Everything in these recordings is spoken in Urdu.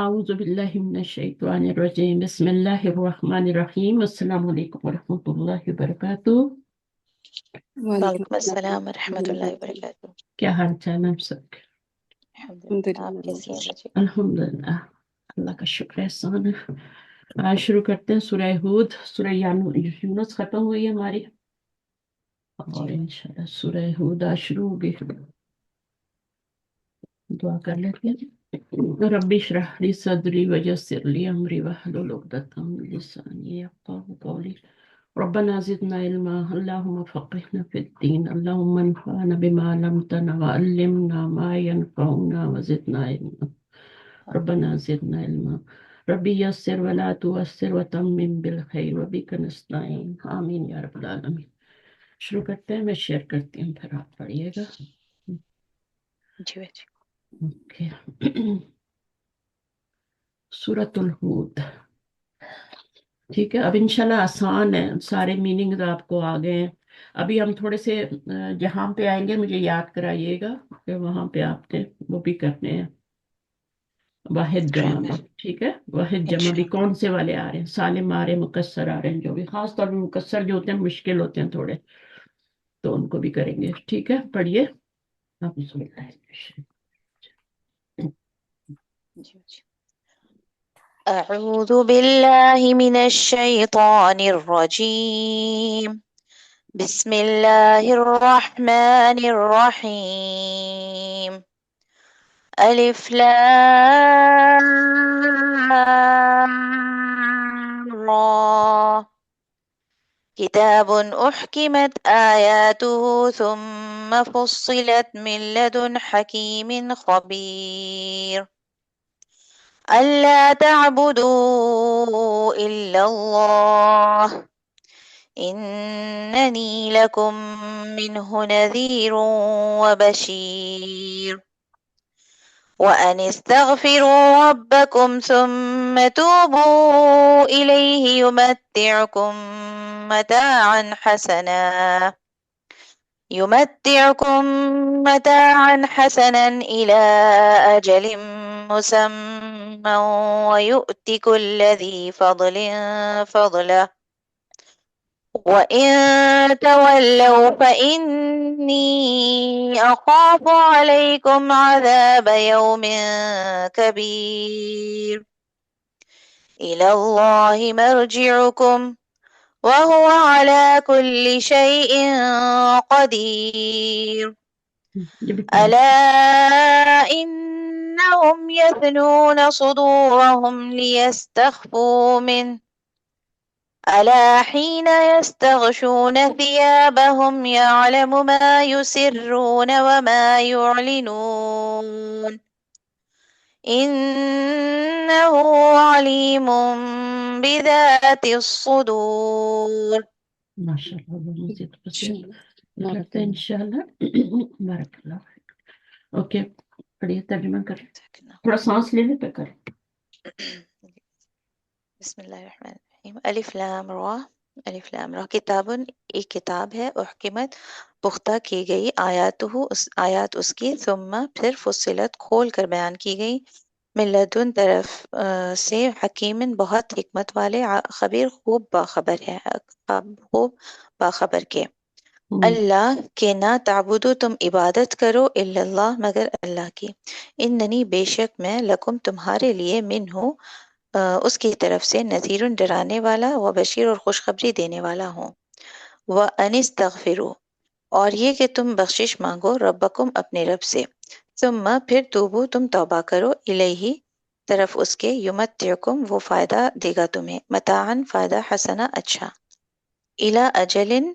اعوذ باللہ من الشیطان الرجیم بسم اللہ الرحمن الرحیم السلام علیکم ورحمۃ اللہ وبرکاتہ۔ وعلیکم السلام ورحمۃ اللہ وبرکاتہ۔ کیا حال چال ہے آپ سب کے؟ الحمدللہ، آپ کیسی ہیں بچے؟ الحمدللہ، اللہ کا شکر احسان ہے۔ آج شروع کرتے ہیں سورہ ہود۔ سورہ یونس ختم ہوئی ہے ہماری، اور انشاءاللہ سورہ ہود آج شروع ہوگی۔ دعا کر لیتے ہیں۔ رب اشرح لی صدری ویسر لی امری واحلل عقدۃ من لسانی یفقهوا قولی۔ ربنا زدنا علما اللهم فقهنا في الدين اللهم انفعنا بما علمتنا وعلمنا ما ينفعنا وزدنا علما ربنا زدنا علما ربي يسر ولا تعسر وتمم بالخير وبك نستعين آمین یا رب العالمین۔ شروع کرتے ہیں، میں شیئر کرتی ہوں پھر آپ پڑھیے گا۔ جی بچے۔ اوکے۔ سورۃ الہود، ٹھیک ہے۔ اب انشاءاللہ آسان ہے، سارے میننگز آپ کو آ گئے ہیں۔ ابھی ہم تھوڑے سے جہاں پہ آئیں گے مجھے یاد کرائیے گا کہ وہاں پہ آپ نے وہ بھی کرنے ہیں، واحد جمع بھی، ٹھیک ہے۔ واحد جمع بھی کون سے والے آ رہے ہیں، سالم آ رہے ہیں، مکسر آ رہے ہیں، جو بھی خاص طور پہ مکسر جو ہوتے ہیں مشکل ہوتے ہیں تھوڑے، تو ان کو بھی کریں گے، ٹھیک ہے۔ پڑھیے۔ جی بچے۔ اعوذ باللہ من الشیطان الرجیم، بسم اللہ الرحمن الرحیم، الف لام را، کتاب احکمت آیاته ثم فصلت من لدن حکیم خبیر، ألا تعبدوا إلا الله إنني لكم منه نذير وبشير، وأن استغفروا ربكم ثم توبوا إليه يمتعكم متاعا حسنا إلى أجل مسمى ويؤت كل ذي فضل فضله، وإن تولوا فإني أخاف عليكم عذاب يوم كبير، إلى الله مرجعكم وهو على كل شيء قدير، ألا إنهم يثنون صدورهم ليستخفوا منه، ألا حين يستغشون ثيابهم يعلم ما يسرون وما يعلنون إنه عليم بذات الصدور۔ ماشاء اللہ، مزید پسند کرتے ہیں انشاءاللہ۔ بارک اللہ فیک۔ اوکے، پڑھیے، ترجمہ کریں، تھوڑا سانس لینے پہ کریں۔ بسم اللہ الرحمن الرحیم۔ الف لام را، الف لام را، کتابن ایک کتاب ہے، احکمت پختہ کی گئی، آیات اس کی، ثم پھر فصلت کھول کر بیان کی گئی، من لدن طرف سے، حکیمن بہت حکمت والے، خبیر خوب باخبر ہے، خوب باخبر کے، اللہ کہ نہ تعبدو تم عبادت کرو، الا اللہ مگر اللہ کی، اننی بے شک میں، لکم تمہارے لیے، منہ اس کی طرف سے، نذیر ڈرانے والا، و بشیر اور خوشخبری دینے والا ہوں، وَأَنِ اسْتَغْفِرُوا اور یہ کہ تم بخشش مانگو، ربکم اپنے رب سے، ثم پھر توبو تم توبہ کرو، الیہ طرف اس کے، یمتعکم وہ فائدہ دے گا تمہیں، متاعن فائدہ، حسنا اچھا، الی اجلن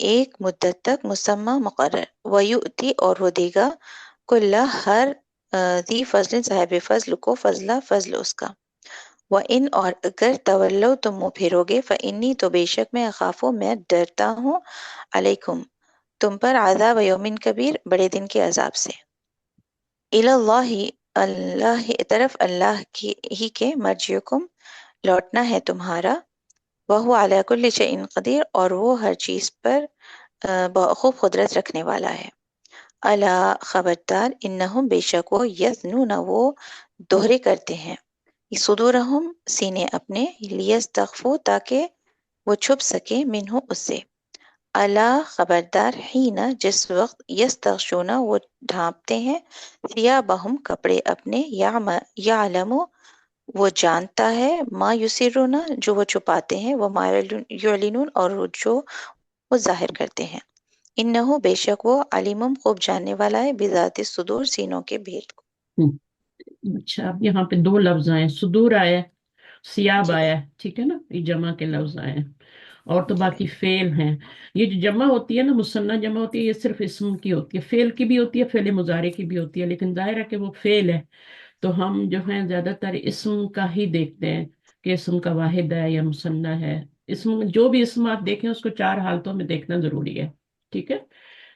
ایک مدت تک، مسمى مقرر، ویؤتی اور وہ دے گا، کل ہر ذی فضل صاحب فضل کو، فضلہ فضل اس کا، وَإِنْ اور اگر تولو تم منہ پھیرو گے، فإنی تو بے شک میں، اخافو میں ڈرتا ہوں، علیکم تم پر، عذاب یومن کبیر بڑے دن کے عذاب سے، اللہ اللہ طرف اللہ کی ہی کے، مرجعکم لوٹنا ہے تمہارا، وَهُوَ عَلَى كُلِّ شَيْءٍ قدیر اور وہ ہر چیز پر خوب قدرت رکھنے والا ہے، الا خبردار، انہم بے شک وہ، یثنون وہ دوہرے کرتے ہیں، صدورہم سینے اپنے، لیستخفوا تاکہ وہ چھپ سکے، منہ اس سے، الا خبردار، حین جس وقت، یستغشون وہ ڈھانپتے ہیں، ثیابہم کپڑے اپنے، یعلم وہ جانتا ہے، ما یسرون جو وہ چھپاتے ہیں، وہ ما یعلنون اور جو وہ ظاہر کرتے ہیں، انہو بے شک وہ، علیم خوب جاننے والا ہے، بذات الصدور سینوں کے بھید کو۔ اچھا، اب یہاں پہ دو لفظ آئے، صدور آیا، سیاب جی آیا، ٹھیک ہے نا، یہ جمع کے لفظ آئے ہیں، اور تو جی باقی فعل ہیں۔ یہ جو جمع ہوتی ہے نا، مثنیٰ جمع ہوتی ہے، یہ صرف اسم کی ہوتی ہے، فعل کی بھی ہوتی ہے، فعل مضارع کی بھی ہوتی ہے، لیکن ظاہر ہے کہ وہ فعل ہے، تو ہم جو ہیں زیادہ تر اسم کا ہی دیکھتے ہیں کہ اسم کا واحد ہے یا مثنیٰ ہے۔ اسم، جو بھی اسم آپ دیکھیں اس کو چار حالتوں میں دیکھنا ضروری ہے، ٹھیک ہے؟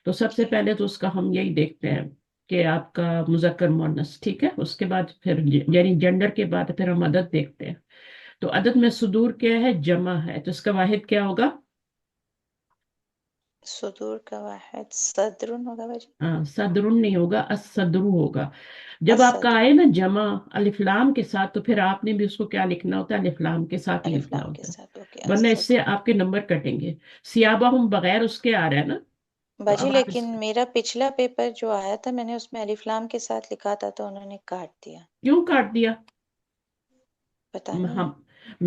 تو سب سے جی پہلے تو اس کا ہم یہی دیکھتے ہیں کہ آپ کا مذکر مؤنث، ٹھیک ہے، اس کے بعد پھر یعنی جنڈر کے بعد پھر ہم عدد دیکھتے ہیں۔ تو عدد میں صدور کیا ہے؟ جمع ہے، تو اس کا واحد کیا ہوگا؟ صدور کا واحد صدر ہوگا بھائی، صدر نہیں ہوگا، الصدر ہوگا۔ جب آپ کا الصدر، آئے نا جمع الف لام کے ساتھ، تو پھر آپ نے بھی اس کو کیا لکھنا ہوتا ہے؟ الف لام کے ساتھ ہی الف لکھنا لام کے ہوتا ساتھ، اوکے، ہے، ورنہ اس سے الصدر۔ آپ کے نمبر کٹیں گے۔ سیابہ ہم بغیر اس کے آ رہا ہے نا، تو باجی اب آپ لیکن اس میرا پچھلا پیپر جو آیا تھا میں نے اس میں الف لام کے ساتھ لکھا تھا تو انہوں نے کاٹ دیا، کیوں کاٹ دیا؟ پتہ نہیں، ہم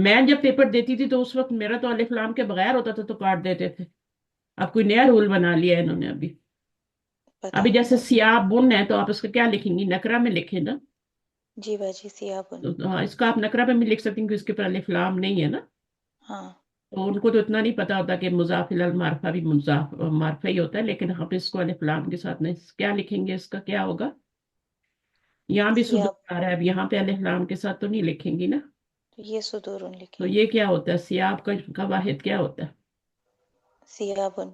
میں جب پیپر دیتی تھی تو اس وقت میرا تو الف لام کے بغیر ہوتا تھا تو کاٹ دیتے تھے۔ اب کوئی نیا رول بنا لیا ہے انہوں نے ابھی۔ پتہ ابھی نہیں جیسے باجی۔ سیاب بن ہے تو آپ اس کا کیا لکھیں گی؟ نکرہ میں لکھیں نا، جی باجی، سیابن، تو اس کا آپ نکرہ میں بھی لکھ سکتے ہیں کہ اس کے اوپر الف لام نہیں ہے نا، ہاں تو ان کو تو اتنا نہیں پتا ہوتا کہ مضاف الی المعرفہ بھی مضاف معرفہ ہی ہوتا ہے، لیکن ہم اس کو الف لام کے ساتھ نہیں، کیا لکھیں گے؟ اس کا کیا ہوگا؟ یہاں بھی سیاب، صدور آ رہا ہے، اب یہاں پہ الف لام کے ساتھ تو نہیں لکھیں گی نا، یہ صدورن تو لکھیں گے، یہ کیا ہوتا ہے؟ سیاب کا واحد کیا ہوتا ہے؟ سیابن،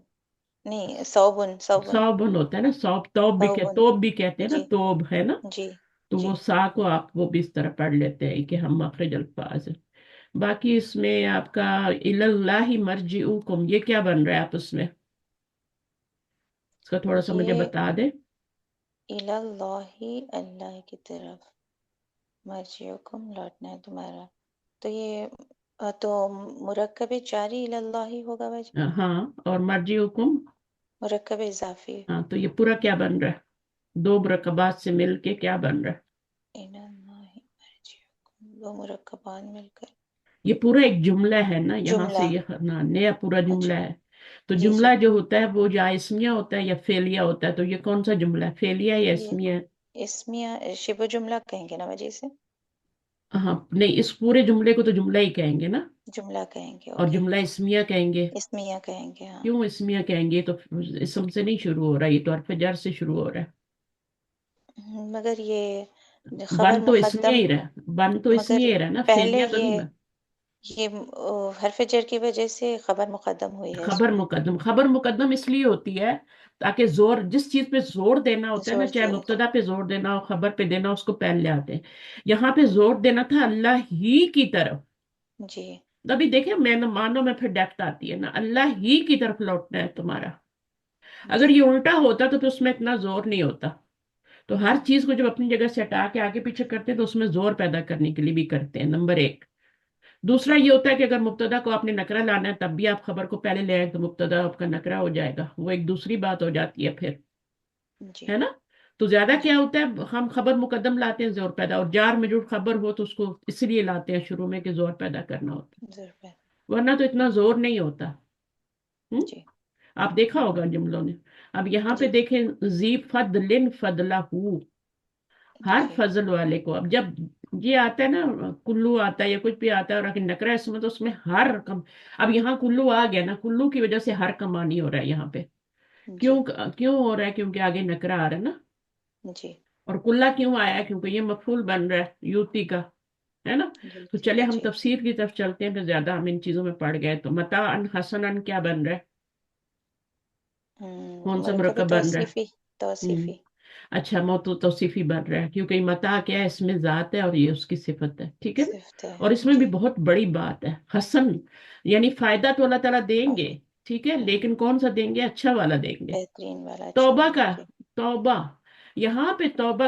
نہیں صوبن، صوبن، صوبن ہوتا ہے نا، صوب، صوبن، توب بھی کہتے ہیں نا، جی توب ہے نا، جی تو جی۔ وہ سا کو آپ وہ بھی اس طرح پڑھ لیتے ہیں کہ ہم مخرج الفاظ ہیں۔ باقی اس میں آپ کا اللہ مرجعکم، یہ کیا بن رہا ہے آپ اس میں؟ اس کا تھوڑا سا مجھے یہ بتا دیں۔ اللہ، اللہ کی طرف، مرجعکم لوٹنا ہے تمہارا، تو یہ تو مرکب جاری اللہ ہوگا باجی، ہاں، اور مرجعکم، مرکب اضافی، ہاں، تو یہ پورا کیا بن رہا ہے؟ دو مرکبات سے مل کے کیا بن رہا ہے؟ اللہ مرجعکم، دو مرکبات مل کر یہ پورا ایک جملہ ہے نا، یہاں سے جملہ، یہ نیا پورا جملہ اچھا ہے۔ تو جی جملہ جی، جو ہوتا ہے وہ یا اسمیہ ہوتا ہے یا فعلیہ ہوتا ہے، تو یہ کون سا جملہ ہے؟ فعلیہ یا یہ اسمیہ ہے؟ اسمیہ شبہ جملہ کہیں گے نا وجہ سے، ہاں نہیں، اس پورے جملے کو تو جملہ ہی کہیں گے نا، جملہ کہیں گے، اور اوکے، جملہ اسمیہ کہیں گے۔ اسمیہ کہیں گے، ہاں، کیوں اسمیہ کہیں گے؟ تو اسم سے نہیں شروع ہو رہا، یہ تو حرف جر سے شروع ہو رہا ہے۔ مگر یہ خبر بن تو اسمیہ مقدم، ہی رہا، بن تو مگر اسمیہ ہی رہا نا، پہلے فعلیہ تو نہیں بن۔ یہ حرف جر کی وجہ سے خبر مقدم ہوئی ہے اس خبر میں، مقدم، خبر مقدم اس لیے ہوتی ہے تاکہ زور، جس چیز پہ زور دینا ہوتا ہے نا، زور چاہے دیا تھا، مبتدا پہ زور دینا ہو، خبر پہ دینا ہو، اس کو پہلے آتے ہیں۔ یہاں پہ زور دینا تھا اللہ ہی کی طرف، جی تبھی دیکھیں میں نہ مانو میں پھر ڈیپتھ آتی ہے نا، اللہ ہی کی طرف لوٹنا ہے تمہارا۔ اگر جی یہ الٹا ہوتا تو پھر اس میں اتنا زور نہیں ہوتا۔ تو ہر چیز کو جب اپنی جگہ سے ہٹا کے آگے پیچھے کرتے ہیں تو اس میں زور پیدا کرنے کے لیے بھی کرتے ہیں، نمبر ایک۔ دوسرا جی یہ ہوتا ہے کہ اگر مبتدا کو آپ نے نکرہ لانا ہے تب بھی آپ خبر کو پہلے لے آئیں تو مبتدا آپ کا نکرہ ہو جائے گا، وہ ایک دوسری بات ہو جاتی ہے پھر، جی ہے نا؟ تو زیادہ جی، کیا ہوتا ہے، ہم خبر مقدم لاتے ہیں زور پیدا، اور جار مجرور خبر ہو تو اس کو اس لیے لاتے ہیں شروع میں کہ زور پیدا کرنا ہوتا ضرور ہے، ہے، ورنہ تو اتنا زور نہیں ہوتا۔ جی آپ دیکھا ہوگا جملوں نے۔ اب یہاں پہ جی دیکھیں، ذی فضل فضلہ، ہر جی فضل والے کو، اب جب یہ آتا ہے نا، کلو آتا ہے یا کچھ بھی آتا ہے اور اگر نکرہ اس میں تو اس میں ہر کم، اب یہاں کلو آ گیا نا، کلو کی وجہ سے ہر کمانی ہو رہا ہے یہاں پہ، جی کیوں؟ کیوں ہو رہا ہے؟ کیونکہ آگے نکرہ آ رہا ہے نا۔ جی اور کلہ کیوں آیا ہے؟ کیونکہ یہ مفعول بن رہا ہے یوتی کا، ہے نا؟ تو یوتی چلے کا، ہم جی تفسیر کی طرف چلتے ہیں، پھر زیادہ ہم ان چیزوں میں پڑ گئے، تو متاعا حسنا کیا بن رہا ہے؟ کون سا مرکب مرکب بن رہا توصیفی، ہے؟ توصیفی، اچھا، موتو توصیفی بن رہا ہے کیونکہ متاع کیا ہے؟ اس میں ذات ہے اور یہ اس کی صفت ہے، ٹھیک ہے نا؟ صفت ہے، اور اس میں بھی جی بہت بڑی بات ہے، حسن یعنی فائدہ تو اللہ تعالیٰ دیں گے، ٹھیک ہے، لیکن کون سا دیں گے؟ اچھا والا دیں گے۔ بہترین والا، اچھا توبہ والا، کا، جی توبہ، یہاں پہ توبہ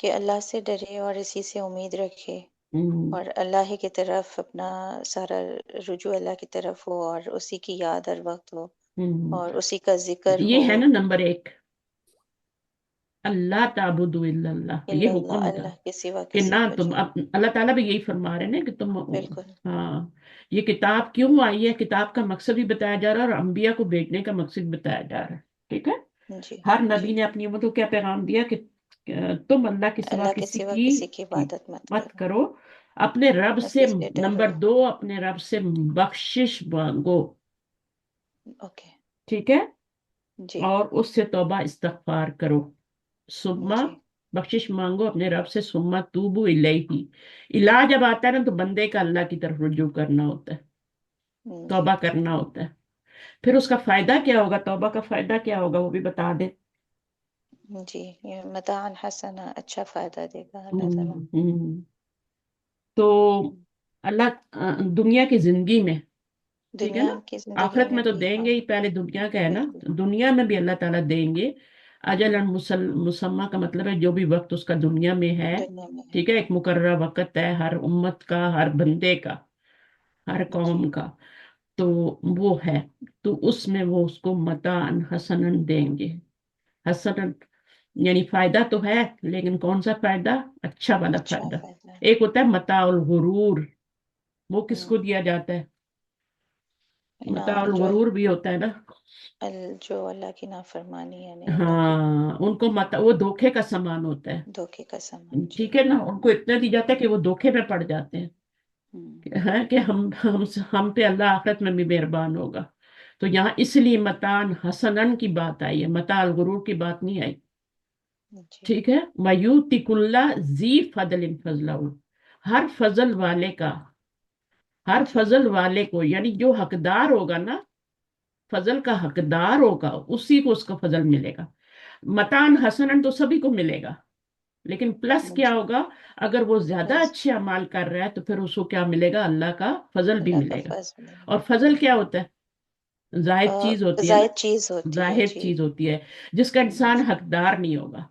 کہ اللہ سے ڈرے اور اسی سے امید رکھے ہم، اور اللہ ہی کی طرف اپنا سارا رجوع اللہ کی طرف ہو اور اسی کی یاد ہر وقت ہو ہم۔ اور اسی کا ذکر ہو. یہ ہے نا نمبر 1، اللہ تعبدوا الا اللہ، الا یہ اللہ، حکم تھا اللہ کے سوا کہ کسی نہ کو تم جی اللہ تعالیٰ بھی یہی فرما رہے ہیں نا کہ تم، بالکل ہاں، یہ کتاب کیوں آئی ہے، کتاب کا مقصد بھی بتایا جا رہا ہے اور انبیاء کو بھیجنے کا مقصد بتایا جا رہا ہے، ٹھیک ہے. جی ہر نبی جی نے اپنی امت کو کیا پیغام دیا کہ تم اللہ کے سوا اللہ کے کسی سوا کی کسی کی عبادت مت مت کرو، کرو، اپنے رب سے، اسی سے ڈرو. نمبر 2، اپنے رب سے بخشش مانگو، اوکے ٹھیک ہے، جی اور اس سے توبہ استغفار کرو، سما جی بخشش مانگو اپنے رب سے، سما توبو الیہ. الہ جب آتا ہے نا تو بندے کا اللہ کی طرف رجوع کرنا ہوتا ہے، جی توبہ کرنا ہوتا ہے. پھر اس کا فائدہ کیا ہوگا، توبہ کا فائدہ کیا ہوگا وہ بھی بتا دیں. جی یہ متاعن حسنا، اچھا فائدہ دے گا اللہ تعالیٰ. ہم، ہم. تو اللہ دنیا کی زندگی میں، ٹھیک ہے دنیا نا، کی زندگی آخرت میں میں تو بھی دیں ہاں گے ہی، پہلے دنیا کا ہے نا، بالکل. دنیا میں بھی اللہ تعالیٰ دیں گے. اجل مسمہ کا مطلب ہے جو بھی وقت اس کا دنیا میں ہے، دنیا میں ہے ٹھیک ہے، ہاں ایک مقررہ وقت ہے ہر امت کا، ہر بندے کا، ہر جی قوم کا، تو وہ ہے. تو اس میں وہ اس کو متاعن حسنن دیں گے. حسنن یعنی فائدہ تو ہے، لیکن کون سا فائدہ، اچھا والا اچھا فائدہ. فائدہ. ایک ہوتا ہے متاع الغرور، وہ کس کو دیا جاتا ہے، متاع جو الغرور بھی ہوتا ہے نا. جو اللہ کی نافرمانی یعنی اللہ کی ہاں، ان کو وہ دھوکے کا سامان ہوتا ہے، دھوکے کا سامان جی. ٹھیک ہے نا، ان کو اتنا دی جاتا ہے کہ وہ دھوکے میں پڑ جاتے ہیں، ہے کہ ہم پہ اللہ آخرت میں بھی مہربان ہوگا. تو یہاں اس لیے متان حسنن کی بات آئی ہے، متاع الغرور کی بات نہیں آئی، جی ٹھیک ہے. وَيُؤْتِ كُلَّ ذِي فَضْلٍ فَضْلَهُ، ہر فضل والے کا، ہر جی فضل والے کو، یعنی جو حقدار ہوگا نا، فضل کا حقدار ہوگا اسی کو اس کا فضل ملے گا. متان حسنن تو سبھی کو ملے گا، لیکن پلس کیا جی ہوگا، اگر وہ زیادہ بس اچھے اعمال کر رہا ہے تو پھر اس کو کیا ملے گا، اللہ کا فضل بھی اللہ کا ملے گا. فضل ہے. اور فضل کیا ہوتا ہے، زائد چیز ہوتی ہے نا، زائد چیز ہوتی ہے ظاہر جی. چیز ہوتی ہے جس کا انسان حقدار نہیں ہوگا.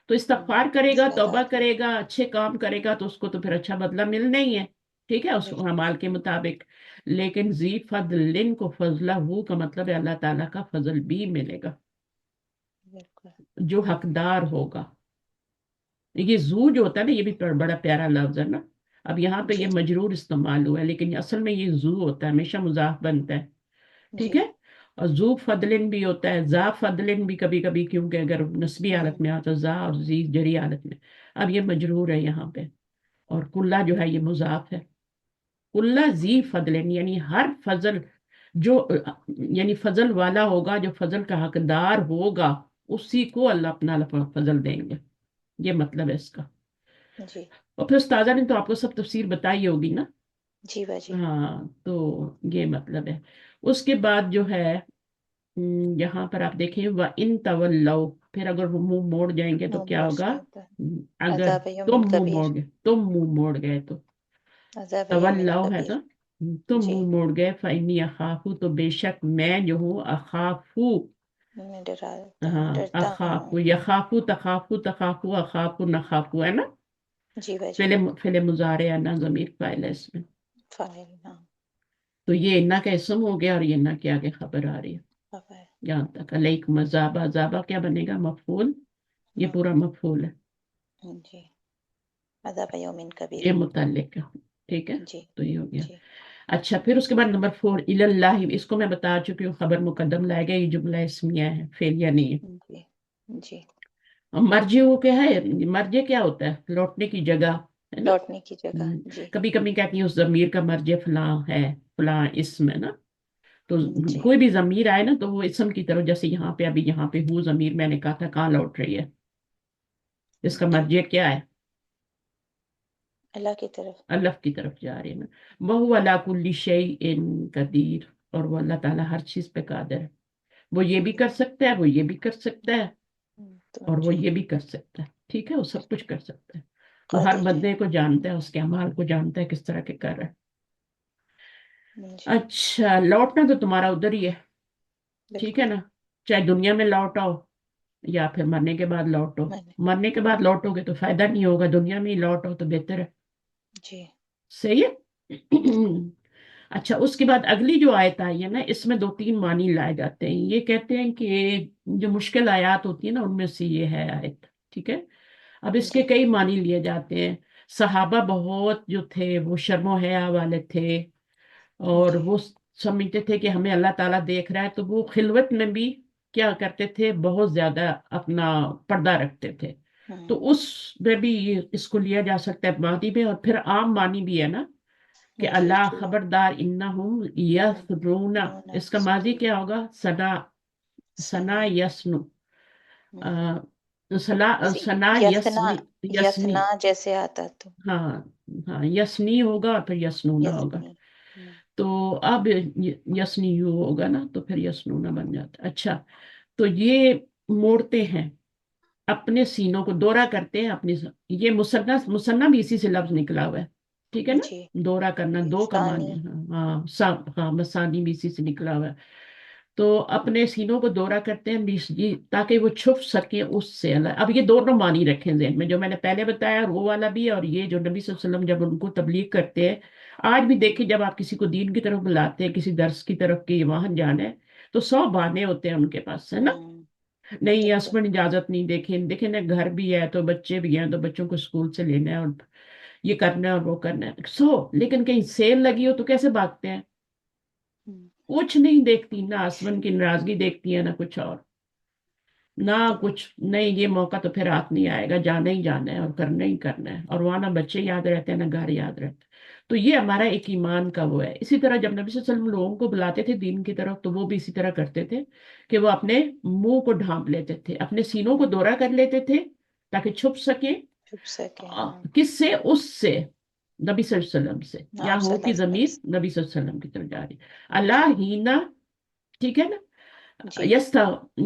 تو استغفار کرے گا، توبہ زیادہ کرے گا، اچھے کام کرے گا تو اس کو تو پھر اچھا بدلہ ملنا ہی ہے، ٹھیک ہے، اس بالکل اعمال کے مطابق. لیکن ذی فضل کو فضلہ ہو کا مطلب ہے اللہ تعالیٰ کا فضل بھی ملے گا، بالکل جو حقدار ہوگا. یہ زو جو ہوتا ہے نا، یہ بھی بڑا پیارا لفظ ہے نا. اب یہاں پہ یہ جی مجرور استعمال ہوا ہے، لیکن اصل میں یہ زو ہوتا ہے، ہمیشہ مضاف بنتا ہے، ٹھیک جی ہے. اور ذو فضلن بھی ہوتا ہے، ذا فضلن بھی کبھی کبھی، کیونکہ اگر نسبی حالت میں آ تو ذا، اور زی جری حالت میں. اب یہ مجرور ہے یہاں پہ، اور کلّا جو ہے یہ مضاف ہے. کلّا ذی فضلن یعنی ہر فضل جو، یعنی فضل والا ہوگا، جو فضل کا حقدار ہوگا اسی کو اللہ اپنا فضل دیں گے، یہ مطلب ہے اس کا. جی اور پھر استاذہ نے تو آپ کو سب تفسیر بتائی ہوگی نا. جی باجی. ہاں، تو یہ مطلب ہے. اس کے بعد جو ہے، یہاں پر آپ دیکھیں وَإِن تَوَلَّوْا، پھر اگر وہ منہ موڑ جائیں گے تو منہ کیا موڑ ہوگا، جائے تو اگر عذاب یومن کبیر، تم منہ موڑ گئے تو، عذاب یومن تولو ہے کبیر. تو تم جی منہ موڑ گئے، فَإِنِّي أَخَافُ، تو بے شک میں جو ہوں، اخافو، میں ڈراتا ہوں، ہاں، ڈرتا ہوں. اخافو، یخافو، تخافو، تخافو، اخافو، نخافو، ہے نا. جی باجی. فعل مضارع ہے نا، ضمیر فاعل ہے اس میں. فاعل ہاں تو یہ انا کا اسم ہو گیا، اور یہ انا کے آگے خبر آ رہی ہے. خبر. یہاں تک علیکم عذابہ، عذابہ کیا بنے گا، مفعول، یہ پورا مفعول ہے، جی عذاب یومن کبیر. یہ متعلق ہے، ٹھیک ہے. جی تو یہ ہو گیا. جی اچھا، پھر اس کے بعد نمبر 4، اللہ، اس کو میں بتا چکی ہوں، خبر مقدم لائے گا، یہ جملہ اسمیہ ہے، فعلیہ نہیں ہے. جی جی مرجع وہ کیا ہے، مرجع کیا ہوتا ہے، لوٹنے کی جگہ، ہے نا. لوٹنے کی جگہ جی کبھی کبھی کہتی ہیں اس ضمیر کا مرجع فلاں ہے، فلاں اسم ہے نا. تو جی کوئی بھی ضمیر آئے نا تو وہ اسم کی طرف، جیسے یہاں پہ ابھی یہاں پہ ہوں ضمیر میں نے کہا تھا کہاں لوٹ رہی ہے، اس کا جی مرجع کیا ہے، اللہ کی طرف. اللہ کی طرف جا رہے ہیں. وَهُوَ عَلَى كُلِّ شَيْءٍ قدیر، اور وہ اللہ تعالیٰ ہر چیز پہ قادر ہے. وہ یہ بھی کر سکتا ہے، وہ یہ بھی کر سکتا ہے، تو اور وہ جی یہ بھی کر سکتا ہے، ٹھیک ہے، وہ سب کچھ کر سکتا ہے. وہ ہر قادر ہے بندے کو جانتا ہے، اس کے اعمال کو جانتا ہے کس طرح کے کر رہا ہے. جی اچھا، لوٹنا تو تمہارا ادھر ہی ہے، ٹھیک ہے بالکل. نا، چاہے دنیا میں لوٹ آؤ، یا پھر مرنے کے بعد لوٹو. میں نے مرنے کے بعد لوٹو گے تو فائدہ نہیں ہوگا، دنیا میں ہی لوٹو تو بہتر ہے. جی صحیح ہے. اچھا، اس کے بعد اگلی جو آیت آئی ہے نا، اس میں دو تین معنی لائے جاتے ہیں. یہ کہتے ہیں کہ جو مشکل آیات ہوتی ہیں نا، ان میں سے یہ ہے آیت. ٹھیک ہے. اب اس کے جی کئی معنی لیے جاتے ہیں. صحابہ بہت جو تھے وہ شرم و حیا والے تھے، اور جی وہ سمجھتے تھے کہ ہمیں اللہ تعالیٰ دیکھ رہا ہے، تو وہ خلوت میں بھی کیا کرتے تھے، بہت زیادہ اپنا پردہ رکھتے تھے. ہوں تو اس میں بھی اس کو لیا جا سکتا ہے ماضی میں، اور پھر عام معنی بھی ہے نا کہ جی اللہ خبردار انہم یسرون. یسرون اس کا ماضی کیا ہوگا؟ سنا. سنا سنا یسنو. ہوں سنا یسنا یسنی. یسنی. یسنا جیسے آتا تو ہاں. ہاں، یسنی ہوگا اور پھر یسنونا ہوگا. یسنی تو اب یسنی یو ہوگا نا، تو پھر یسنونا بن جاتا. اچھا، تو یہ موڑتے ہیں اپنے سینوں کو، دورہ کرتے ہیں اپنی. یہ مصنع بھی اسی سے لفظ نکلا ہوا ہے. ٹھیک ہے نا. جی دورہ کرنا، جی دو کا ثانی معنی. ہاں ہاں، ہاں، مسانی بھی اسی سے نکلا ہوا ہے. تو اپنے سینوں کو دورہ کرتے ہیں تاکہ وہ چھپ سکے اس سے اللہ. اب یہ دونوں معنی رکھیں ذہن میں، جو میں نے پہلے بتایا وہ والا بھی، اور یہ جو نبی صلی اللہ علیہ وسلم جب ان کو تبلیغ کرتے ہیں. آج بھی دیکھیں، جب آپ کسی کو دین کی طرف بلاتے ہیں، کسی درس کی طرف کہ وہاں جانا ہے، تو 100 بہانے ہوتے ہیں ان کے پاس، ہے نا. ہوں نہیں، بالکل ہسبینڈ اجازت نہیں، دیکھیں نا، گھر بھی ہے تو بچے بھی ہیں، تو بچوں کو اسکول سے لینا ہے، اور یہ کرنا ہے اور وہ کرنا ہے. لیکن کہیں سیل لگی ہو تو کیسے بھاگتے ہیں؟ ہوں کچھ نہیں دیکھتی، نہ ہسبینڈ کی ناراضگی دیکھتی ہے، نہ کچھ اور، نہ کچھ نہیں. یہ موقع تو پھر ہاتھ نہیں آئے گا، جانا ہی جانا ہے اور کرنا ہی کرنا ہے. اور وہاں نہ بچے یاد رہتے ہیں، نہ گھر یاد رہتا ہے. تو یہ ہمارا ایک ایمان کا وہ ہے. اسی طرح جب نبی صلی اللہ علیہ وسلم لوگوں کو بلاتے تھے دین کی طرف، تو وہ بھی اسی طرح کرتے تھے کہ وہ اپنے منہ کو ڈھانپ لیتے تھے، اپنے سینوں کو دورہ کر لیتے تھے تاکہ چھپ سکے. چھپ سکے کس سے؟ اس سے، نبی صلی اللہ علیہ وسلم سے. یا آپ صلی ہو اللہ کی علیہ ضمیر وسلم نبی صلی اللہ علیہ وسلم کی طرف جا رہی. جی اللہ ہینا. ٹھیک ہے نا. جی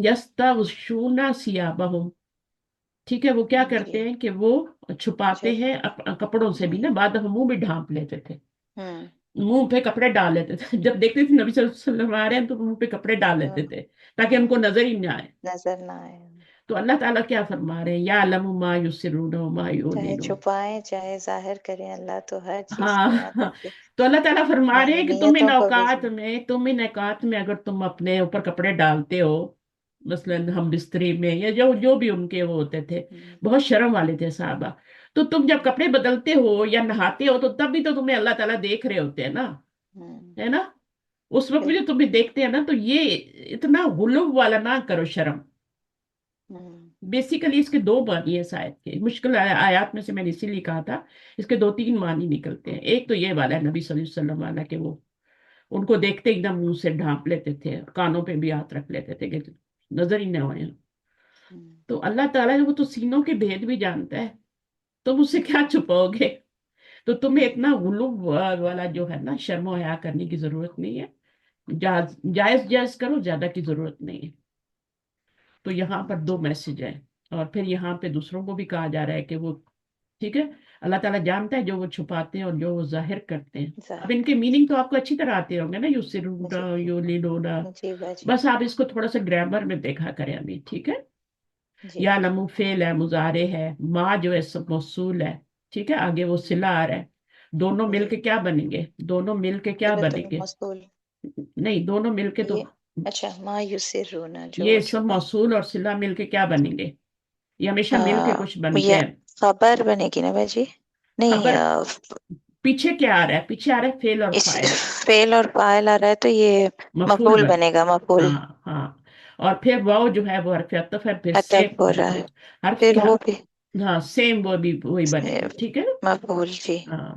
یستغشون ثیابہم. ٹھیک ہے. وہ کیا جی کرتے ہیں کہ وہ چھپاتے چھپ ہیں کپڑوں سے بھی نا، بعد ہم منہ بھی ڈھانپ لیتے تھے، ہوں منہ پہ کپڑے ڈال لیتے تھے. جب دیکھتے تھے نبی صلی اللہ علیہ وسلم آ رہے ہیں تو منہ پہ کپڑے ڈال تو لیتے تھے تاکہ ان کو نظر ہی نہ آئے. نظر نہ آئے، تو اللہ تعالیٰ کیا فرما رہے ہیں؟ یا علم ما یسرون و ما چاہے یعلنون. چھپائیں چاہے ظاہر کریں، اللہ تو ہر چیز ہاں کو یہاں ہاں. تک کہ تو اللہ تعالیٰ فرما رہے ہماری ہیں کہ نیتوں کو بھی جی تم ان اوقات میں اگر تم اپنے اوپر کپڑے ڈالتے ہو، مثلا ہم بستری میں، یا جو بھی ان کے وہ ہوتے تھے، ہوں بہت شرم والے تھے صحابہ. تو تم جب کپڑے بدلتے ہو یا نہاتے ہو، تو تب بھی تو تمہیں اللہ تعالیٰ دیکھ رہے ہوتے ہیں نا، ہوں ہے نا. اس وقت بھی جو بالکل تمہیں دیکھتے ہیں نا، تو یہ اتنا غلو والا نہ کرو، شرم. ہوں بیسیکلی اس کے دو معنی ہیں شاید کے، مشکل آیات میں سے میں نے اسی لیے کہا تھا اس کے دو تین معنی نکلتے ہیں. ایک تو یہ والا ہے نبی صلی اللہ علیہ وسلم والا، کہ وہ ان کو دیکھتے ایک دم منہ سے ڈھانپ لیتے تھے، کانوں پہ بھی ہاتھ رکھ لیتے تھے کہ نظر ہی نہ ہوئے. ہوں تو اللہ تعالیٰ وہ تو سینوں کے بھید بھی جانتا ہے، تم اس سے کیا چھپاؤ گے؟ تو تمہیں ہوں اتنا غلو والا جو ہے نا، شرم و حیا کرنے کی ضرورت نہیں ہے. جائز جائز کرو، زیادہ کی ضرورت نہیں ہے. تو یہاں پر دو جی میسج ہیں. اور پھر یہاں پہ دوسروں کو بھی کہا جا رہا ہے کہ وہ، ٹھیک ہے، اللہ تعالیٰ جانتا ہے جو وہ چھپاتے ہیں اور جو وہ ظاہر کرتے ہیں. اب ظاہر ان کے کرتے میننگ تو آپ کو اچھی طرح آتے ہوں گے نا، یو جی سرونا یو لیڈونا. جی باجی بس آپ اس کو تھوڑا سا گرامر میں دیکھا کریں ابھی. ٹھیک ہے. جی یا لمو فعل ہے، مضارع ہے، ما جو ہے سب موصول ہے. ٹھیک ہے. آگے وہ صلہ آ رہا ہے. دونوں مل جی کے کیا بنیں گے؟ دونوں مل کے کیا صلۃ بنیں گے؟ الموصول نہیں، دونوں مل کے تو یہ اچھا ما یسرون جو یہ وہ سب چھپائیں موصول اور صلہ مل کے کیا بنیں گے؟ یہ ہمیشہ مل کے کچھ بنتے یہ ہیں. خبر بنے گی نا باجی نہیں خبر پیچھے کیا آ رہا ہے؟ پیچھے آ رہا ہے فعل اور اس فاعل. فعل اور فاعل آ رہا ہے تو یہ مفعول مفعول بنے گا مفعول ہاں ہاں. اور پھر واؤ جو ہے وہ حرف عطف ہے، پھر سے عطف ہو رہا ہے حرف پھر کیا؟ وہ بھی ہاں، سیم وہ بھی وہی بنے گا. ٹھیک ہے نا. مفعول جی ہاں.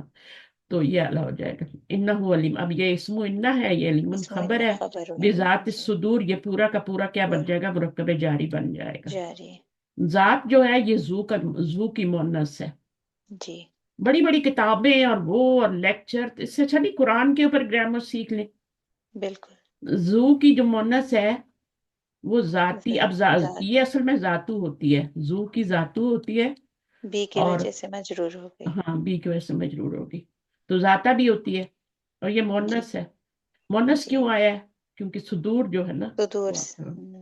تو یہ اللہ ہو جائے گا. انہ علیم. اب یہ اسم انہ ہے، یہ علیم اس میں خبر ہے. خبر بذات جی الصدور، یہ پورا کا پورا کیا بن پورا جائے گا؟ مرکب جاری بن جائے گا. جاری ذات جو ہے یہ زو کی مؤنث ہے. جی بڑی بڑی کتابیں اور وہ اور لیکچر، اس سے اچھا نہیں قرآن کے اوپر گرامر سیکھ لیں. بالکل زو کی جو مؤنث ہے وہ ذاتی. اب ذات یہ اصل میں ذاتو ہوتی ہے، زو کی ذاتو ہوتی ہے. بی کی اور وجہ سے مجرور ہو گئی ہاں، بی کی وجہ سے مجرور ہوگی. تو ذاتہ بھی ہوتی ہے، اور یہ جی مؤنث ہے. مؤنث جی کیوں آیا ہے؟ کیونکہ صدور جو ہے نا صدور وہ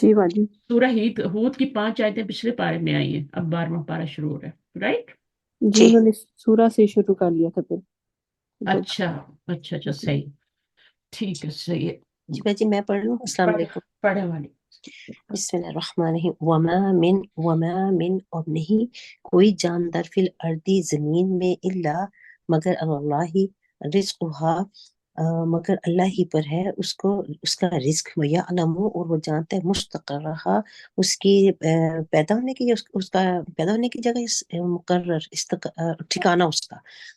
جی باجی. سورہ ہود کی 5 آیتیں پچھلے پارے میں آئی ہیں، اب 12واں پارہ شروع ہو رہا ہے، رائٹ؟ جی جی انہوں نے سورہ سے شروع کر لیا تھا پھر. اچھا اچھا اچھا، جی صحیح، ٹھیک ہے، صحیح ہے. جی باجی میں پڑھ لوں. السلام پڑھے علیکم. پڑھے والی. بسم اللہ الرحمن الرحیم. وما من اور نہیں کوئی جاندار فی الارض زمین میں الا مگر اللہ رزقها مگر اللہ ہی پر ہے اس کو اس کا رزق. ویعلم اور وہ جانتا ہے مستقرہا اس کی پیدا ہونے کی اس کا پیدا ہونے کی جگہ مقرر ٹھکانہ اس کا.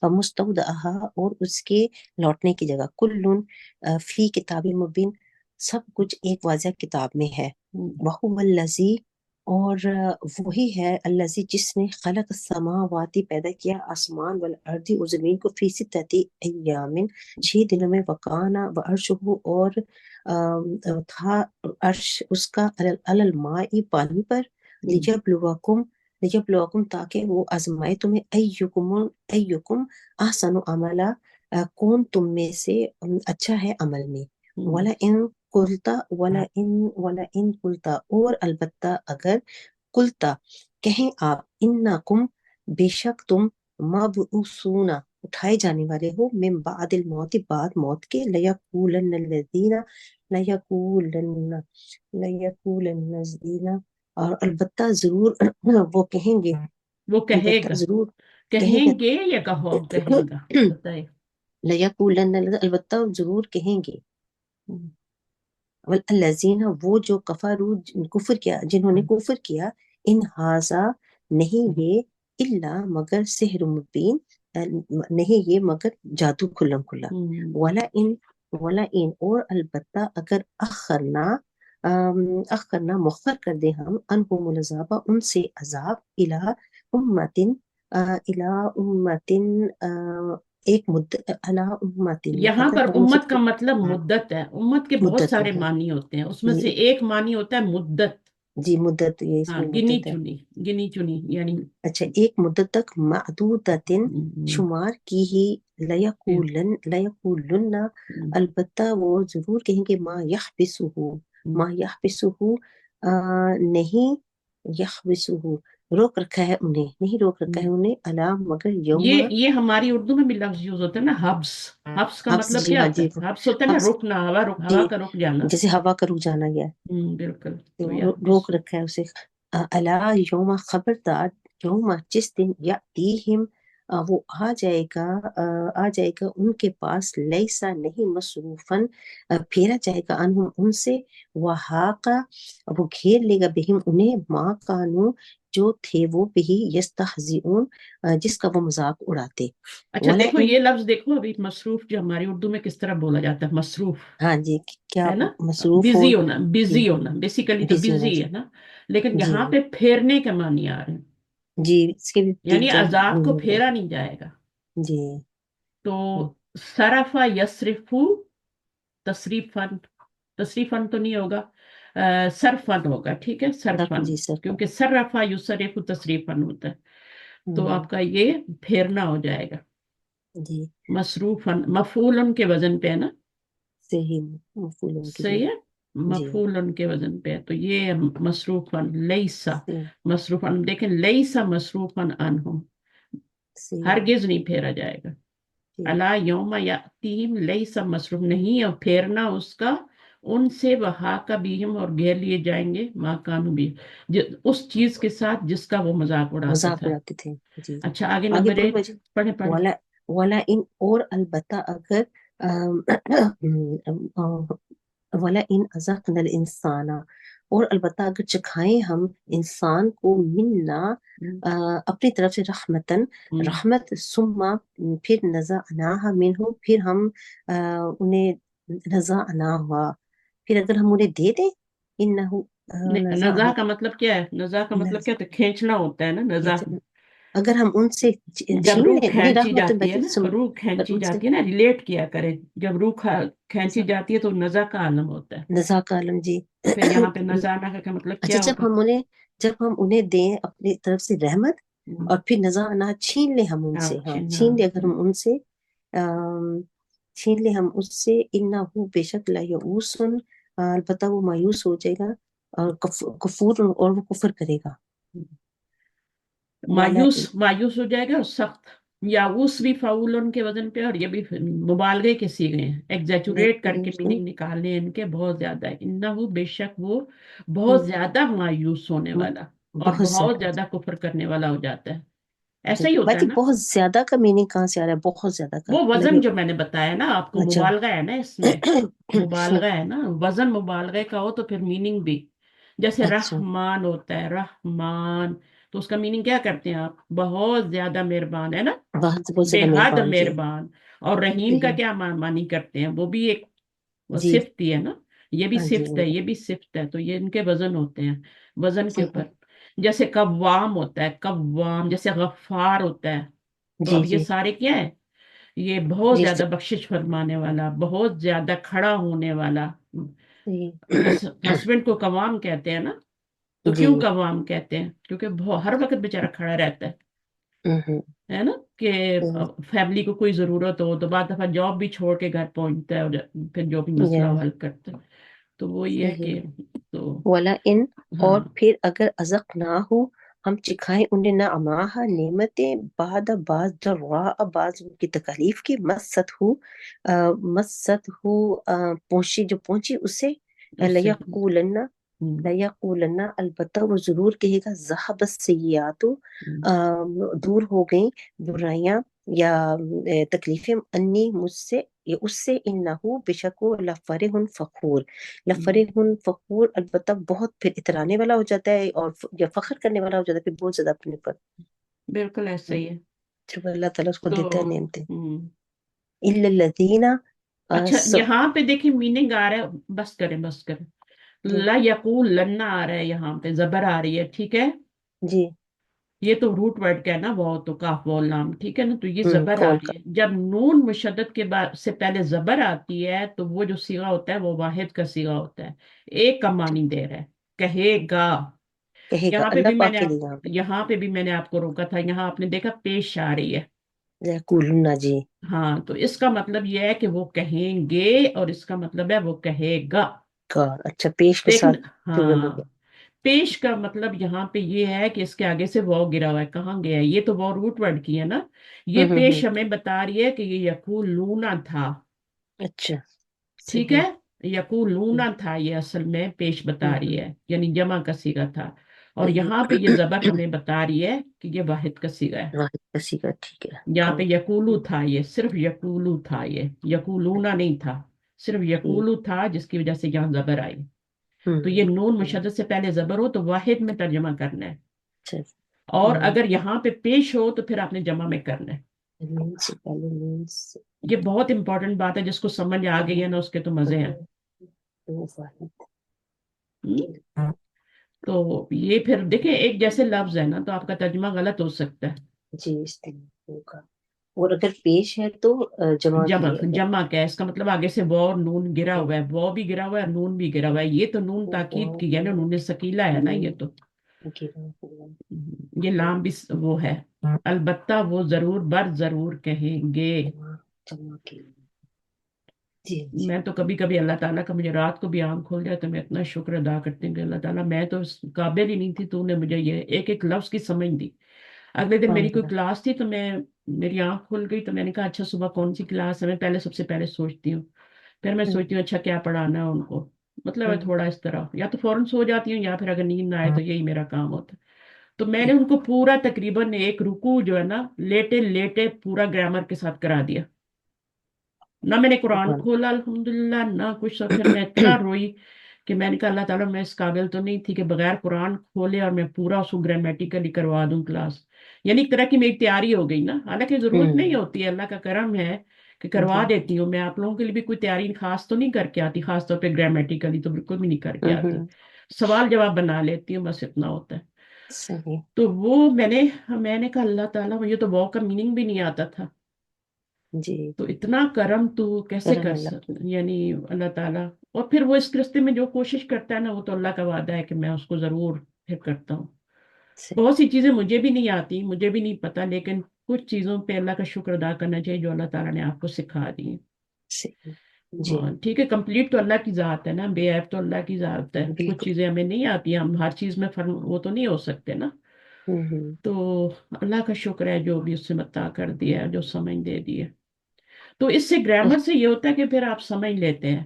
مستودعہا اور اس کے لوٹنے کی جگہ. کلن فی کتاب مبین سب کچھ ایک واضح کتاب میں ہے. وَهُوَ الَّذِي اور وہی ہے الذی جس نے خلق السماواتی پیدا کیا آسمان والارض اور زمین کو فی ستۃ ایام 6 دنوں میں. وکانا وعرشہ اور تھا عرش اس کا علی الماء پانی پر. لیبلوکم تاکہ وہ آزمائے تمہیں. ایکم احسن عملا کون تم میں سے اچھا ہے عمل میں. وَلَئِن قُلْتَ اور البتہ اگر قلتا کہیں آپ انکم بے شک تم مبعوثون اٹھائے جانے والے ہو من بعد الموت بعد موت کے. لیقولن اور البتہ ضرور وہ کہیں گے. وہ کہے البتہ گا، ضرور کہیں گے یا کہو کہیں گا، بتائے. لیقولن البتہ ضرور کہیں گے. والذین وہ جو کفر کیا جنہوں نے کفر کیا. ان ھذا نہیں یہ الا مگر سحر مبین نہیں یہ مگر جادو کھلم کھلا. ولا ان اور البتہ اگر اخرنا مؤخر کر دے ہم انہم العذاب ان سے عذاب الی امتن ایک مدت الی امتن یہاں اگر پر ہم ان سے امت کا مطلب مدت ہے. امت کے بہت مدت سارے ہے. معنی ہوتے ہیں، اس میں جی سے ایک معنی ہوتا ہے مدت. جی مدت یہ اس ہاں، میں گنی مدت ہے. چنی یعنی. اچھا ایک مدت تک معدودتن شمار کی ہی. لیقولن البتہ وہ ضرور کہیں گے ما یحبسہ نہیں یحبسہ روک رکھا ہے انہیں نہیں روک رکھا ہے انہیں الا مگر یوم یہ ہماری اردو میں بھی لفظ یوز ہوتا ہے نا، حبس. حبس کا حبس. مطلب جی کیا ہاں ہوتا جی ہے؟ حبس ہوتا ہے نا، حبس رکنا، ہوا جی کا رک جانا. جیسے ہوا کا رک جانا ہے بالکل. تو تو روک رکھا ہے اسے. الا یوم خبردار یوم جس دن یاتیہم وہ آ جائے گا ان کے پاس. لیسا نہیں مصروفن پھیرا جائے گا انہم ان سے. وحاقا وہ گھیر لے گا بہم انہیں ما کانو جو تھے وہ بہی یستہزئون جس کا وہ مذاق اڑاتے. اچھا دیکھو یہ لفظ دیکھو ابھی مصروف جو ہماری اردو میں کس طرح بولا جاتا ہے، مصروف ہاں جی کیا ہے نا، مصروف ہو. بزی ہونا، جی بزی ہونا، بیسیکلی تو بزی ہونا. بزی جی ہے نا، لیکن جی یہاں پہ پھیرنے کے معنی آ رہے ہیں، جی اس کے بھی یعنی جب عذاب کو پھیرا نہیں جائے گا. جی تو صرفا یصرفو تصریفن تو نہیں ہوگا، صرفن ہوگا، ٹھیک ہے، صرفن، جی سر. کیونکہ صرفا یصرف تصریفن ہوتا ہے. تو آپ کا یہ پھیرنا ہو جائے گا. جی مصروفن مفعول کے وزن پہ ہے نا، صحیح مفعول کی. جی صحیح ہے، جی مفعول کے وزن پہ ہے. تو یہ مصروفن لیسا صحیح مصروفن، دیکھیں لیسا مصروفن عنہم، صحیح. ہرگز نہیں پھیرا جائے گا. جی الا یوم یاتیم لیسا مصروف نہیں اور پھیرنا اس کا ان سے. وہا کا بہم اور گھیر لیے جائیں گے ماں کانو بھی اس چیز کے ساتھ جس کا وہ مذاق اڑاتے مذاق تھے. اڑاتے تھے. جی اچھا آگے آگے نمبر پڑھو 8 بجے. پڑھیں. ولا ان اور البتہ اگر ولا ان ازقنا الانسان اور البتہ اگر چکھائیں ہم انسان کو منا اپنی طرف سے رحمتن رحمت ثم پھر نزعناها منہ پھر ہم انہیں نزعناها پھر اگر ہم انہیں دے دیں انہو نزا کا مطلب کیا ہے؟ نزا کا مطلب کیا ہوتا ہے؟ کھینچنا ہوتا ہے نا نزا. اگر ہم ان سے جب چھین روح لیں انہیں کھینچی رحمت جاتی ہے نا، روح کھینچی جاتی ہے نا، ریلیٹ کیا کرے، جب روح کھینچی جاتی ہے تو نزا کا عالم ہوتا ہے. نزا کا عالم. جی پھر یہاں پہ نزانا کا مطلب اچھا کیا ہوگا؟ جب ہم انہیں دیں اپنی طرف سے رحمت اور پھر نزانا چھین لیں ہم ان سے. ہاں چھین لیں اگر ہم ان سے چھین لیں ہم اس سے. انہو بے شک لا یئوس البتہ وہ مایوس ہو جائے گا. اور کفور اور وہ کفر کرے گا. مایوس مایوس ہو جائے گا اور سخت. یاوس بھی فعول کے وزن پہ، اور یہ بھی مبالغے کے سیغے ہیں، ایگزیچوریٹ کر کے میننگ نکالنے ہیں ان کے بہت زیادہ ہے. انہو بے شک وہ بہت زیادہ مایوس ہونے والا اور بہت زیادہ کفر کرنے والا ہو جاتا ہے. ایسا ہی ہوتا ہے باجی نا. بہت زیادہ کا میننگ کہاں سے آ رہا ہے؟ بہت زیادہ کا وہ وزن جو میں نے بتایا نا آپ کو، اچھا. مبالغہ ہے نا اس میں، مبالغہ ہے نا. وزن مبالغے کا ہو تو پھر میننگ بھی. جیسے اچھا. رحمان ہوتا ہے، رحمان، تو اس کا میننگ کیا کرتے ہیں آپ؟ بہت زیادہ مہربان، ہے نا، بہت بے زیادہ حد مہربان. جی مہربان. اور رحیم کا صحیح. کیا معنی کرتے ہیں؟ وہ بھی ایک جی صفت ہی ہے نا. یہ بھی ہاں جی صفت ہے، یہ بھی صفت ہے. تو یہ ان کے وزن ہوتے ہیں، وزن کے صحیح. اوپر. جیسے قوام ہوتا ہے، قوام. جیسے غفار ہوتا ہے. تو جی اب یہ جی سارے کیا ہے؟ یہ بہت جی زیادہ بخشش فرمانے والا، بہت زیادہ کھڑا ہونے والا. صحیح. جس ہسبینڈ کو قوام کہتے ہیں نا، تو جی. کیوں قوام کہتے ہیں؟ کیونکہ ہر وقت بیچارہ کھڑا رہتا ہوں. ہے نا. کہ فیملی کو کوئی ضرورت ہو تو بعد دفعہ جاب بھی چھوڑ کے گھر پہنچتا ہے، اور پھر جو بھی مسئلہ یا حل کرتا ہے. تو وہ یہ ہے صحیح. کہ تو والا ان ہاں. اور پھر اگر ازق نہ ہو ہم چکھائیں انہیں نہ اماہا نعمتیں بعد بعض ضراء بعض کی تکالیف کی مست ہو پہنچی جو پہنچی اسے اس سے لیقولن لیقولن البتہ وہ ضرور کہے گا ذہب السیئات دور ہو گئیں برائیاں یا تکلیفیں انی مجھ سے یا اس سے انہو بے شک وہ لفرح فخور لفرح فخور البتہ بہت پھر اترانے والا ہو جاتا ہے اور یا فخر کرنے والا ہو جاتا ہے پھر بہت زیادہ اپنے پر. بالکل ایسا ہی ہے. جب اللہ تعالیٰ اس کو تو دیتا ہے نعمتیں. ہم، الا الذین اچھا یہاں پہ دیکھیں میننگ آ رہا ہے، بس کریں بس کریں. جی لا یقول لنا آ رہا ہے، یہاں پہ زبر آ رہی ہے، ٹھیک ہے. جی یہ تو روٹ ورڈ کا ہے نا، وہ تو کاف وال نام، ٹھیک ہے نا. تو یہ زبر آ قول رہی کا. ہے. جب نون مشدد کے بعد سے پہلے زبر آتی ہے تو وہ جو صیغہ ہوتا ہے وہ واحد کا صیغہ ہوتا ہے، ایک کا معنی دے رہا ہے، کہے گا. کہے گا یہاں پہ بھی اللہ میں پاک نے کے لیے یہاں پہ یہاں پہ بھی میں نے آپ کو روکا تھا. یہاں آپ نے دیکھا پیش آ رہی ہے. یقولون. جی ہاں، تو اس کا مطلب یہ ہے کہ وہ کہیں گے، اور اس کا مطلب ہے وہ کہے گا. کار. اچھا پیش کے ساتھ دیکھنا پلورل ہو ہاں. گیا. پیش کا مطلب یہاں پہ یہ ہے کہ اس کے آگے سے واو گرا ہوا ہے. کہاں گیا ہے؟ یہ تو واو روٹ ورڈ کی ہے نا. یہ پیش ہمیں بتا رہی ہے کہ یہ یقولون تھا. اچھا ٹھیک صحیح. ہے. یقولون تھا، یہ اصل میں پیش بتا رہی ہے، یعنی جمع کا صیغہ تھا. اور یہاں پہ یہ زبر ہمیں بتا رہی ہے کہ یہ واحد کا صیغہ ہے. واحد کسی کا. ٹھیک ہے. یہاں پہ یقولو تھا، یہ صرف یقولو تھا، یہ یقولونا نہیں تھا، صرف یقولو تھا، جس کی وجہ سے یہاں زبر آئی. تو یہ نون مشدد سے پہلے زبر ہو تو واحد میں ترجمہ کرنا ہے، اچھا. اور اگر یہاں پہ پیش ہو تو پھر آپ نے جمع میں کرنا ہے. نون سے پہلے نون سے یہ بہت امپورٹنٹ بات ہے، جس کو سمجھ آ گئی ہے نا اس کے تو مزے ہیں. ہم؟ تو یہ پھر دیکھیں ایک جیسے لفظ ہے نا، تو آپ کا ترجمہ غلط ہو سکتا ہے. جی استعمال کا. اور اگر پیش ہے تو جمع کے جمع لیے. جمع کیا ہے؟ اس کا مطلب آگے سے وہ اور نون گرا ہوا ہے، وہ بھی گرا ہوا ہے اور نون بھی گرا ہوا ہے. یہ تو نون تاکید کی ہے نا، نون ثقیلہ ہے نا. یہ تو یہ لام بھی وہ ہے. البتہ وہ ضرور بر ضرور کہیں گے. جمع کے لیے. جی میں تو کبھی کبھی اللہ تعالیٰ کا، مجھے رات کو بھی آنکھ کھول جائے تو میں اتنا شکر ادا کرتی ہوں کہ اللہ تعالیٰ میں تو اس قابل ہی نہیں تھی، تو نے مجھے یہ ایک ایک لفظ کی سمجھ دی. اگلے دن میری کوئی کلاس تھی تو میری آنکھ کھل گئی، تو میں نے کہا اچھا صبح کون سی کلاس ہے. میں پہلے سب سے پہلے سوچتی ہوں، پھر میں سوچتی ہوں اچھا کیا پڑھانا ہے ان کو. مطلب ہے تھوڑا اس طرح، یا تو فوراً سو جاتی ہوں یا پھر اگر نیند نہ آئے تو یہی میرا کام ہوتا ہے. تو میں نے ان کو پورا تقریباً ایک رکوع جو ہے نا لیٹے لیٹے پورا گرامر کے ساتھ کرا دیا. نہ میں نے قرآن کھولا الحمدللہ، نہ کچھ. اور پھر میں اتنا روئی کہ میں نے کہا اللہ تعالیٰ میں اس قابل تو نہیں تھی کہ بغیر قرآن کھولے اور میں پورا اس کو گرامیٹیکلی کروا دوں کلاس. یعنی ایک طرح کی میری تیاری ہو گئی نا، حالانکہ ضرورت نہیں ہوتی ہے، اللہ کا کرم ہے کہ کروا دیتی ہوں. میں آپ لوگوں کے لیے بھی کوئی تیاری خاص تو نہیں کر کے آتی، خاص طور پہ گرامیٹیکلی تو بالکل بھی نہیں کر کے آتی. سوال جواب بنا لیتی ہوں، بس اتنا ہوتا ہے. صحیح. تو وہ میں نے کہا اللہ تعالیٰ مجھے تو واو کا میننگ بھی نہیں آتا تھا. جی تو اتنا کرم تو کیسے کرم کر اللہ کی. سکتا، یعنی اللہ تعالیٰ. اور پھر وہ اس رستے میں جو کوشش کرتا ہے نا، وہ تو اللہ کا وعدہ ہے کہ میں اس کو ضرور پھر کرتا ہوں. صحیح. بہت سی چیزیں مجھے بھی نہیں آتی، مجھے بھی نہیں پتا، لیکن کچھ چیزوں پہ اللہ کا شکر ادا کرنا چاہیے جو اللہ تعالیٰ نے آپ کو سکھا دی ہیں. صحیح. جی ہاں ٹھیک ہے، کمپلیٹ تو اللہ کی ذات ہے نا، بے عیب تو اللہ کی ذات ہے، کچھ بالکل. چیزیں ہمیں نہیں آتی، ہم ہر چیز میں وہ تو نہیں ہو سکتے نا. ہوں. تو اللہ کا شکر ہے جو بھی اس سے عطا کر دیا ہے، جو سمجھ دے دی ہے. تو اس سے گرامر سے یہ ہوتا ہے کہ پھر آپ سمجھ لیتے ہیں،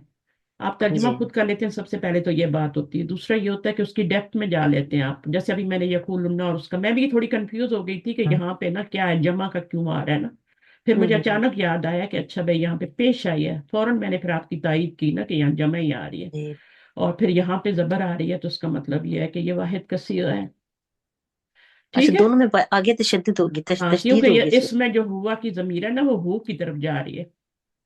آپ ترجمہ جی. خود کر لیتے ہیں. سب سے پہلے تو یہ بات ہوتی ہے. دوسرا یہ ہوتا ہے کہ اس کی ڈیپتھ میں جا لیتے ہیں آپ. جیسے ابھی میں نے یقولن اور اس کا، میں بھی تھوڑی کنفیوز ہو گئی تھی کہ یہاں پہ نا کیا ہے، جمع کا کیوں آ رہا ہے نا. پھر مجھے ہوں. اچانک یاد آیا کہ اچھا بھائی یہاں پہ پیش آئی ہے، فوراً میں نے پھر آپ کی تائید کی نا کہ یہاں جمع ہی آ رہی ہے. جی. اور پھر یہاں پہ زبر آ رہی ہے تو اس کا مطلب یہ ہے کہ یہ واحد کثیر ہے. اچھا ٹھیک ہے. دونوں میں آگے تشدد ہوگی، ہاں کیونکہ تشدید یہ ہوگی اس میں. اس میں جو ہوا کی ضمیر ہے نا وہ ہو کی طرف جا رہی ہے،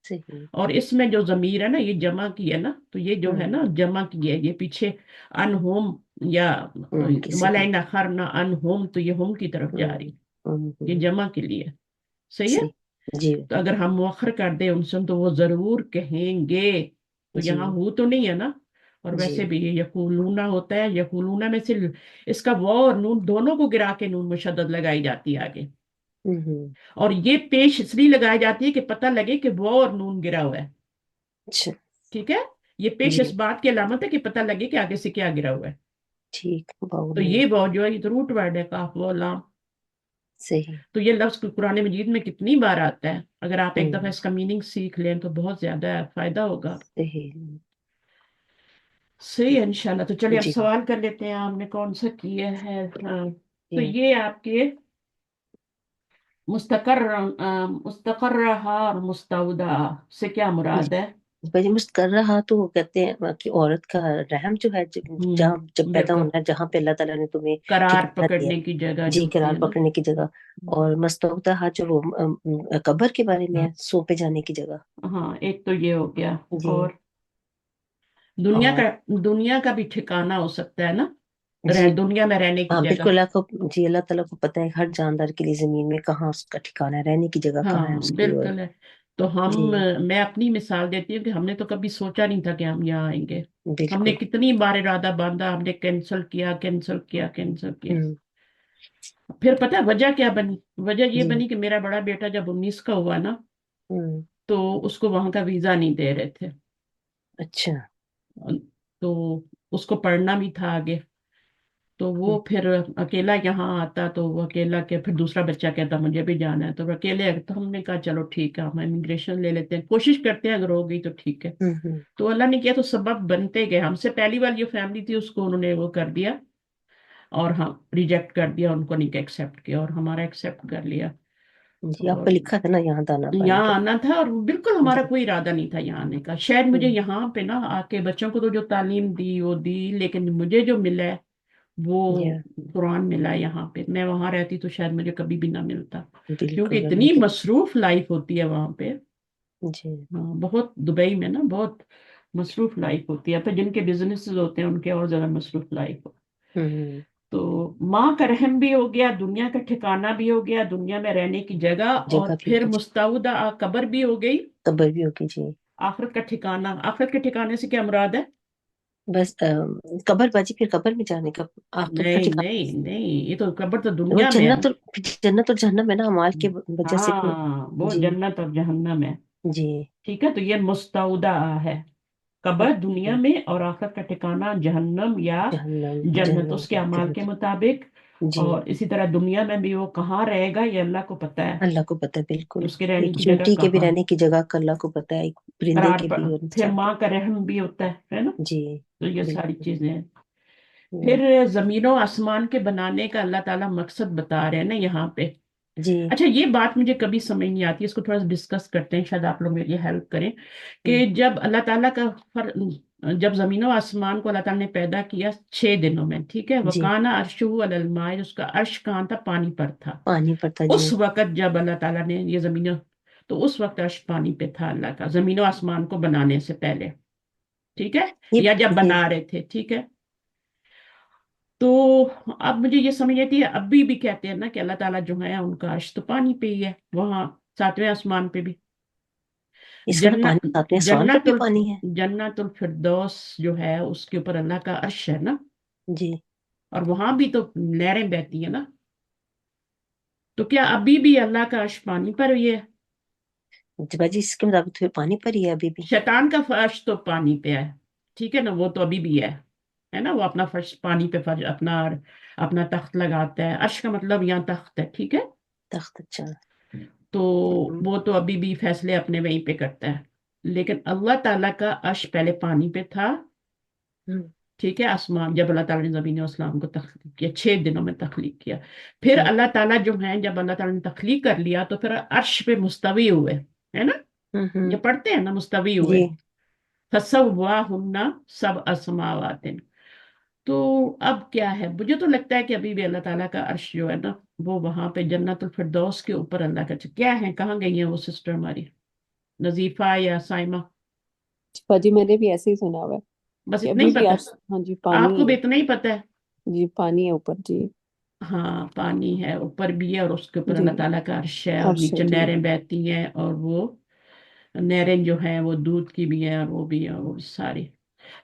صحیح. اور اس میں جو ضمیر ہے نا یہ جمع کی ہے نا، تو یہ جو ہے ہوں. نا جمع کی ہے، یہ پیچھے انہم یا صحیح. ولائن اخرنا انہم، تو یہ ہم کی طرف جا ہوں. رہی، یہ ہوں. جمع کے لیے. صحیح ہے. صحیح. جی. تو اگر ہم مؤخر کر دیں ان سے تو وہ ضرور کہیں گے، تو جی. یہاں ہو تو نہیں ہے نا. اور جی. ویسے بھی یہ یقولون ہوتا ہے، یقولون میں سے اس کا واو اور نون دونوں کو گرا کے نون مشدد لگائی جاتی ہے آگے. ہوں. اور یہ پیش اس لیے لگائی جاتی ہے کہ پتہ لگے کہ واو اور نون گرا ہوا ہے. اچھا. ٹھیک ہے. یہ پیش جی. اس بات کی علامت ہے کہ پتہ لگے کہ آگے سے کیا گرا ہوا ہے. ٹھیک. تو باؤ. یہ واو جو ہے یہ تو روٹ ورڈ ہے، کاف و لام. صحیح. تو یہ لفظ قرآن مجید میں کتنی بار آتا ہے، اگر آپ ایک دفعہ ہوں. اس کا میننگ سیکھ لیں تو بہت زیادہ فائدہ ہوگا. صحیح. صحیح ہے انشاءاللہ. تو چلیے اب جی. سوال کر لیتے ہیں آپ نے کون سا کیا ہے. ہاں تو جی. یہ آپ کے مستقر مستقرہ اور مستودع سے کیا مراد ہے؟ بھائی کر رہا تو وہ کہتے ہیں کہ عورت کا رحم جو ہے، جہاں جب پیدا بالکل، ہونا ہے، جہاں پہ اللہ تعالیٰ نے تمہیں قرار ٹھکانہ دیا پکڑنے کی جگہ ہے، جو جی ہوتی قرار ہے نا. پکڑنے کی جگہ. اور مستودع جو وہ قبر کے بارے میں ہے، سونپے جانے کی جگہ. ہاں ایک تو یہ ہو گیا. جی. اور دنیا اور کا، دنیا کا بھی ٹھکانہ ہو سکتا ہے نا، جی. دنیا میں رہنے کی ہاں جگہ. بالکل، جی اللہ تعالیٰ کو پتہ ہے ہر جاندار کے لیے زمین میں کہاں اس کا ٹھکانہ ہے، رہنے کی جگہ کہاں ہے ہاں اس کی. اور بالکل ہے. تو ہم، جی میں اپنی مثال دیتی ہوں کہ ہم نے تو کبھی سوچا نہیں تھا کہ ہم یہاں آئیں گے. ہم نے بالکل. کتنی بار ارادہ باندھا، ہم نے کینسل کیا کینسل کیا کینسل کیا. ہوں. پھر پتہ ہے وجہ کیا بنی؟ وجہ یہ جی. بنی کہ میرا بڑا بیٹا جب 19 کا ہوا نا ہوں. تو اس کو وہاں کا ویزا نہیں دے رہے تھے. اچھا. تو اس کو پڑھنا بھی تھا آگے. تو وہ ہوں. پھر اکیلا یہاں آتا، تو وہ اکیلا کے پھر دوسرا بچہ کہتا مجھے بھی جانا ہے، تو وہ اکیلے. تو ہم نے کہا چلو ٹھیک ہے ہم امیگریشن لے لیتے ہیں، کوشش کرتے ہیں اگر ہو گئی تو ٹھیک ہے. ہوں. تو اللہ نے کیا تو سبب بنتے گئے. ہم سے پہلی بار جو فیملی تھی اس کو انہوں نے وہ کر دیا، اور ہم ریجیکٹ کر دیا، ان کو نہیں ایکسیپٹ کیا، اور ہمارا ایکسیپٹ کر لیا. جی آپ اور کو لکھا تھا نا یہاں دانا پانی یہاں کا. آنا تھا، اور بالکل ہمارا جی. کوئی ارادہ نہیں تھا یہاں آنے کا. شاید مجھے ہوں. یہاں پہ نا آ کے بچوں کو تو جو تعلیم دی وہ دی، لیکن مجھے جو ملا ہے وہ یا قرآن ملا ہے یہاں پہ. میں وہاں رہتی تو شاید مجھے کبھی بھی نہ ملتا، کیونکہ بالکل اتنی الحمد مصروف لائف ہوتی ہے وہاں پہ. للہ. جی. ہاں بہت، دبئی میں نا بہت مصروف لائف ہوتی ہے. پھر جن کے بزنس ہوتے ہیں ان کے اور زیادہ مصروف لائف. ہوں. تو ماں کا رحم بھی ہو گیا، دنیا کا ٹھکانہ بھی ہو گیا، دنیا میں رہنے کی جگہ، اور جگہ بھی پھر ہوگی جی. مستودع قبر بھی ہو گئی، قبر بھی ہوگی جی. آخرت کا ٹھکانہ. آخرت کے ٹھکانے سے کیا مراد ہے؟ بس قبر باجی، پھر قبر میں جانے کا آخرت کا نہیں ٹھکانا. نہیں نہیں، یہ تو قبر تو وہ دنیا میں ہے نا. جنت اور جہنم ہے نا، اعمال کے وجہ سے. ہاں وہ جی. جنت اور جہنم ہے. جی. ٹھیک ہے. تو یہ مستودع ہے، قبر دنیا میں، اور آخرت کا ٹھکانہ جہنم یا جہنم. جنت جہنم اس کے اعمال کے جنت. مطابق. جی. اور اسی طرح دنیا میں بھی وہ کہاں رہے گا یہ اللہ کو پتہ ہے، اللہ کو پتہ ہے بالکل. اس کے رہنے ایک کی جگہ چونٹی کے بھی کہاں. رہنے کی جگہ کا اللہ کو پتہ ہے، ایک پرندے قرار کے پر بھی اور پھر انسان کے ماں کا رحم بھی ہوتا ہے نا. بھی. جی. تو یہ ساری بالکل. چیزیں ہیں. ہوں. پھر زمین و آسمان کے بنانے کا اللہ تعالیٰ مقصد بتا رہے ہیں نا یہاں پہ. جی. اچھا یہ بات مجھے کبھی سمجھ نہیں آتی، اس کو تھوڑا سا ڈسکس کرتے ہیں، شاید آپ لوگ میری ہیلپ کریں. ہوں. کہ جب اللہ تعالیٰ کا جب زمین و آسمان کو اللہ تعالیٰ نے پیدا کیا 6 دنوں میں، ٹھیک ہے، جی. وَكَانَ عَرْشُهُ عَلَى الْمَاءِ، اس کا عرش کہاں تھا؟ پانی پر تھا. پانی پر تھا جی. اس وقت جب اللہ تعالیٰ نے یہ زمین، تو اس وقت عرش پانی پہ تھا اللہ کا، زمین و آسمان کو بنانے سے پہلے. ٹھیک ہے، یہ یا جب جی. بنا رہے تھے. ٹھیک ہے. تو اب مجھے یہ سمجھ آتی ہے، ابھی بھی کہتے ہیں نا کہ اللہ تعالیٰ جو ہے ان کا عرش تو پانی پہ ہی ہے، وہاں 7ویں آسمان پہ بھی. اس وقت پانی جنت ساتویں آسمان پر جنت بھی پانی ہے. جنت الفردوس جو ہے اس کے اوپر اللہ کا عرش ہے نا، جی. اور وہاں بھی تو نہریں بہتی ہیں نا. تو کیا ابھی بھی اللہ کا عرش پانی پر ہی ہے؟ جی باجی اس کے مطابق تو پانی پر ہی ہے ابھی بھی. شیطان کا فرش تو پانی پہ ہے، ٹھیک ہے نا، وہ تو ابھی بھی ہے نا، وہ اپنا فرش پانی پہ فرش اپنا تخت لگاتا ہے، عرش کا مطلب یہاں تخت ہے، ٹھیک ہے، تخت. اچھا. تو وہ تو ابھی بھی فیصلے اپنے وہیں پہ کرتا ہے، لیکن اللہ تعالیٰ کا عرش پہلے پانی پہ تھا، ہم، ٹھیک ہے، آسمان جب اللہ تعالیٰ نے زمین و اسلام کو تخلیق کیا 6 دنوں میں تخلیق کیا، پھر جی. اللہ تعالیٰ جو ہیں جب اللہ تعالیٰ نے تخلیق کر لیا تو پھر عرش پہ مستوی ہوئے، ہے نا، یہ پڑھتے ہیں نا، مستوی ہوئے، جی. فسواہن سبع سماوات، تو اب کیا ہے، مجھے تو لگتا ہے کہ ابھی بھی اللہ تعالیٰ کا عرش جو ہے نا وہ وہاں پہ جنت الفردوس کے اوپر اللہ کا کیا ہے، کہاں گئی ہیں وہ سسٹر ہماری نظیفہ یا سائمہ؟ باجی میں نے بھی ایسے ہی سنا ہوا ہے بس کہ اتنا ابھی ہی بھی پتا، ہاں جی آپ پانی کو بھی ہے. اتنا ہی پتا ہے؟ جی پانی ہے اوپر. جی. ہاں پانی ہے اوپر بھی ہے، اور اس کے اوپر جی اللہ تعالیٰ کا عرش ہے، اور عرش ہے. نیچے جی. نہریں بہتی ہیں، اور وہ نہریں جو ہیں وہ دودھ کی بھی ہیں، اور وہ بھی ہیں، وہ ساری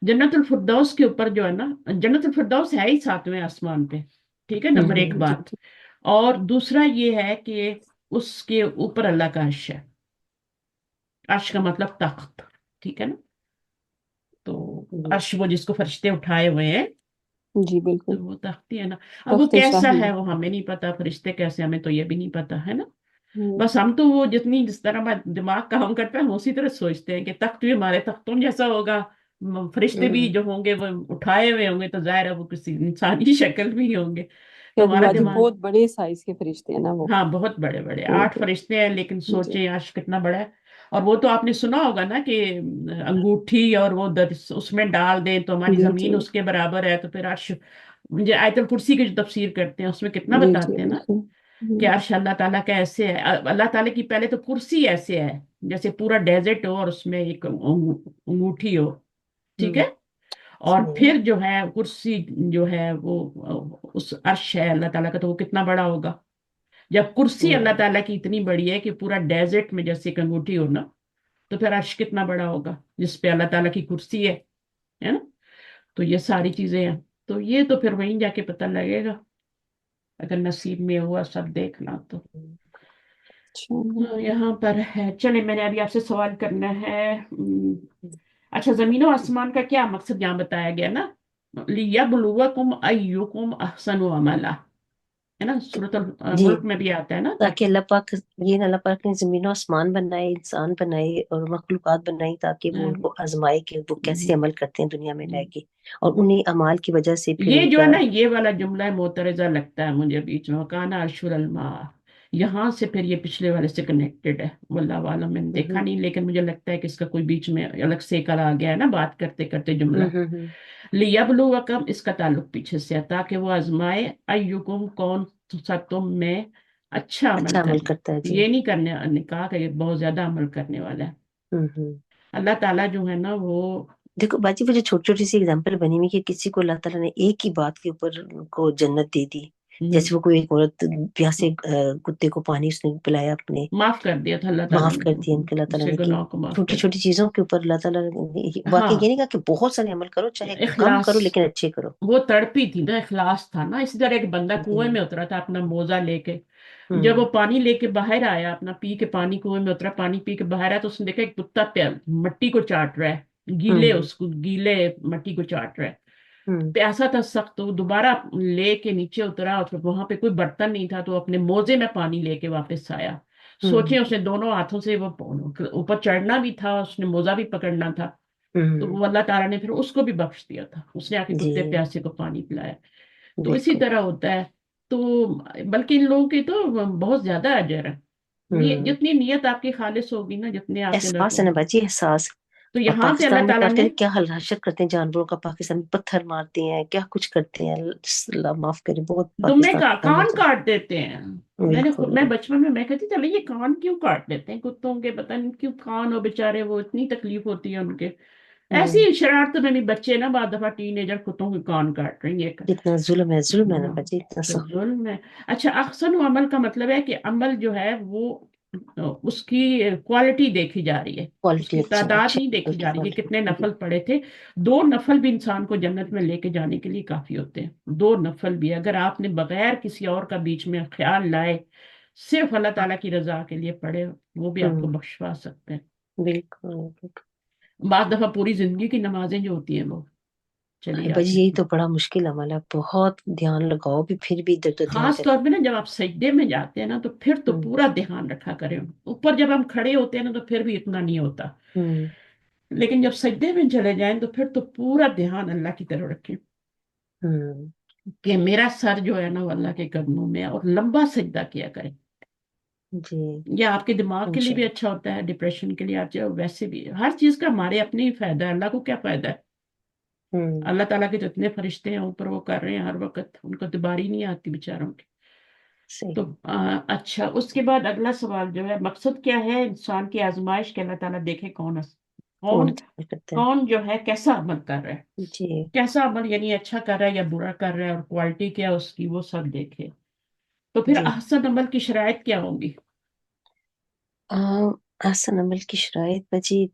جنت الفردوس کے اوپر جو ہے نا، جنت الفردوس ہے ہی 7ویں آسمان پہ، ٹھیک ہے، نمبر 1 جی بات، جی. اور دوسرا یہ ہے کہ اس کے اوپر اللہ کا عرش ہے، عرش کا مطلب تخت، ٹھیک ہے نا، تو جی. عرش وہ جس کو فرشتے اٹھائے ہوئے ہیں، جی بالکل. تو وہ تخت ہی ہے نا، اب وہ تخت کیسا شاہی. ہے وہ ہمیں نہیں پتا، فرشتے کیسے ہمیں تو یہ بھی نہیں پتا، ہے نا، ہم، بس ہم تو وہ جس طرح ہمارا دماغ کام کرتا ہے ہم اسی طرح سوچتے ہیں کہ تخت بھی ہمارے تختوں جیسا ہوگا، فرشتے بھی جو ہوں گے وہ اٹھائے ہوئے ہوں گے، تو ظاہر ہے وہ کسی انسانی شکل بھی ہوں گے، تو کہتے ہمارا باجی دماغ، بہت بڑے سائز کے فرشتے ہیں نا وہ. ہاں بہت بڑے بڑے بہت 8 فرشتے ہیں، لیکن جی سوچیں عرش کتنا بڑا ہے، اور وہ تو آپ نے سنا ہوگا نا کہ انگوٹھی اور وہ اس میں ڈال دیں تو ہماری جی زمین جی اس کے برابر ہے، تو پھر عرش، مجھے آیت الکرسی کی جو تفسیر کرتے ہیں اس میں کتنا جی جی بتاتے ہیں نا بالکل. کہ عرش اللہ تعالیٰ کا ایسے ہے، اللہ تعالیٰ کی پہلے تو کرسی ایسے ہے جیسے پورا ڈیزرٹ ہو اور اس میں ایک انگوٹھی ہو، ٹھیک ہے، اور صحیح. پھر جو ہے کرسی جو ہے وہ اس عرش ہے اللہ تعالیٰ کا، تو وہ کتنا بڑا ہوگا، جب کرسی اللہ تعالیٰ کی اتنی بڑی ہے کہ پورا ڈیزرٹ میں جیسے ایک انگوٹھی ہو نا، تو پھر عرش کتنا بڑا ہوگا جس پہ اللہ تعالیٰ کی کرسی ہے نا، تو یہ ساری چیزیں ہیں، تو یہ تو پھر وہیں جا کے پتہ لگے گا اگر نصیب میں ہوا سب دیکھنا تو، اچھا. یہاں پر ہے، چلے میں نے ابھی آپ سے سوال کرنا ہے، اچھا زمین و آسمان کا کیا مقصد یہاں بتایا گیا نا، لِيَبْلُوَكُمْ أَيُّكُمْ أَحْسَنُ عَمَلًا، ہے نا، سورۃ جی الملک میں بھی آتا ہے نا، تاکہ اللہ پاک یہ نا اللہ پاک نے زمین و آسمان بنائے، انسان بنائے اور مخلوقات بنائی تاکہ وہ ان کو آزمائے کہ وہ کیسے عمل کرتے ہیں دنیا میں رہ کے، اور انہیں اعمال کی وجہ سے پھر یہ ان جو ہے کا. نا یہ والا جملہ معترضہ لگتا ہے مجھے بیچ میں، کانا عرش الماء، یہاں سے پھر یہ پچھلے والے سے کنیکٹڈ ہے، واللہ عالم میں نے دیکھا نہیں، لیکن مجھے لگتا ہے کہ اس کا کوئی بیچ میں الگ سے کل آ گیا ہے نا بات کرتے کرتے جملہ، لیبلوکم اس کا تعلق پیچھے سے ہے تاکہ وہ آزمائے، ایکم کون سا تم میں اچھا عمل اچھا عمل کرے، کرتا ہے. جی. یہ نہیں کرنے کہا کہ یہ بہت زیادہ عمل کرنے والا ہے، ہوں. اللہ تعالیٰ جو ہے نا وہ، دیکھو باجی وہ جو چھوٹی چھوٹی سی اگزامپل بنی ہوئی کہ کسی کو اللہ تعالیٰ نے ایک ہی بات کے اوپر ان کو جنت دے دی، جیسے وہ کوئی ایک عورت پیاسے کتے کو پانی اس نے پلایا اپنے، معاف کر دیا تھا اللہ تعالیٰ معاف نے کر دیا ان کے اللہ اس تعالیٰ کے نے، کہ گناہوں کو معاف چھوٹی کر چھوٹی چیزوں کے اوپر اللہ تعالیٰ نے واقعی ہاں یہ نہیں کہا کہ بہت سارے عمل کرو، چاہے کم اخلاص، کرو لیکن اچھے کرو. وہ تڑپی تھی نا، اخلاص تھا نا، اسی طرح ایک بندہ کنویں میں اترا تھا اپنا موزہ لے کے، جب وہ پانی لے کے باہر آیا اپنا پی کے پانی، کنویں میں اترا پانی پی کے باہر آیا تو اس نے دیکھا ایک کتا مٹی کو چاٹ رہا ہے، گیلے اس کو گیلے مٹی کو چاٹ رہا ہے، پیاسا تھا سخت، تو وہ دوبارہ لے کے نیچے اترا، اور وہاں پہ کوئی برتن نہیں تھا تو اپنے موزے میں پانی لے کے واپس آیا، سوچیں اس نے دونوں ہاتھوں سے وہ اوپر چڑھنا بھی تھا، اس نے موزہ بھی پکڑنا تھا، تو وہ اللہ تعالیٰ نے پھر اس کو بھی بخش دیا تھا، اس نے آ کے جی کتے پیاسے کو پانی پلایا، تو اسی دیکھو. طرح ہوتا ہے، تو بلکہ ان لوگوں کی تو بہت زیادہ اجر ہے، جتنی نیت آپ کی خالص ہوگی نا، جتنے آپ کے احساس اندر، ہے نا باجی، احساس. تو اور یہاں پہ پاکستان اللہ میں تعالیٰ کافی نے، کیا حشر کرتے ہیں جانوروں کا، پاکستان میں پتھر مارتے ہیں، کیا کچھ کرتے ہیں، اللہ معاف کرے، بہت دمے پاکستان کا کا کان کاٹ دیتے ہیں، بالکل. میں بچپن میں کہتی چلے یہ کان کیوں کاٹ دیتے ہیں کتوں کے، پتہ نہیں کیوں کان ہو بیچارے، وہ اتنی تکلیف ہوتی ہے ان کے، ایسی شرارت میں بھی بچے نا بعد دفعہ ٹین ایجر کتوں کے کان کاٹ رہے ہیں، یہ کتنا ظلم ہے، ظلم ہے نا باجی، اتنا تو سا. ظلم ہے، اچھا احسن عمل کا مطلب ہے کہ عمل جو ہے وہ اس کی کوالٹی دیکھی جا رہی ہے، اس کوالٹی کی اچھا تعداد نہیں اچھا دیکھی جا رہی کہ کوالٹی. کتنے نفل پڑے تھے، 2 نفل بھی انسان کو جنت میں لے کے جانے کے لیے کافی ہوتے ہیں، 2 نفل بھی، اگر آپ نے بغیر کسی اور کا بیچ میں خیال لائے صرف اللہ تعالیٰ کی رضا کے لیے پڑھے، وہ بھی آپ کو ہوں، بخشوا سکتے ہیں۔ بالکل بالکل۔ بعض دفعہ پوری زندگی کی نمازیں جو ہوتی ہیں وہ چلی بھائی جاتی یہی ہیں۔ تو بڑا مشکل عمل ہے، بہت دھیان لگاؤ بھی پھر بھی ادھر ادھر دھیان خاص طور پہ نا جب آپ سجدے میں جاتے ہیں نا تو پھر تو ہوں پورا دھیان رکھا کریں، اوپر جب ہم کھڑے ہوتے ہیں نا تو پھر بھی اتنا نہیں ہوتا، ہوں لیکن جب سجدے میں چلے جائیں تو پھر تو پورا دھیان اللہ کی طرف رکھیں ہوں کہ میرا سر جو ہے نا وہ اللہ کے قدموں میں ہے، اور لمبا سجدہ کیا کریں۔ جی یہ آپ کے دماغ کے لیے بھی انشاءاللہ۔ اچھا ہوتا ہے، ڈپریشن کے لیے آپ چاہے ویسے بھی، ہر چیز کا ہمارے اپنے ہی فائدہ ہے، اللہ کو کیا فائدہ ہے؟ ہوں اللہ تعالیٰ کے جتنے فرشتے ہیں اوپر وہ کر رہے ہیں ہر وقت، ان کو تو باری نہیں آتی بیچاروں کی۔ تو صحیح۔ اچھا، اس کے بعد اگلا سوال جو ہے، مقصد کیا ہے انسان کی آزمائش کہ اللہ تعالیٰ دیکھے کون کون سفر کرتے کون جو ہے کیسا عمل کر رہا ہے، ہیں؟ جی کیسا عمل یعنی اچھا کر رہا ہے یا برا کر رہا ہے، اور کوالٹی کیا ہے اس کی وہ سب دیکھے۔ تو پھر جی احسن عمل کی شرائط کیا ہوں گی؟ احسن عمل کی شرائط بجی،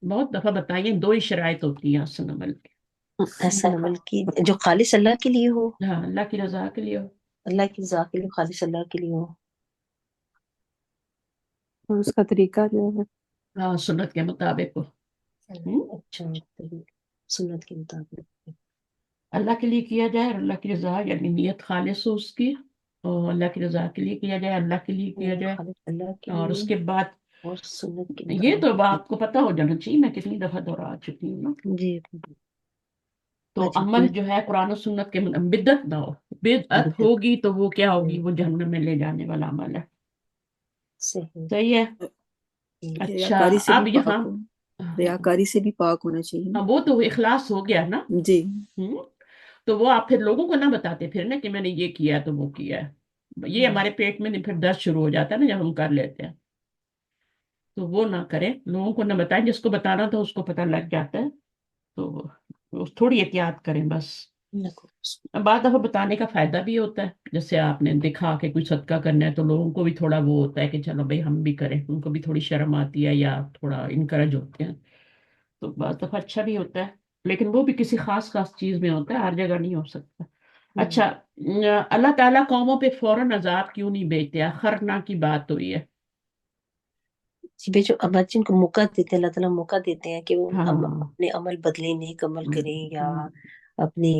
بہت دفعہ بتائیے، دو ہی شرائط ہوتی ہیں احسن عمل کی۔ احسن عمل کی جو خالص اللہ کے لیے ہو، ہاں، اللہ کی رضا کے لیے ہو، اللہ کی رضا کے لیے، خالص اللہ کے لیے ہو۔ اور اس کا طریقہ جو ہے ہاں، سنت کے مطابق ہو۔ ہم؟ اچھا، سنت کے مطابق۔ اللہ کے لیے کیا جائے، اور اللہ کی رضا یعنی نیت خالص ہو اس کی، اور اللہ کی رضا کے لیے کیا جائے، اللہ کے لیے کیا جائے، خالص اللہ کے اور لیے اس کے بعد اور سنت کے یہ تو مطابق۔ آپ کو پتہ ہو جانا چاہیے، میں کتنی دفعہ دوہرا چکی ہوں نا۔ جی تو باجی عمل جو ہے قرآن و سنت کے بدعت نہ ہو، بدعت بدعت ہوگی تو وہ کیا ہوگی، وہ جہنم میں لے جانے والا عمل ہے۔ صحیح۔ صحیح ہے۔ اچھا، ریاکاری سے بھی اب پاک یہاں ہو، ریاکاری سے بھی پاک ہونا چاہیے نا۔ وہ تو اخلاص ہو گیا نا۔ جی ہم؟ تو وہ آپ پھر لوگوں کو نہ بتاتے پھر نا کہ میں نے یہ کیا تو وہ کیا ہے، یہ ہمارے پیٹ میں نہیں پھر درد شروع ہو جاتا ہے نا جب ہم کر لیتے ہیں، تو وہ نہ کریں، لوگوں کو نہ بتائیں، جس کو بتانا تھا اس کو پتہ لگ جاتا ہے، تو تھوڑی احتیاط کریں بس۔ بعض دفعہ بتانے کا فائدہ بھی ہوتا ہے، جیسے آپ نے دکھا کے کوئی صدقہ کرنا ہے تو لوگوں کو بھی تھوڑا وہ ہوتا ہے کہ چلو بھائی ہم بھی کریں، ان کو بھی تھوڑی شرم آتی ہے یا تھوڑا انکرج ہوتے ہیں، تو بعض دفعہ اچھا بھی ہوتا ہے، لیکن وہ بھی کسی خاص چیز میں ہوتا ہے، ہر جگہ نہیں ہو سکتا۔ اچھا، اللہ تعالیٰ قوموں پہ فوراً عذاب کیوں نہیں بھیجتے؟ خرنا کی بات ہوئی ہے۔ جی بے جو اب جن کو موقع دیتے ہیں، اللہ تعالیٰ موقع دیتے ہیں کہ وہ ہاں، اپنے عمل بدلیں، نیک عمل کریں، یا اپنی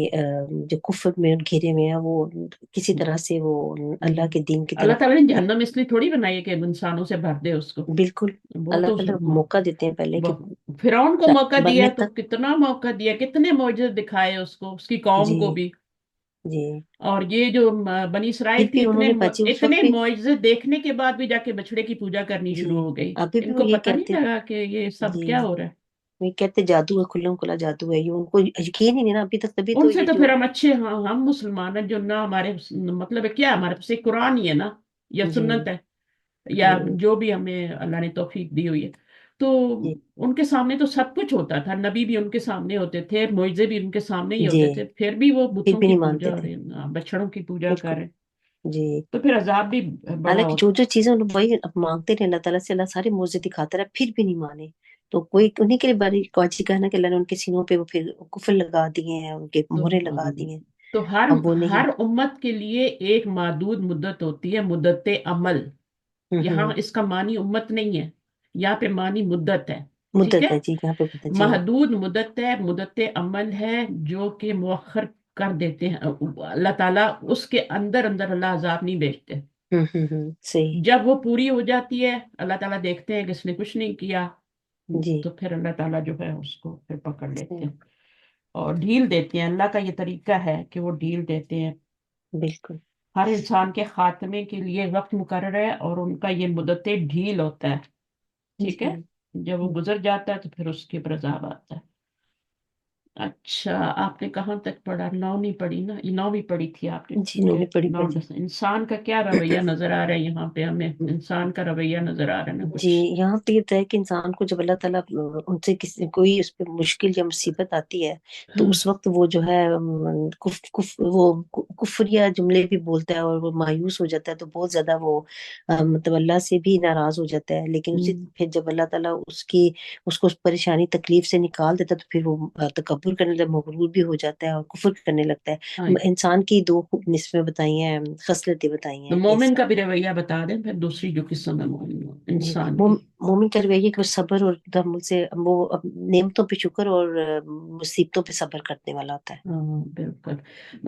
جو کفر میں گھیرے میں ہیں وہ کسی طرح سے وہ اللہ کے دین کی اللہ طرف۔ تعالیٰ نے جہنم اس لیے تھوڑی بنائی ہے کہ انسانوں سے بھر دے اس کو، بالکل، وہ اللہ تو تعالیٰ موقع دیتے ہیں پہلے کہ فرعون کو موقع دیا مرنے تو تک۔ کتنا موقع دیا، کتنے معجزے دکھائے اس کو، اس کی قوم جی کو بھی، جی اور یہ جو بنی پھر اسرائیل تھی، بھی انہوں نے باجی اس اتنے وقت بھی، معجزے دیکھنے کے بعد بھی جا کے بچڑے کی پوجا کرنی جی شروع ہو گئی، ابھی بھی ان وہ کو یہ پتہ کہتے، نہیں لگا کہ یہ سب جی کیا ہو رہا ہے۔ وہ کہتے جادو ہے، کھلم کھلا جادو ہے، یہ ان کو یقین ہی نہیں نا ابھی تک، تبھی ان تو سے یہ تو جو۔ پھر ہم اچھے، ہاں ہم مسلمان ہیں جو نہ ہمارے مطلب ہے کیا، ہمارے پاس ایک قرآن ہی ہے نا، یا جی سنت ہے، یا جی جو بھی ہمیں اللہ نے توفیق دی ہوئی ہے، تو جی ان کے سامنے تو سب کچھ ہوتا تھا، نبی بھی ان کے سامنے ہوتے تھے، معجزے بھی ان کے سامنے ہی جی ہوتے تھے، پھر بھی وہ پھر بتوں بھی کی نہیں پوجا مانتے اور تھے، بچڑوں کی پوجا کر بالکل رہے ہیں، جی۔ تو پھر عذاب بھی بڑا حالانکہ جو ہوتا جو چیزیں انہوں وہی اب مانگتے رہے اللہ تعالیٰ سے، اللہ سارے موزے دکھاتا رہا پھر بھی نہیں مانے، تو کوئی انہیں کے لیے باری کوچی کہنا کہ اللہ نے ان کے سینوں پہ وہ پھر کفر لگا دیے ہیں، ان کے مہرے لگا دیے ہیں، تو ہر اب وہ نہیں۔ ہر امت کے لیے ایک محدود مدت ہوتی ہے، مدت عمل، یہاں اس کا معنی امت نہیں ہے، یہاں پہ معنی مدت ہے، ٹھیک مدت ہے، ہے جی، یہاں پہ مدت جی۔ محدود مدت ہے، مدت عمل ہے جو کہ مؤخر کر دیتے ہیں اللہ تعالیٰ، اس کے اندر اللہ عذاب نہیں بھیجتے، صحیح جب وہ پوری ہو جاتی ہے اللہ تعالیٰ دیکھتے ہیں کہ اس نے کچھ نہیں کیا، جی تو پھر اللہ تعالیٰ جو ہے اس کو پھر پکڑ لیتے صحیح، ہیں اور ڈھیل دیتے ہیں، اللہ کا یہ طریقہ ہے کہ وہ ڈھیل دیتے ہیں، بالکل ہر انسان کے خاتمے کے لیے وقت مقرر ہے اور ان کا یہ مدت ڈھیل ہوتا ہے، ٹھیک ہے، جی جب وہ گزر جاتا ہے تو پھر اس کے اوپر عذاب آتا ہے۔ اچھا، آپ نے کہاں تک پڑھا؟ 9 نہیں پڑھی نا، یہ 9 بھی پڑھی تھی آپ نے، جی، انہوں کہ نے پڑھی 9 باجی۔ 10 انسان کا کیا رویہ نظر آ رہا ہے یہاں پہ ہمیں، انسان کا رویہ نظر آ رہا ہے نا جی کچھ۔ یہاں پہ یہ ہوتا ہے کہ انسان کو جب اللہ تعالیٰ ان سے کوئی اس پہ مشکل یا مصیبت آتی ہے تو اس وقت وہ جو ہے وہ کفریہ جملے بھی بولتا ہے اور وہ مایوس ہو جاتا ہے، تو بہت زیادہ وہ مطلب اللہ سے بھی ناراض ہو جاتا ہے، لیکن اسی پھر جب اللہ تعالیٰ اس کو پریشانی تکلیف سے نکال دیتا ہے تو پھر وہ تکبر تکبر کرنے لگتا ہے، مغرور بھی ہو جاتا ہے اور کفر کرنے لگتا ہے۔ ہاں، انسان کی دو نسبیں بتائی ہیں، خصلتیں بتائی تو ہیں مومن کا انسان بھی رویہ بتا دیں، پھر دوسری جو قسم ہے مومن جی۔ انسان کی۔ مومن کا رویہ کہ وہ صبر اور تحمل سے وہ نعمتوں پہ شکر اور مصیبتوں پہ صبر کرنے والا ہوتا ہے۔ ہاں بالکل،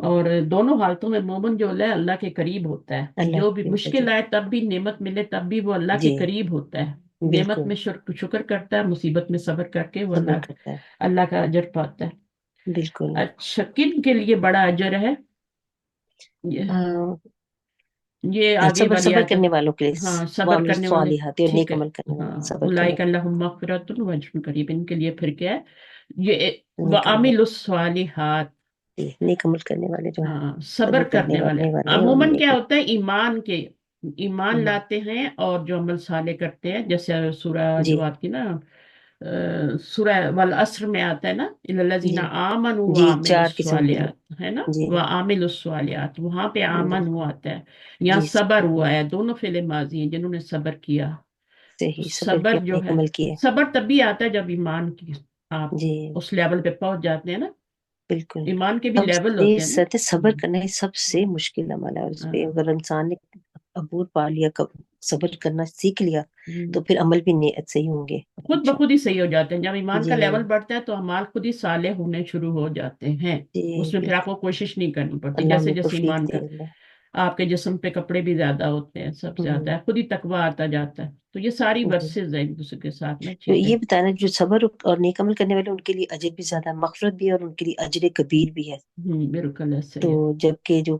اور دونوں حالتوں میں مومن جو ہے اللہ کے قریب ہوتا ہے، اللہ جو کے بھی قریب ہے، جی مشکل آئے تب بھی، نعمت ملے تب بھی وہ اللہ کے جی قریب ہوتا ہے، نعمت بالکل میں شکر کرتا ہے، مصیبت میں صبر کر کے وہ صبر کرتا ہے، اللہ کا اجر پاتا ہے۔ بالکل۔ اچھا، کن کے لیے بڑا اجر ہے یہ یہ آگے صبر والی صبر آیت؟ کرنے والوں کے لیے، ہاں، صبر وعمل کرنے والے، الصالحات اور ٹھیک نیک ہے، عمل کرنے والے، ہاں، صبر کرنے اولئک لہم مغفرۃ واجر کریم، ان کے لیے پھر کیا ہے یہ والے، نیک عمل وعامل الصالحات، نیک عمل کرنے والے جو ہیں، ہاں، صبر صبر کرنے والے۔ والے اور عموماً کیا نیک ہوتا ہے ایمان عمل۔ لاتے ہیں اور جو عمل صالح کرتے ہیں، جیسے سورہ جی جو آتی نا سورہ والعصر میں آتا ہے نا، الذین جی آمنوا جی، وعملوا 4 قسم کے لوگ، الصالحات، ہے نا، جی وعملوا الصالحات، وہاں پہ آمن بالکل، ہوا آتا ہے، یہاں جی صبر ہوا ہے، دونوں فعل ماضی ہیں، جنہوں نے صبر کیا۔ تو صحیح، صبر صبر کیا، جو نیک ہے، عمل کیے، صبر تب بھی آتا ہے جب ایمان کی آپ جی اس لیول پہ پہنچ جاتے ہیں نا، بالکل۔ ایمان کے بھی سب لیول سے ہوتے ہیں نا۔ صبر کرنا ہی سب سے مشکل عمل ہے، اور اس پہ ہاں، اگر انسان نے عبور پا لیا، صبر کرنا سیکھ لیا، تو ہوں، پھر عمل بھی نیت صحیح ہوں گے خود بخود انشاءاللہ۔ ہی صحیح ہو جاتے ہیں، جب ایمان کا جی لیول بڑھتا ہے تو اعمال خود ہی صالح ہونے شروع ہو جاتے ہیں، جی اس میں پھر آپ بالکل، کو کوشش نہیں کرنی پڑتی، اللہ جیسے ہمیں جیسے توفیق ایمان کا دے اللہ۔ آپ کے جسم پہ کپڑے بھی زیادہ ہوتے ہیں، سب زیادہ ہوں، ہے، خود ہی تقویٰ آتا جاتا ہے، تو یہ ساری جی ورسز ہیں ایک دوسرے کے ساتھ میں، تو ٹھیک ہے۔ یہ بتانا جو صبر اور نیک عمل کرنے والے ان کے لیے اجر بھی زیادہ ہے، مغفرت بھی ہے، اور ان کے لیے اجر کبیر بھی ہے۔ بالکل ایسے تو ہی ہے۔ جبکہ جو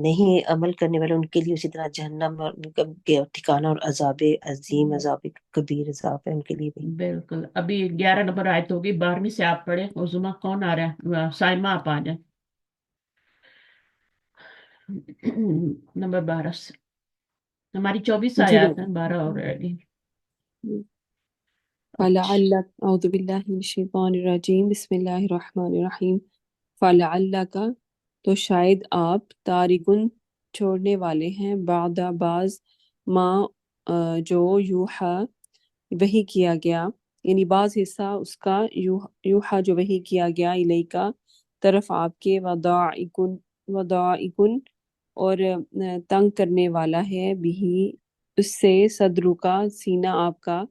نہیں عمل کرنے والے ان کے لیے اسی طرح جہنم اور کے ٹھکانہ اور عذاب عظیم، عذاب کبیر عذاب ہے ان کے لیے بھی۔ بالکل، ابھی 11 نمبر آیت ہوگی، 12ویں سے آپ پڑھیں، عظما کون آ رہا ہے؟ سائمہ آپ آ جائیں نمبر 12 سے، ہماری 24 جی آیات ہیں، 12 اور رہ گئی۔ فلعلک اعوذ باللہ من الشیطان الرجیم، بسم اللہ الرحمن الرحیم۔ فلعلک تو شاید آپ، تارکن چھوڑنے والے ہیں، بعض ما جو یوحا وحی کیا گیا، یعنی بعض حصہ اس کا، یوحا جو وحی کیا گیا، الیکا طرف آپ کے، ودائکن اور تنگ کرنے والا ہے، بھی اس سے، صدرو کا سینہ آپ کا،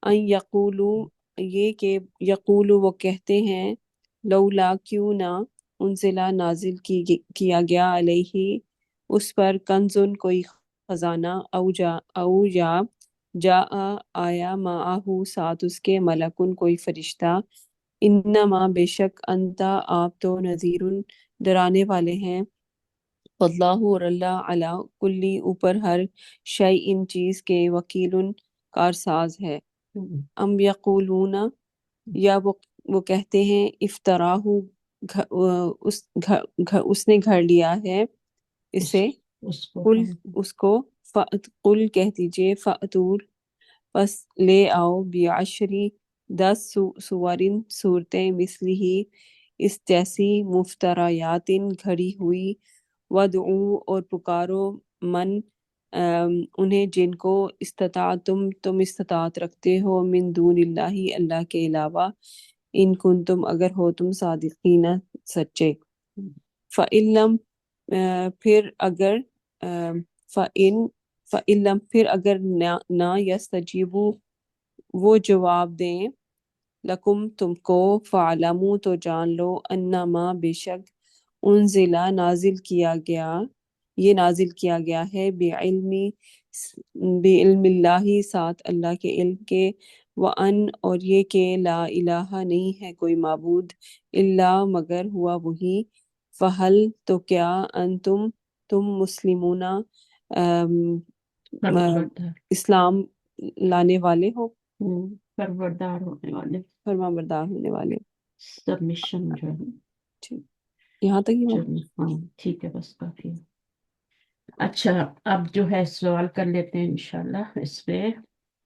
ان یقولو یہ کہ یقولو وہ کہتے ہیں، لولا کیوں نہ انزلہ نازل کیا گیا علیہ اس پر، کنزن کوئی خزانہ، او یا جا آیا معاہو ساتھ اس کے، ملکن کوئی فرشتہ، انما بے شک انتا آپ تو، نذیر ڈرانے والے ہیں، اللہ اور اللہ علی کلی اوپر ہر شیء ان چیز کے، وکیل کارساز ہے۔ ام یقولون یا وہ کہتے ہیں، افطراہ اس نے گھڑ لیا ہے اسے، اس کو قل اس کو، قل کہہ دیجئے، فاتور پس لے آؤ، بعشری 10 سورن صورتیں، مثلی ہی اس جیسی، مفتریاتن گھڑی ہوئی، ودعو اور پکارو، من انہیں جن کو، تم استطاعت رکھتے ہو، من دون اللہ اللہ کے علاوہ، ان کنتم اگر ہو تم، صادقین سچے، فعلم پھر اگر فعلم پھر اگر نہ یستجیبو وہ جواب دیں، لکم تم کو، فعلمو تو جان لو، انما بے شک، انزلہ نازل کیا گیا، یہ نازل کیا گیا ہے، بعلم اللہ ساتھ اللہ کے علم کے، وان اور یہ کہ لا الہ نہیں ہے کوئی معبود، الا مگر ہوا وہی، فہل تو کیا، انتم تم مسلمون پروردگار اسلام لانے والے ہو، پروردگار ہونے والے، فرما بردار ہونے والے۔ سبمیشن جو ہے، ٹھیک، یہاں تک ہی بات؟ چلو ہاں ٹھیک ہے، بس کافی ہے۔ اچھا، اب جو ہے سوال کر لیتے ہیں انشاءاللہ اس پہ۔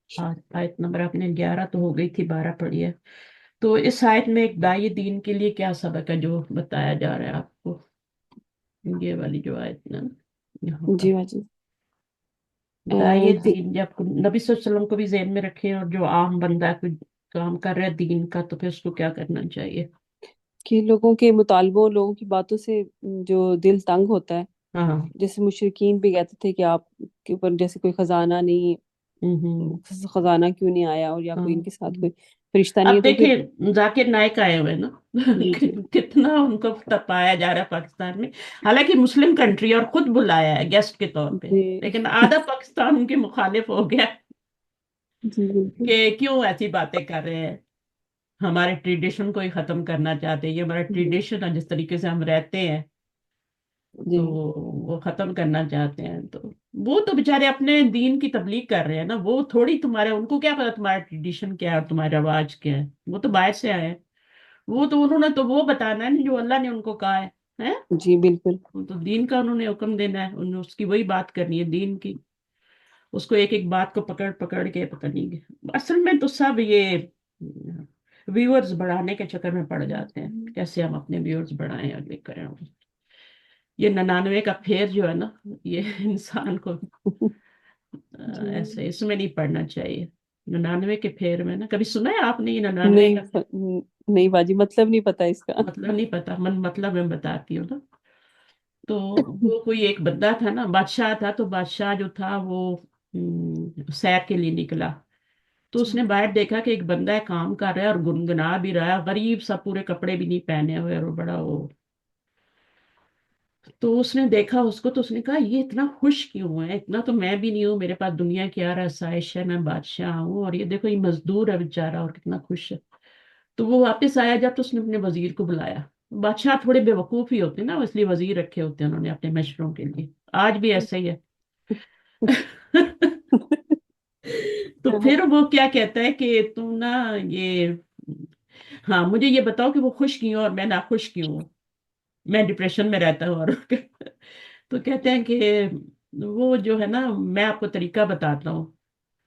آیت نمبر آپ نے 11 تو ہو گئی تھی، 12 پڑھی ہے، تو اس آیت میں ایک داعی دین کے لیے کیا سبق ہے جو بتایا جا رہا ہے آپ کو؟ یہ والی جو آیت نا یہاں پر، جی باجی، داعی دین جب نبی صلی اللہ علیہ وسلم کو بھی ذہن میں رکھیں، اور جو عام بندہ کوئی کام کر رہا ہے دین کا، تو پھر اس کو کیا کرنا چاہیے؟ کہ لوگوں کے مطالبوں لوگوں کی باتوں سے جو دل تنگ ہوتا ہے، ہاں جیسے مشرکین بھی کہتے تھے کہ آپ کے اوپر جیسے کوئی خزانہ نہیں، خزانہ کیوں نہیں آیا، اور یا کوئی ان کے ساتھ کوئی فرشتہ نہیں ہے، اب تو پھر دیکھیں ذاکر نائک آئے ہوئے نا جی جی کتنا ان کو تپایا جا رہا ہے پاکستان میں، حالانکہ مسلم کنٹری اور خود بلایا ہے گیسٹ کے طور پہ، جی لیکن آدھا پاکستان ان کے مخالف ہو گیا جی بالکل کہ کیوں ایسی باتیں کر رہے ہیں، ہمارے ٹریڈیشن کو ہی ختم کرنا چاہتے ہیں، یہ ہمارا جی ٹریڈیشن ہے جس طریقے سے ہم رہتے ہیں جی تو وہ ختم کرنا چاہتے ہیں، تو وہ تو بےچارے اپنے دین کی تبلیغ کر رہے ہیں نا، وہ تھوڑی تمہارے، ان کو کیا پتا تمہارا ٹریڈیشن کیا ہے اور تمہارا رواج کیا ہے، وہ تو باہر سے آئے ہیں، وہ تو انہوں نے تو وہ بتانا ہے نا جو اللہ نے ان کو کہا ہے، ہیں؟ جی بالکل وہ تو دین کا انہوں نے حکم دینا ہے، انہوں نے اس کی وہی بات کرنی ہے دین کی، اس کو ایک ایک بات کو پکڑ پکڑ کے پتہ نہیں ہے، اصل میں تو سب یہ ویورز بڑھانے کے چکر میں پڑ جاتے ہیں، کیسے ہم اپنے ویورز بڑھائیں اور یہ کریں، یہ 99 کا پھیر جو ہے نا یہ انسان کو ایسے اس میں نہیں پڑھنا چاہیے، 99 کے پھیر میں نا، کبھی سنا ہے آپ نے یہ 99 کا پھیر؟ نہیں باجی، مطلب نہیں پتا اس کا. مطلب نہیں پتا، مطلب میں بتاتی ہوں نا، تو وہ کوئی ایک بندہ تھا نا، بادشاہ تھا، تو بادشاہ جو تھا وہ سیر کے لیے نکلا، تو اس نے باہر دیکھا کہ ایک بندہ ہے کام کر رہا ہے اور گنگنا بھی رہا ہے، غریب سا، پورے کپڑے بھی نہیں پہنے ہوئے، اور بڑا وہ، تو اس نے دیکھا اس کو، تو اس نے کہا یہ اتنا خوش کیوں ہے، اتنا تو میں بھی نہیں ہوں، میرے پاس دنیا کی آ آسائش ہے، میں بادشاہ ہوں، اور یہ دیکھو یہ مزدور ہے بیچارہ اور کتنا خوش ہے، تو وہ واپس آیا جب، تو اس نے اپنے وزیر کو بلایا، بادشاہ تھوڑے بے وقوف ہی ہوتے ہیں نا، اس لیے وزیر رکھے ہوتے ہیں انہوں نے اپنے مشوروں کے لیے، آج بھی ایسا ہی ہے تو پھر وہ کیا کہتا ہے کہ تم نا یہ، ہاں مجھے یہ بتاؤ کہ وہ خوش کیوں اور میں ناخوش کیوں ہوں، میں ڈپریشن میں رہتا ہوں اور تو کہتے ہیں کہ وہ جو ہے نا، میں آپ کو طریقہ بتاتا ہوں،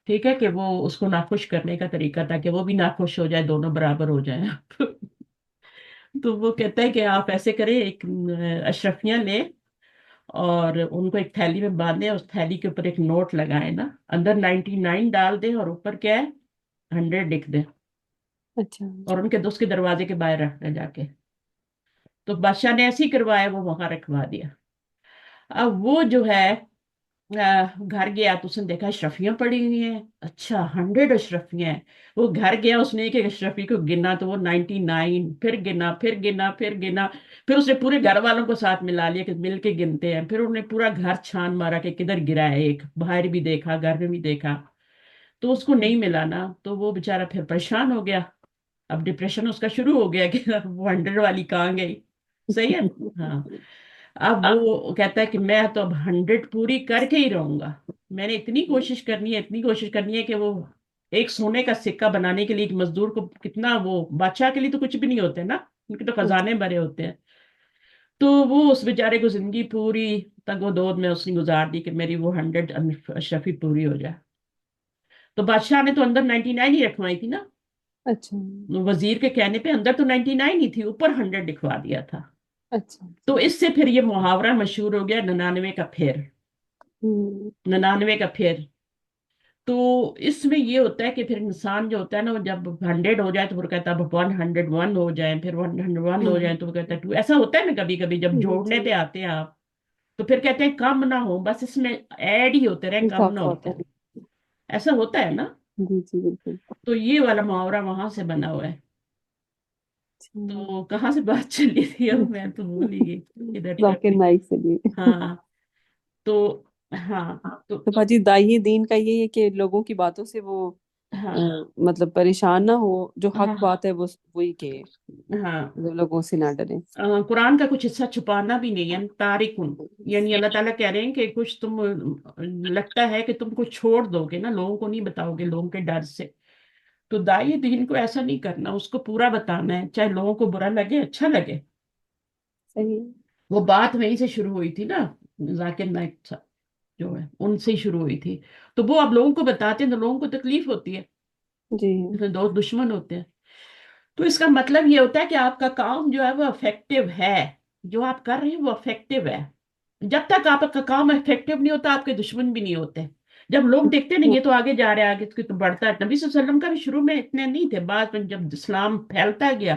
ٹھیک ہے، کہ وہ اس کو ناخوش کرنے کا طریقہ، تاکہ وہ بھی ناخوش ہو جائے، دونوں برابر ہو جائیں تو وہ کہتا ہے کہ آپ ایسے کریں، ایک اشرفیاں لیں اور ان کو ایک تھیلی میں باندھیں، اس تھیلی کے اوپر ایک نوٹ لگائیں نا، اندر 99 ڈال دیں اور اوپر کیا ہے 100 لکھ دیں، اچھا اور ان کے دوست کے دروازے کے باہر رکھ دیں جا کے، تو بادشاہ نے ایسے ہی کروایا، وہ وہاں رکھوا دیا، اب وہ جو ہے گھر گیا تو اس نے دیکھا اشرفیاں پڑی ہوئی ہیں، اچھا 100 اشرفیاں ہیں، وہ گھر گیا، اس نے ایک ایک اشرفی کو گنا تو وہ 99، پھر گنا پھر گنا پھر گنا، پھر اس نے پورے گھر والوں کو ساتھ ملا لیا کہ مل کے گنتے ہیں، پھر انہوں نے پورا گھر چھان مارا کہ کدھر گرا ہے، ایک باہر بھی دیکھا، گھر میں بھی دیکھا، تو اس کو نہیں ملا نا، تو وہ بےچارا پھر پریشان ہو گیا، اب ڈپریشن اس کا شروع ہو گیا کہ وہ 100 والی کہاں گئی، صحیح ہے، ہاں، اب وہ کہتا ہے کہ میں تو اب 100 پوری کر کے ہی رہوں گا، میں نے اتنی کوشش کرنی ہے، اتنی کوشش کرنی ہے کہ وہ ایک سونے کا سکہ بنانے کے لیے ایک مزدور کو کتنا، وہ بادشاہ کے لیے تو کچھ بھی نہیں ہوتے نا، ان کے تو خزانے بھرے ہوتے ہیں، تو وہ اس بیچارے کو زندگی پوری تگ و دود میں اس نے گزار دی کہ میری وہ 100 اشرفی پوری ہو جائے، تو بادشاہ نے تو اندر 99 ہی رکھوائی تھی نا، اچھا وزیر کے کہنے پہ اندر تو 99 ہی تھی، اوپر 100 لکھوا دیا تھا، اچھا تو اس سے پھر یہ محاورہ مشہور ہو گیا 99 کا پھیر، 99 کا پھیر، تو اس میں یہ ہوتا ہے کہ پھر انسان جو ہوتا ہے نا، وہ جب 100 ہو جائے تو وہ کہتا ہے اب 101 ہو جائیں، پھر 101 ہو جائیں تو وہ کہتا ہے 2، ایسا ہوتا ہے نا کبھی کبھی جب جوڑنے پہ آتے ہیں آپ، تو پھر کہتے ہیں کم نہ ہو، بس اس میں ایڈ ہی ہوتے رہے، کم نہ اضافہ ہوتے ہوتا رہے، ایسا ہوتا ہے نا، ہے. جی جی بالکل. تو یہ والا محاورہ وہاں سے بنا ہوا ہے، تو کہاں سے بات چلی تھی اب میں تو بھول ہی گئی ادھر سے، ذاکر نائک سے بھی. ہاں تو ہاں تو تو باجی دائی دین کا یہ ہے کہ لوگوں کی باتوں سے وہ ہاں مطلب پریشان نہ ہو، جو ہاں حق بات ہے وہ وہی کہ ہاں لوگوں سے نہ ڈرے. قرآن کا کچھ حصہ چھپانا بھی نہیں ہے، تارکن، یعنی اللہ تعالیٰ کہہ رہے ہیں کہ کچھ تم لگتا ہے کہ تم کو چھوڑ دو گے نا، لوگوں کو نہیں بتاؤ گے لوگوں کے ڈر سے، تو دائی دین کو ایسا نہیں کرنا، اس کو پورا بتانا ہے، چاہے لوگوں کو برا لگے اچھا لگے، صحیح. وہ بات وہیں سے شروع ہوئی تھی نا، ذاکر نائک صاحب جو ہے ان سے ہی شروع ہوئی تھی، تو وہ اب لوگوں کو بتاتے ہیں تو لوگوں کو تکلیف ہوتی ہے، جی دوست دشمن ہوتے ہیں، تو اس کا مطلب یہ ہوتا ہے کہ آپ کا کام جو ہے وہ افیکٹو ہے، جو آپ کر رہے ہیں وہ افیکٹو ہے، جب تک آپ کا کام افیکٹو نہیں ہوتا آپ کے دشمن بھی نہیں ہوتے، جب لوگ دیکھتے نہیں یہ تو آگے جا رہے آگے تو بڑھتا ہے، نبی صلی اللہ علیہ وسلم کا بھی شروع میں اتنے نہیں تھے، بعد میں جب اسلام پھیلتا گیا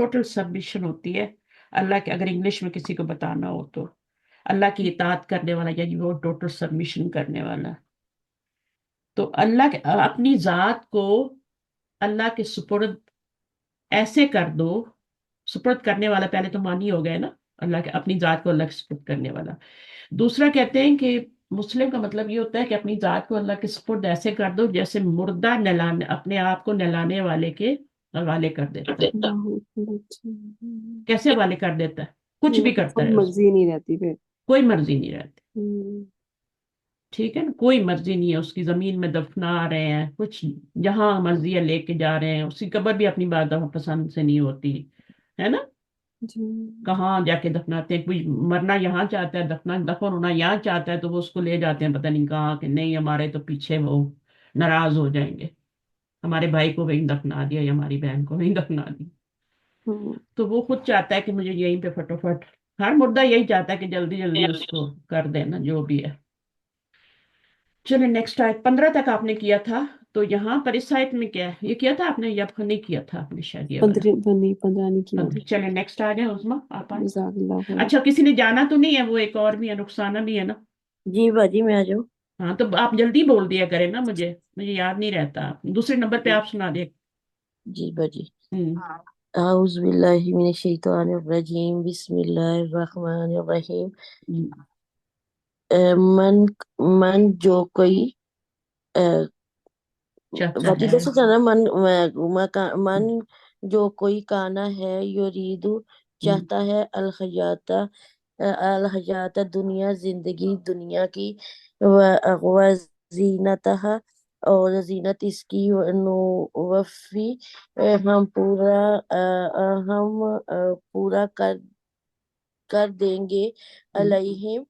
ٹوٹل سبمیشن ہوتی ہے اللہ کے، اگر انگلش میں کسی کو بتانا ہو تو اللہ کی اطاعت کرنے والا، یعنی وہ ٹوٹل سبمیشن کرنے والا. تو اللہ کے اپنی ذات کو اللہ کے سپرد ایسے کر دو. سپرد کرنے والا پہلے تو مانی ہو گئے نا، اللہ کے اپنی ذات کو اللہ کے سپرد کرنے والا. دوسرا کہتے ہیں کہ مسلم کا مطلب یہ ہوتا ہے کہ اپنی ذات کو اللہ کے سپرد ایسے کر دو جیسے مردہ نہلانے، اپنے آپ کو نہلانے والے کے حوالے کر دیتا ہے. کیسے حوالے کر دیتا ہے؟ کچھ بھی کرتا کوئی ہے، اس مرضی نہیں رہتی پھر. کوئی مرضی نہیں رہتی. ٹھیک ہے نا، کوئی مرضی نہیں ہے اس کی. زمین میں دفنا رہے ہیں، کچھ جہاں مرضی ہے لے کے جا رہے ہیں. اس کی قبر بھی اپنی بات پسند سے نہیں ہوتی ہے نا. جی کہاں جا کے دفناتے ہیں. کوئی مرنا یہاں چاہتا ہے، دفن ہونا یہاں چاہتا ہے، تو وہ اس کو لے جاتے ہیں پتہ نہیں کہاں، کہ نہیں ہمارے تو پیچھے وہ ناراض ہو جائیں گے، ہمارے بھائی کو وہیں دفنا دیا یا ہماری بہن کو وہیں دفنا دیا. تو وہ خود چاہتا ہے کہ مجھے یہیں پہ فٹافٹ، ہر مردہ یہی چاہتا ہے کہ جلدی جلدی اس کو کر دینا جو بھی ہے. چلے نیکسٹ آیت 15 تک آپ نے کیا تھا. تو یہاں پر اس آیت میں کیا ہے، یہ کیا تھا آپ نے یا نہیں کیا تھا آپ نے شاید یہ والا؟ 15 نہیں کیا. چلے نیکسٹ آ جائیں عظما آپ آئیں. جزاک اللہ خیر. اچھا کسی نے جانا تو نہیں ہے؟ وہ ایک اور بھی ہے، رخسانہ بھی ہے نا. جی باجی میں آ جاؤں. ہاں تو آپ جلدی بول دیا کریں نا، مجھے یاد نہیں رہتا. دوسرے نمبر پہ آپ سنا دیں. جی باجی. ہوں. اعوذ باللہ من الشیطان الرجیم بسم اللہ الرحمن الرحیم. من جو کوئی چاہتا باجی ہے. جیسے چاہنا من جو کوئی کانا ہے یریدو چاہتا ہے الحیات دنیا زندگی دنیا کی وزینتہا اور زینت اس کی نوفی ہم پورا کر دیں گے علیہم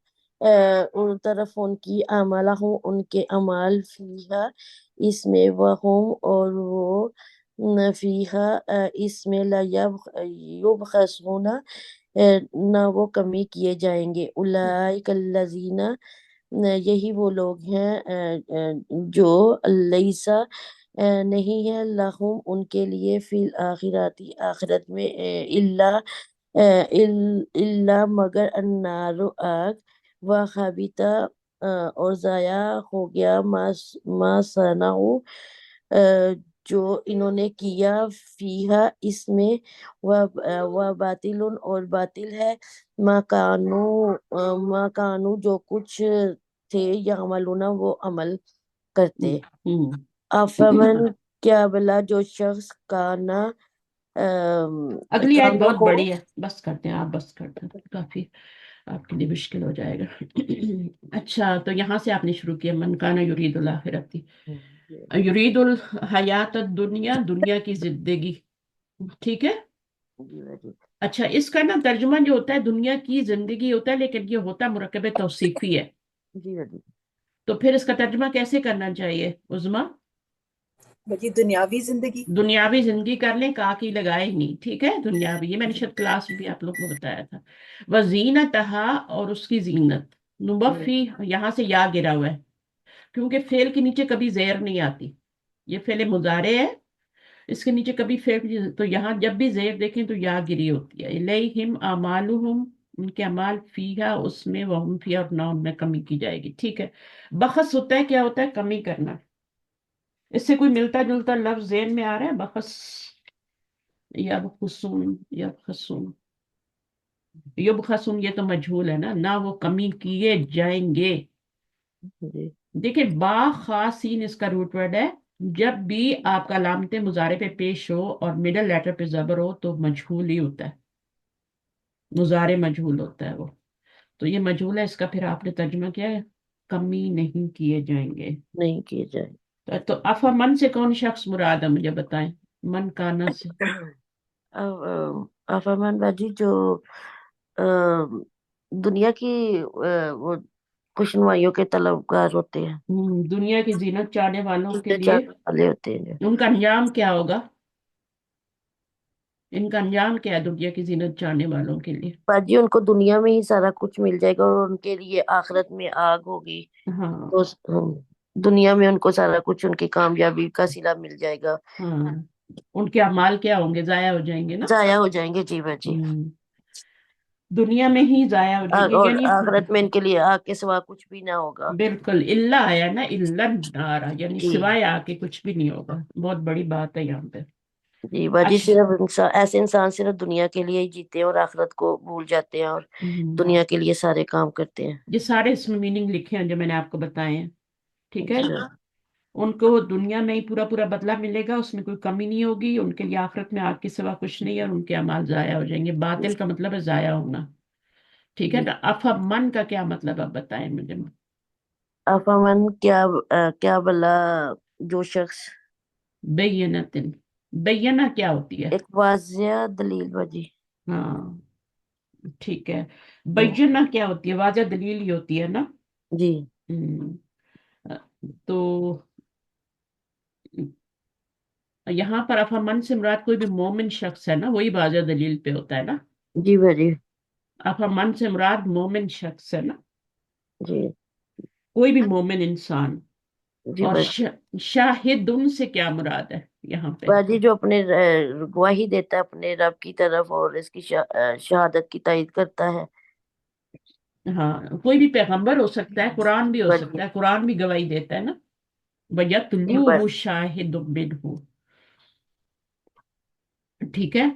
ان طرف ان کی اعمالہ ہوں ان کے اعمال فیہا اس میں وہم اور وہ فیہا اس میں لا یبخسون نہ وہ کمی کیے جائیں گے. اولئک الذین یہی وہ لوگ ہیں جو لیسا نہیں ہے لہم ان کے لیے فی الآخرات آخرت میں اللہ مگر النار آگ و خابطہ اور ضائع ہو گیا ما صنعوا جو انہوں نے کیا فیہا اس میں و باطل اور باطل ہے ما کانو جو کچھ تھے یعملون وہ عمل کرتے. افمن کیا بلا جو شخص کانا اگلی آیت کانا بہت ہو. بڑی ہے، بس کرتے ہیں آپ، بس کرتے ہیں، کافی آپ کے لیے مشکل ہو جائے گا. اچھا تو یہاں سے آپ نے شروع کیا. من کانا یرید الاخرتی یرید الحیات الدنیا، دنیا کی زندگی. ٹھیک ہے. اچھا اس کا نا ترجمہ جو ہوتا ہے دنیا کی زندگی ہوتا ہے، لیکن یہ ہوتا مرکب توصیفی ہے. تو پھر اس کا ترجمہ کیسے کرنا چاہیے عظما؟ باجی دنیاوی زندگی. دنیاوی زندگی کر لیں، کاکی لگائے ہی نہیں. ٹھیک ہے، دنیاوی، یہ میں نے شاید کلاس میں بھی آپ لوگ کو بتایا تھا. وزینتہا اور اس کی زینت. نبفی یہاں سے یا گرا ہوا ہے کیونکہ فعل کے نیچے کبھی زیر نہیں آتی. یہ فعل مضارع ہے، اس کے نیچے کبھی فعل، تو یہاں جب بھی زیر دیکھیں تو یا گری ہوتی ہے. الیہم اعمالہم ان کے اعمال فیہا اس میں، وہم فیہا اور نہ ان میں کمی کی جائے گی. ٹھیک ہے. بخس ہوتا ہے، کیا ہوتا ہے؟ کمی کرنا. اس سے کوئی ملتا جلتا لفظ ذہن میں آ رہا ہے؟ بخس، یبخسون، یبخسون، یبخسون، یہ تو مجہول ہے نا. نہ وہ کمی کیے جائیں گے. دیکھیں با خاصین اس کا روٹ ورڈ ہے. جب بھی آپ کا علامت مضارع پہ پیش ہو اور مڈل لیٹر پہ زبر ہو تو مجہول ہی ہوتا ہے، مضارع مجہول ہوتا ہے وہ. تو یہ مجہول ہے، اس کا پھر آپ نے ترجمہ کیا ہے؟ کمی نہیں کیے جائیں گے. نہیں کیے جائیں. تو افا من سے کون شخص مراد ہے؟ مجھے بتائیں. من کانا سے افامن باجی جو دنیا کی وہ خوشنمائیوں کے طلبگار ہوتے ہیں، دنیا کی زینت چاہنے والوں کے جو لیے چاہنے والے ہوتے ہیں. ان کا انجام کیا ہوگا؟ ان کا انجام کیا ہے دنیا کی زینت چاہنے والوں کے لیے؟ باجی ان کو دنیا میں ہی سارا کچھ مل جائے گا اور ان کے لیے آخرت میں آگ ہوگی. ہاں تو دنیا میں ان کو سارا کچھ ان کی کامیابی کا صلہ مل جائے گا. ہاں ان کے اعمال کیا ہوں گے؟ ضائع ہو جائیں گے نا. ضائع ہو جائیں گے. جی باجی. ہم، دنیا میں ہی ضائع ہو جائیں گے اور یعنی آخرت میں ان کے لیے آگ کے سوا کچھ بھی نہ ہوگا. بالکل اللہ آیا نا، اللہ نارا یعنی جی سوائے آ کے کچھ بھی نہیں ہوگا. بہت بڑی بات ہے یہاں پہ. جی باجی. اچھا. صرف ایسے انسان صرف دنیا کے لیے ہی جیتے ہیں اور آخرت کو بھول جاتے ہیں اور ہم، دنیا کے لیے سارے کام کرتے ہیں. یہ سارے اس میں میننگ لکھے ہیں جو میں نے آپ کو بتائے ہیں. ٹھیک ہے. اچھا. ان کو دنیا میں ہی پورا پورا بدلہ ملے گا، اس میں کوئی کمی نہیں ہوگی. ان کے لیے آخرت میں آگ کے سوا کچھ نہیں ہے اور ان کے اعمال ضائع ہو جائیں گے. باطل کا مطلب ہے ضائع ہونا. ٹھیک ہے نا. افمن کا کیا مطلب آپ بتائیں مجھے. افامن کیا بلا جو شخص. بینت. بینہ کیا ہوتی ہے؟ ایک واضح دلیل باجی. ہاں ٹھیک ہے. بینہ کیا ہوتی ہے؟ واضح دلیل ہی ہوتی ہے نا. جی ہم، تو یہاں پر افامن سے مراد کوئی بھی مومن شخص ہے نا، وہی واضح دلیل پہ ہوتا ہے نا. جی باجی. افامن سے مراد مومن شخص ہے نا، جی کوئی بھی مومن انسان. جی اور باجی. شاہدن سے کیا مراد ہے یہاں پہ؟ باجی جو اپنے گواہی دیتا ہے اپنے رب کی طرف اور اس کی شہادت کی تائید کرتا ہے. ہاں کوئی بھی پیغمبر ہو سکتا ہے، قرآن بھی ہو باجی. سکتا ہے، قرآن بھی گواہی دیتا ہے نا. جی وَيَتْلُوهُ شَاهِدٌ مِّنْهُ. ٹھیک ہے.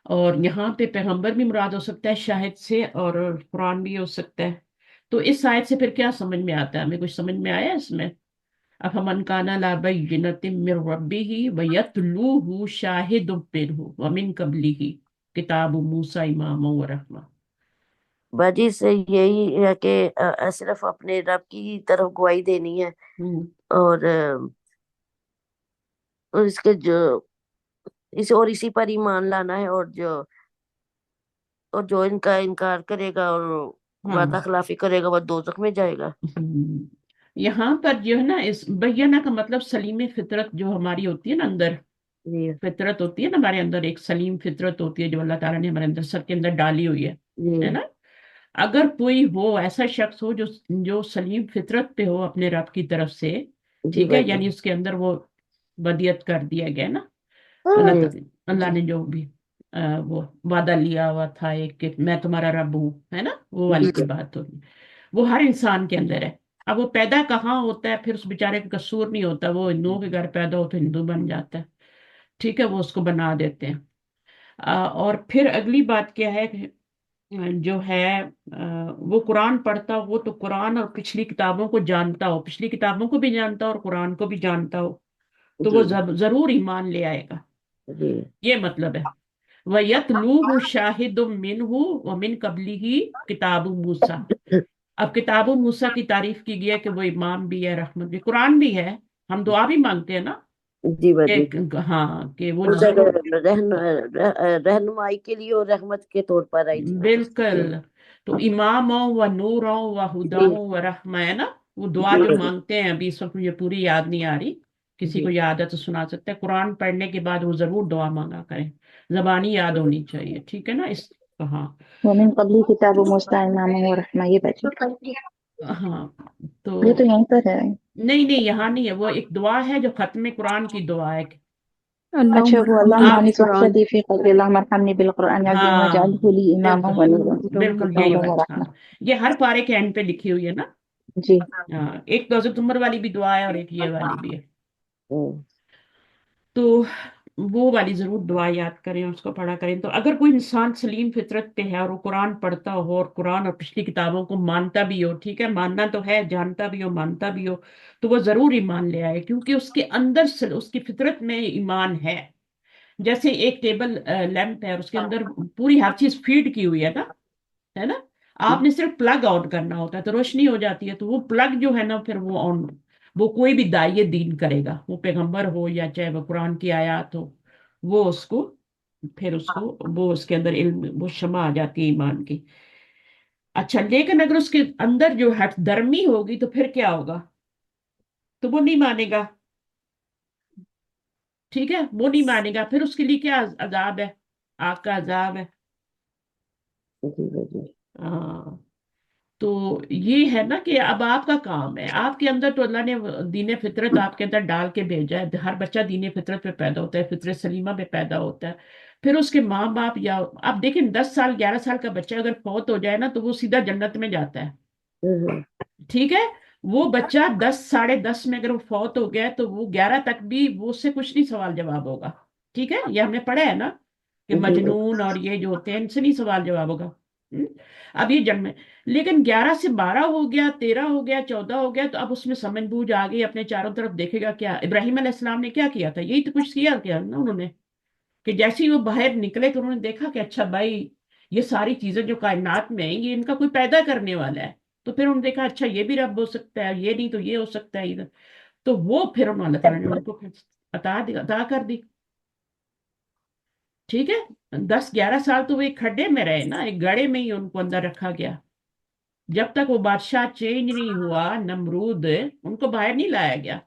اور یہاں پہ پیغمبر بھی مراد ہو سکتا ہے شاہد سے، اور قرآن بھی ہو سکتا ہے. تو اس آیت سے پھر کیا سمجھ میں آتا ہے؟ ہمیں کچھ سمجھ میں آیا اس میں؟ افمن کان علی بینۃ من ربہ ویتلوہ شاہد منہ ومن قبلہ کتاب موسیٰ اماما ورحمہ. باجی سے یہی ہے کہ صرف اپنے رب کی طرف گواہی دینی ہے ہوں، اور اس کے جو اور اسی پر ایمان لانا ہے اور جو ان کا انکار کرے گا اور ہاں. وعدہ خلافی کرے گا وہ دوزخ میں جائے گا. ہم، یہاں پر جو ہے نا اس بینہ کا مطلب سلیم فطرت جو ہماری ہوتی ہے نا اندر. جی فطرت ہوتی ہے نا ہمارے اندر، ایک سلیم فطرت ہوتی ہے جو اللہ تعالیٰ نے ہمارے اندر سب کے اندر ڈالی ہوئی جی ہے نا. اگر کوئی ہو ایسا شخص ہو جو سلیم فطرت پہ ہو اپنے رب کی طرف سے، جی ٹھیک ہے، باجی. یعنی اس کے اندر وہ بدیت کر دیا گیا نا. جی اللہ نے جو بھی وہ وعدہ لیا ہوا تھا ایک کہ میں تمہارا رب ہوں، ہے نا، وہ والی کی بات ہوگی. وہ ہر انسان کے اندر ہے. اب وہ پیدا کہاں ہوتا ہے پھر اس بیچارے کا قصور نہیں ہوتا. وہ ہندوؤں کے گھر پیدا ہو تو ہندو بن جاتا ہے. ٹھیک ہے، وہ اس کو بنا دیتے ہیں. اور پھر اگلی بات کیا ہے کہ جو ہے وہ قرآن پڑھتا ہو تو قرآن اور پچھلی کتابوں کو جانتا ہو، پچھلی کتابوں کو بھی جانتا ہو اور قرآن کو بھی جانتا ہو، تو وہ جی ضرور ایمان لے آئے گا. جی یہ مطلب ہے. وَيَتْلُوهُ شَاهِدٌ مِّنْهُ وَمِنْ قَبْلِهِ کتاب موسیٰ. اب کتاب موسیٰ کی تعریف کی گئی ہے کہ وہ امام بھی ہے، رحمت بھی، قرآن بھی ہے. ہم دعا بھی مانگتے ہیں نا جی باجی. کہ ہاں کہ وہ ان کا ضرور. رہنمائی کے لیے اور رحمت کے طور پر آئی تھی. بالکل. تو امام و نور و ہدا جی و رحمہ ہے نا. وہ دعا جی جو باجی. مانگتے ہیں ابھی اس وقت مجھے پوری یاد نہیں آ رہی، کسی جی کو یاد ہے تو سنا سکتے ہیں. قرآن پڑھنے کے بعد وہ ضرور دعا مانگا کریں، زبانی یاد ہونی چاہیے. ٹھیک ہے نا. اس ہاں ومن قبلی کتاب موسیٰ اماما ورحمہ. یہ بچے ہاں. تو یہ تو یہیں پر ہے. نہیں نہیں یہاں نہیں ہے، وہ ایک دعا ہے جو ختم قرآن کی دعا ہے. اچھا اللهم وہ ارحمني اللہم آپ انی بالقرآن صحبتی فی قبری اللہم ارحمنی بالقرآن العظیم ہاں وجعلہ لی اماما بالکل ونورا بالکل یہی ہدی بات. ہاں ورحمہ. یہ ہر پارے کے اینڈ پہ لکھی ہوئی ہے نا. جی ہاں ایک تو حضرت عمر والی بھی دعا ہے اور ایک یہ والی بھی ہے. ہوں. تو وہ والی ضرور دعا یاد کریں اور اس کو پڑھا کریں. تو اگر کوئی انسان سلیم فطرت پہ ہے اور وہ قرآن پڑھتا ہو اور قرآن اور پچھلی کتابوں کو مانتا بھی ہو، ٹھیک ہے، ماننا تو ہے، جانتا بھی ہو، مانتا بھی ہو، تو وہ ضرور ایمان لے آئے کیونکہ اس کے اندر اس کی فطرت میں ایمان ہے. جیسے ایک ٹیبل لیمپ ہے اور اس کے اندر پوری ہر چیز فیڈ کی ہوئی ہے نا. آپ نے صرف پلگ آن کرنا ہوتا ہے تو روشنی ہو جاتی ہے. تو وہ پلگ جو ہے نا پھر وہ آن، وہ کوئی بھی داعیے دین کرے گا، وہ پیغمبر ہو یا چاہے وہ قرآن کی آیات ہو، وہ اس کو پھر اس کو وہ اس کے اندر علم وہ شمع آ جاتی ہے ایمان کی. اچھا لیکن اگر اس کے اندر جو ہٹ درمی ہوگی تو پھر کیا ہوگا؟ تو وہ نہیں مانے گا. ٹھیک ہے، وہ نہیں مانے گا. پھر اس کے لیے کیا عذاب ہے؟ آگ کا عذاب ہے. جی باجی. ہاں تو یہ ہے نا کہ اب آپ کا کام ہے، آپ کے اندر تو اللہ نے دین فطرت آپ کے اندر ڈال کے بھیجا ہے، ہر بچہ دین فطرت پہ پیدا ہوتا ہے، فطرت سلیمہ پہ پیدا ہوتا ہے، پھر اس کے ماں باپ یا آپ دیکھیں 10 سال 11 سال کا بچہ اگر فوت ہو جائے نا تو وہ سیدھا جنت میں جاتا ہے، ٹھیک ہے؟ وہ بچہ 10 ساڑھے 10 میں اگر وہ فوت ہو گیا ہے تو وہ 11 تک بھی وہ اس سے کچھ نہیں سوال جواب ہوگا، ٹھیک ہے؟ یہ ہم نے پڑھا ہے نا کہ مجنون اور یہ جو ہوتے ہیں ان سے نہیں سوال جواب ہوگا۔ ہم؟ اب یہ جنم ہے، لیکن 11 سے 12 ہو گیا، 13 ہو گیا، 14 ہو گیا، تو اب اس میں سمجھ بوجھ آ گئی، اپنے چاروں طرف دیکھے گا کیا۔ ابراہیم علیہ السلام نے کیا کیا تھا؟ یہی تو کچھ کیا نا انہوں نے، کہ جیسے ہی وہ باہر نکلے تو انہوں نے دیکھا کہ اچھا بھائی یہ ساری چیزیں جو کائنات میں ہیں یہ ان کا کوئی پیدا کرنے والا ہے، تو پھر انہوں نے دیکھا اچھا یہ بھی رب ہو سکتا ہے، یہ نہیں تو یہ ہو سکتا ہے ادھر، تو وہ پھر انہوں اللہ تعالیٰ نے ان کو عطا کر دی، ٹھیک ہے؟ 10 11 سال تو وہ ایک کھڈے میں رہے نا، ایک گڑھے میں ہی ان کو اندر رکھا گیا، جب تک وہ بادشاہ چینج نہیں ہوا نمرود ان کو باہر نہیں لایا گیا،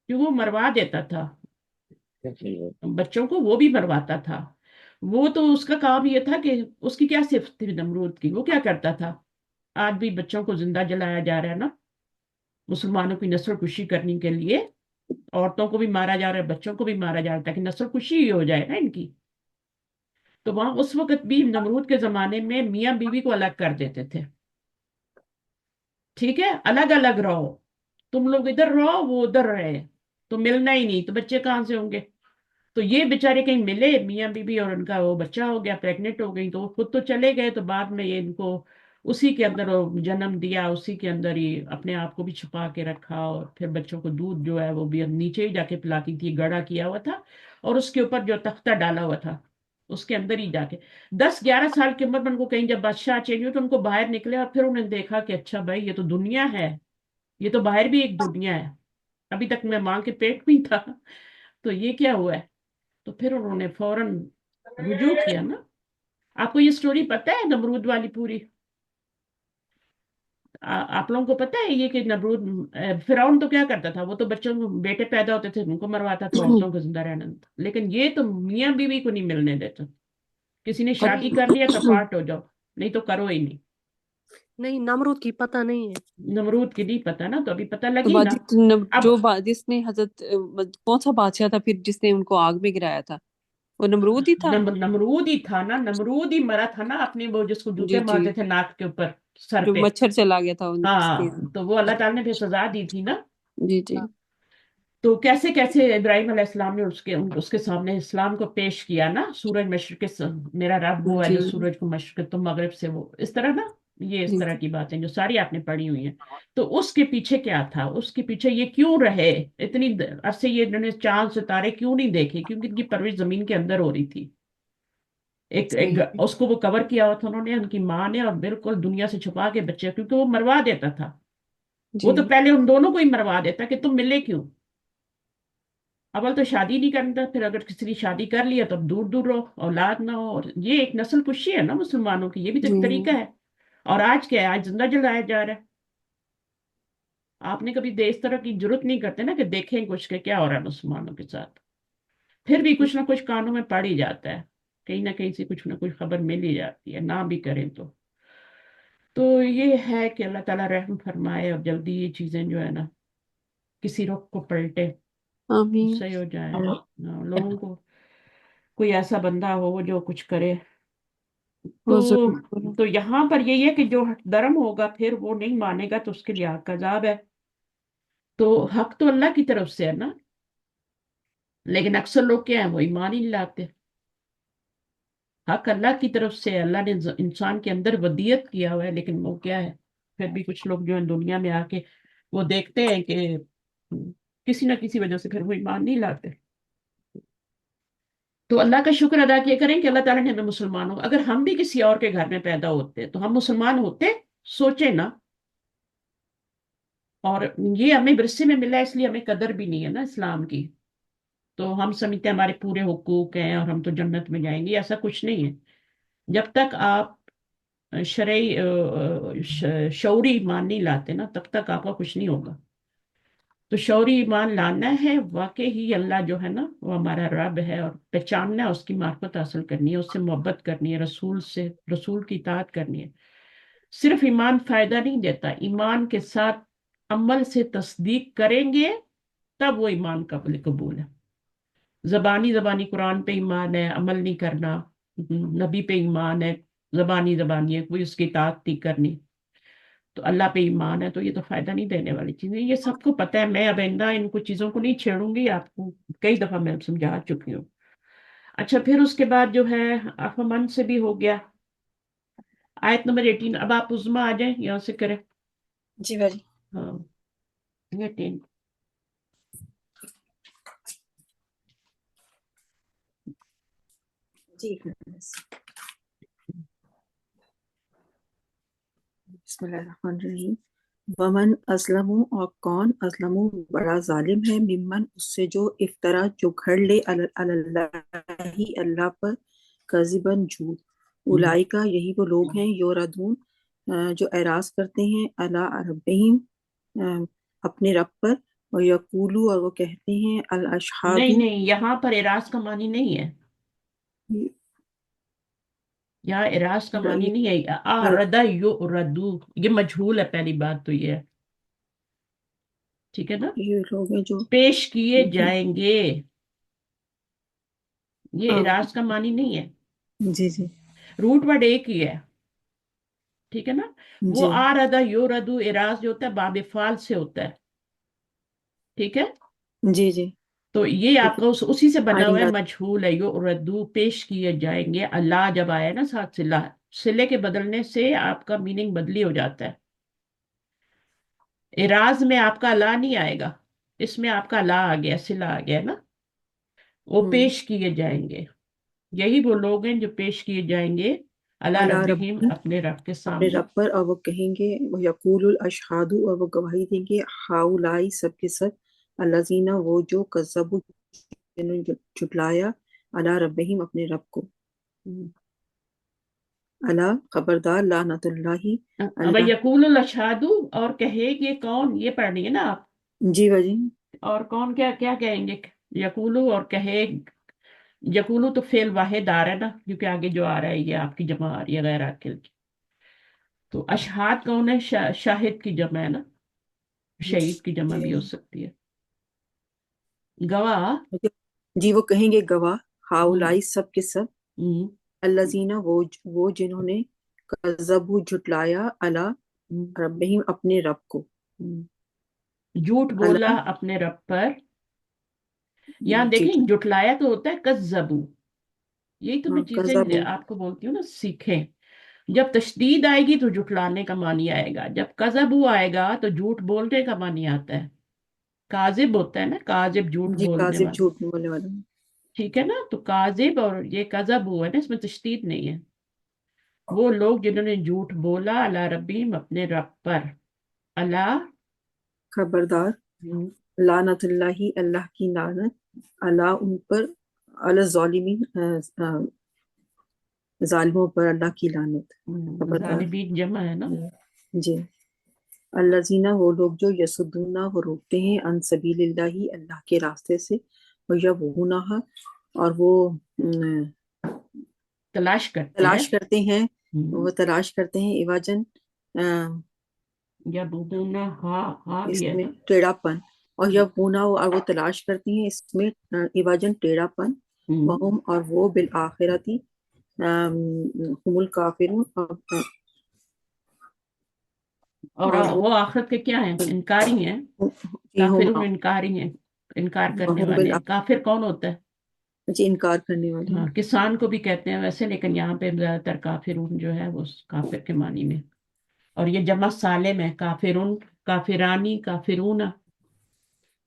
کہ وہ مروا دیتا تھا بچوں کو، وہ بھی مرواتا تھا، وہ تو اس کا کام یہ تھا کہ اس کی کیا صفت تھی نمرود کی، وہ کیا کرتا تھا؟ آج بھی بچوں کو زندہ جلایا جا رہا ہے نا، مسلمانوں کی نسل کشی کرنے کے لیے عورتوں کو بھی مارا جا رہا ہے، بچوں کو بھی مارا جا رہا ہے تاکہ نسل کشی ہی ہو جائے نا ان کی۔ تو وہاں اس وقت بھی نمرود کے زمانے میں میاں بیوی کو الگ کر دیتے تھے، ٹھیک ہے؟ الگ الگ رہو، تم لوگ ادھر رہو وہ ادھر رہے، تو ملنا ہی نہیں، تو بچے کہاں سے ہوں گے؟ تو یہ بیچارے کہیں ملے میاں بیوی اور ان کا وہ بچہ ہو گیا، پریگنٹ ہو گئی، تو وہ خود تو چلے گئے، تو بعد میں یہ ان کو اسی کے اندر وہ جنم دیا، اسی کے اندر ہی اپنے آپ کو بھی چھپا کے رکھا، اور پھر بچوں کو دودھ جو ہے وہ بھی نیچے ہی جا کے پلاتی تھی، گڑا کیا ہوا تھا اور اس کے اوپر جو تختہ ڈالا ہوا تھا اس کے اندر ہی جا کے 10 11 سال کی عمر میں ان کو کہیں جب بادشاہ چینج ہوئی تو ان کو باہر نکلے، اور پھر انہوں نے دیکھا کہ اچھا بھائی یہ تو دنیا ہے، یہ تو باہر بھی ایک دنیا ہے، ابھی تک میں ماں کے پیٹ میں ہی تھا، تو یہ کیا ہوا ہے؟ تو پھر انہوں نے فوراً رجوع کیا نا۔ آپ کو یہ سٹوری پتہ ہے نمرود والی پوری؟ آپ لوگوں کو پتہ ہے یہ کہ نمرود فرعون تو کیا کرتا تھا، وہ تو بچوں کو بیٹے پیدا ہوتے تھے ان کو مرواتا تھا، عورتوں کو زندہ رہنا تھا، لیکن یہ تو میاں بیوی کو نہیں ملنے دیتا، کسی نے شادی کر لیا تو پارٹ ہو جاؤ، نہیں تو کرو ہی نہیں۔ نہیں نمرود کی پتہ نہیں ہے۔ نمرود کی نہیں پتا نا، تو ابھی پتہ تو لگی نا۔ اب جس نے حضرت کون سا بادشاہ تھا پھر جس نے ان کو آگ میں گرایا تھا؟ وہ نمرود ہی تھا؟ نمرود ہی تھا نا، نمرود ہی مرا تھا نا اپنی، وہ جس کو جوتے جی جی، مارتے تھے ناک کے اوپر سر جو پہ، مچھر چلا گیا تھا اس کے۔ ہاں تو وہ اللہ تعالیٰ نے پھر سزا دی تھی نا۔ جی جی تو کیسے کیسے ابراہیم علیہ السلام نے اس کے سامنے اسلام کو پیش کیا نا، سورج مشرق سے میرا رب وہ ہے جی جو سورج کو مشرق تو مغرب سے، وہ اس طرح نا، یہ اس جی طرح کی باتیں جو ساری آپ نے پڑھی ہوئی ہیں۔ تو اس کے پیچھے کیا تھا، اس کے پیچھے یہ کیوں رہے اتنی عرصے، یہ انہوں نے چاند ستارے کیوں نہیں دیکھے؟ کیونکہ ان کی پرورش زمین کے اندر ہو رہی تھی، ایک اس کو وہ کور کیا ہوا تھا انہوں نے، ان کی ماں نے، اور بالکل دنیا سے چھپا کے بچے، کیونکہ وہ مروا دیتا تھا، وہ جی تو پہلے ان دونوں کو ہی مروا دیتا کہ تم ملے کیوں، اول تو شادی نہیں کرتا، پھر اگر کسی نے شادی کر لیا تو اب دور دور رہو، اولاد نہ ہو، اور یہ ایک نسل کشی ہے نا مسلمانوں کی، یہ بھی تو جی ایک طریقہ ہے۔ اور آج کیا ہے؟ آج زندہ جلایا جا رہا ہے۔ آپ نے کبھی اس طرح کی جرت نہیں کرتے نا کہ دیکھیں کچھ کہ کیا ہو رہا ہے مسلمانوں کے ساتھ، پھر بھی کچھ نہ کچھ کانوں میں پڑ ہی جاتا ہے، کہیں نہ کہیں سے کچھ نہ کچھ خبر مل ہی جاتی ہے، نہ بھی کریں تو یہ ہے کہ اللہ تعالیٰ رحم فرمائے اور جلدی یہ چیزیں جو ہے نا کسی رخ کو پلٹے، آمین۔ صحیح ہو جائے، لوگوں کو کوئی ایسا بندہ ہو وہ جو کچھ کرے۔ تو وہ ضرور۔ تو یہاں پر یہی ہے کہ جو حق درم ہوگا پھر وہ نہیں مانے گا تو اس کے لیے حق کا عذاب ہے۔ تو حق تو اللہ کی طرف سے ہے نا، لیکن اکثر لوگ کیا ہیں، وہ ایمان ہی نہیں لاتے۔ حق اللہ کی طرف سے ہے، اللہ نے انسان کے اندر ودیت کیا ہوا ہے، لیکن وہ کیا ہے، پھر بھی کچھ لوگ جو ہیں دنیا میں آ کے وہ دیکھتے ہیں کہ کسی نہ کسی وجہ سے پھر وہ ایمان نہیں لاتے۔ تو اللہ کا شکر ادا کیا کریں کہ اللہ تعالیٰ نے ہمیں مسلمانوں، اگر ہم بھی کسی اور کے گھر میں پیدا ہوتے تو ہم مسلمان ہوتے؟ سوچے نا۔ اور یہ ہمیں ورثے میں ملا ہے، اس لیے ہمیں قدر بھی نہیں ہے نا اسلام کی، تو ہم سمجھتے ہیں ہمارے پورے حقوق ہیں اور ہم تو جنت میں جائیں گے، ایسا کچھ نہیں ہے۔ جب تک آپ شرعی شعوری ایمان نہیں لاتے نا تب تک آپ کا کچھ نہیں ہوگا۔ تو شعوری ایمان لانا ہے، واقعی ہی اللہ جو ہے نا وہ ہمارا رب ہے، اور پہچاننا ہے، اس کی معرفت حاصل کرنی ہے، اس سے محبت کرنی ہے، رسول کی اطاعت کرنی ہے، صرف ایمان فائدہ نہیں دیتا، ایمان کے ساتھ عمل سے تصدیق کریں گے تب وہ ایمان قابل قبول ہے۔ زبانی قرآن پہ ایمان ہے، عمل نہیں کرنا، نبی پہ ایمان ہے، زبانی ہے، کوئی اس کی اطاعت نہیں کرنی، تو اللہ پہ ایمان ہے، تو یہ تو فائدہ نہیں دینے والی چیزیں، یہ سب کو پتہ ہے۔ میں اب آئندہ ان کو چیزوں کو نہیں چھیڑوں گی، آپ کو کئی دفعہ میں سمجھا چکی ہوں۔ اچھا، پھر اس کے بعد جو ہے افمن سے بھی ہو گیا، آیت نمبر 18۔ اب آپ عظما آ جائیں، یہاں سے کریں۔ جی باجی ہاں 18۔ جی بسم اللہ الرحمن الرحیم۔ ومن اسلم، اور کون اسلم بڑا ظالم ہے، ممن اس سے جو افطرا جو گھڑ لے اللہ اللہ پر کذبن جھوٹ، اولئکا یہی وہ لوگ ہیں یوردون جو اعراض کرتے ہیں علی ربہم اپنے رب پر، ویقولو اور وہ کہتے ہیں الاشہاد، نہیں، یہاں پر اعراض کا معنی نہیں ہے، یہاں اعراض کا معنی نہیں ہے، آردہ یؤردو، یہ مجھول ہے، پہلی بات تو یہ ہے، ٹھیک ہے نا، یہ لوگ ہیں جو پیش کیے جائیں گے، یہ اعراض کا معنی نہیں ہے، جی جی روٹ ورڈ ایک ہی ہے، ٹھیک ہے نا۔ وہ جی آردہ یوردو اعراض جو ہوتا ہے باب فعل سے ہوتا ہے، ٹھیک ہے، جی جی تو یہ آپ کا اسی سے بنا ہوا ہے، آئندہ مجھول ہے، یوردو پیش کیے جائیں گے، اللہ جب آیا نا ساتھ صلہ، صلے کے بدلنے سے آپ کا میننگ بدلی ہو جاتا ہے، اعراض میں آپ کا اللہ نہیں آئے گا، اس میں آپ کا اللہ آ گیا، صلہ آ گیا نا، وہ پیش کیے جائیں گے، یہی وہ لوگ ہیں جو پیش کیے جائیں گے اللہ اللہ رب ربہم اپنے رب کے اپنے سامنے۔ رب پر، اور وہ کہیں گے یقول الاشہاد، اور وہ گواہی دیں گے ہؤلاء سب کے سب، الذین وہ جو کذبوا جنہوں نے جھٹلایا علی ربہم اپنے رب کو، الا خبردار لعنت اللہ اب اللہ۔ یقول الاشہاد، اور کہے یہ کون، یہ پڑھنی ہے نا آپ، جی باجی اور کون کیا کیا کہیں گے، یقولو اور کہے، یقولو تو فعل واحد آ رہا ہے نا، کیونکہ آگے جو آ رہا ہے یہ آپ کی جمع آ رہی ہے غیر عاقل کی، تو اشہاد کون ہے، شاہد کی جمع ہے نا، شہید کی جمع بھی ہو سکتی ہے، گواہ۔ جی وہ کہیں گے گواہ ہم، ہؤلاء سب کے سب، ہم، الذین وہ جنہوں نے کذبوا جھٹلایا علی ہم، ربہم اپنے رب کو، ہم، جھوٹ بولا اللہ اپنے رب پر، یہاں جی دیکھیں جھٹلایا تو ہوتا ہے کذبو، یہی تو میں ہاں چیزیں کذبوا آپ کو بولتی ہوں نا، سیکھیں، جب تشدید آئے گی تو جھٹلانے کا معنی آئے گا، جب کذبو آئے گا تو جھوٹ بولنے کا معنی آتا ہے، کاذب ہوتا ہے نا، کاذب جھوٹ جی بولنے کاذب والا، جھوٹ بولنے والا، ٹھیک ہے نا، تو کاذب اور یہ کذب ہوا ہے نا، اس میں تشدید نہیں ہے، وہ لوگ جنہوں نے جھوٹ بولا علی ربہم اپنے رب پر، اللہ، خبردار لعنت اللہ اللہ کی لعنت، اللہ ان پر، علی الظالمین ظالموں پر اللہ کی لعنت، خبردار۔ ظالمین جمع ہے نا، جی الذین وہ لوگ جو یصدون وہ روکتے ہیں عن سبیل اللہ اللہ کے راستے سے، ویبغونہا اور وہ تلاش کرتے ہیں، تلاش کرتے ہیں، وہ تلاش کرتے ہیں عوجن یا بغونا، ہاں اس بھی ہے میں نا، ٹیڑھا پن، اور یبغونا اور وہ تلاش کرتی ہیں اس میں عوجن ٹیڑھا پن، وہم اور وہ بالآخرتی هم الکافرون اور اور وہ آخرت کے کیا ہیں، انکاری ہیں، جی کافرون انکاری ہیں، انکار کرنے وہم والے ہیں، کافر کون ہوتا ہے، جی انکار کرنے والے ہاں ہیں۔ کسان کو بھی کہتے ہیں ویسے، لیکن یہاں پہ زیادہ تر کافرون جو ہے وہ کافر کے معنی میں، اور یہ جمع سالم ہے، کافرون، کافرانی، کافرون،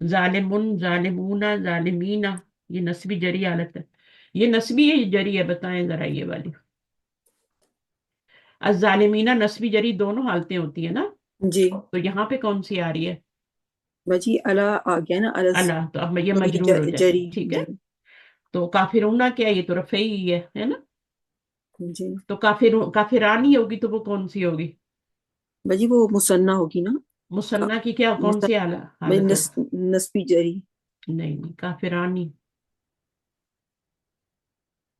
ظالمن، ظالمون، ظالمین، یہ نسبی جری حالت ہے، یہ نسبی ہے یہ جری ہے، بتائیں ذرا یہ والی، الظالمین نسبی جری دونوں حالتیں ہوتی ہیں نا، جی تو یہاں پہ کون سی آ رہی ہے، بجی اللہ آ گیا نا، اللہ، تو اب یہ تو یہ مجرور ہو جائے گا، جری ٹھیک ہے، جری تو کافرون کیا ہے، یہ تو رفعی ہی ہے نا، جی تو کافرانی ہوگی تو وہ کون سی ہوگی، بجی وہ مثنیٰ ہوگی نا، مثنیٰ کی کیا کون سی حالت ہوگی، نسبی جری، نہیں کافرانی،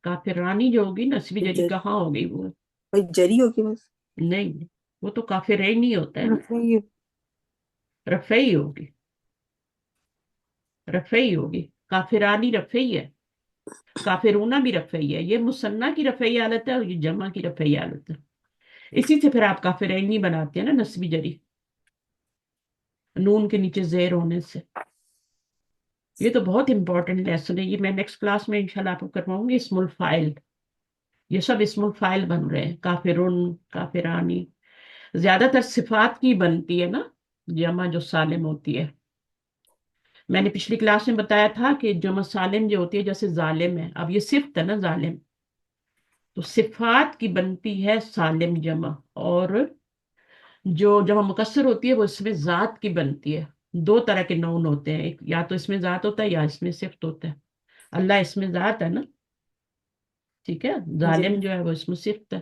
کافرانی جو ہوگی نسبی جری جری کہاں ہوگی وہ، بھائی جری ہوگی بس، نہیں وہ تو کافر ہی نہیں ہوتا ہے نا، رفعی رفعی ہوگی، رفعی ہوگی، کافرانی رفعی ہے، کافرونا بھی رفعی ہے، یہ مثنیٰ کی رفعی حالت ہے اور یہ جمع کی رفعی حالت ہے، اسی سے پھر آپ کافرین نہیں بناتے ہیں نا نسبی جری، نون کے نیچے زیر ہونے سے۔ یہ تو بہت امپورٹنٹ لیسن ہے، یہ میں نیکسٹ کلاس میں انشاءاللہ آپ کو کرواؤں گی، اسم الفاعل، یہ سب اسم الفاعل بن رہے ہیں، کافرون، کافرانی، زیادہ تر صفات کی بنتی ہے نا جمع جو سالم ہوتی ہے۔ میں نے پچھلی کلاس میں بتایا تھا کہ جمع سالم جو ہوتی ہے جیسے ظالم ہے، اب یہ صفت ہے نا ظالم، تو صفات کی بنتی ہے سالم جمع، اور جو جمع مکسر ہوتی ہے وہ اس میں ذات کی بنتی ہے۔ دو طرح کے نون ہوتے ہیں، ایک یا تو اس میں ذات ہوتا ہے یا اس میں صفت ہوتا ہے۔ اللہ اس میں ذات ہے نا، ٹھیک ہے، جی ظالم جو ہے وہ اس میں صفت ہے۔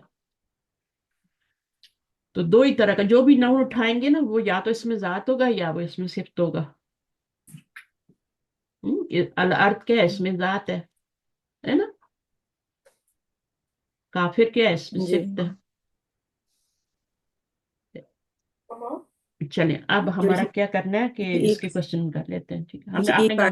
تو دو ہی طرح کا جو بھی نون اٹھائیں گے نا وہ یا تو اس میں ذات ہوگا یا وہ اس میں صفت ہوگا۔ الارض کیا ہے، اس میں ذات ہے نا، کافر کیا ہے، اس میں جی صفت ہے۔ چلیں اب ہمارا جی کیا کرنا ہے کہ اس ایک کے کوشچن کر لیتے ہیں، ٹھیک ہے، جی آپ نے کہا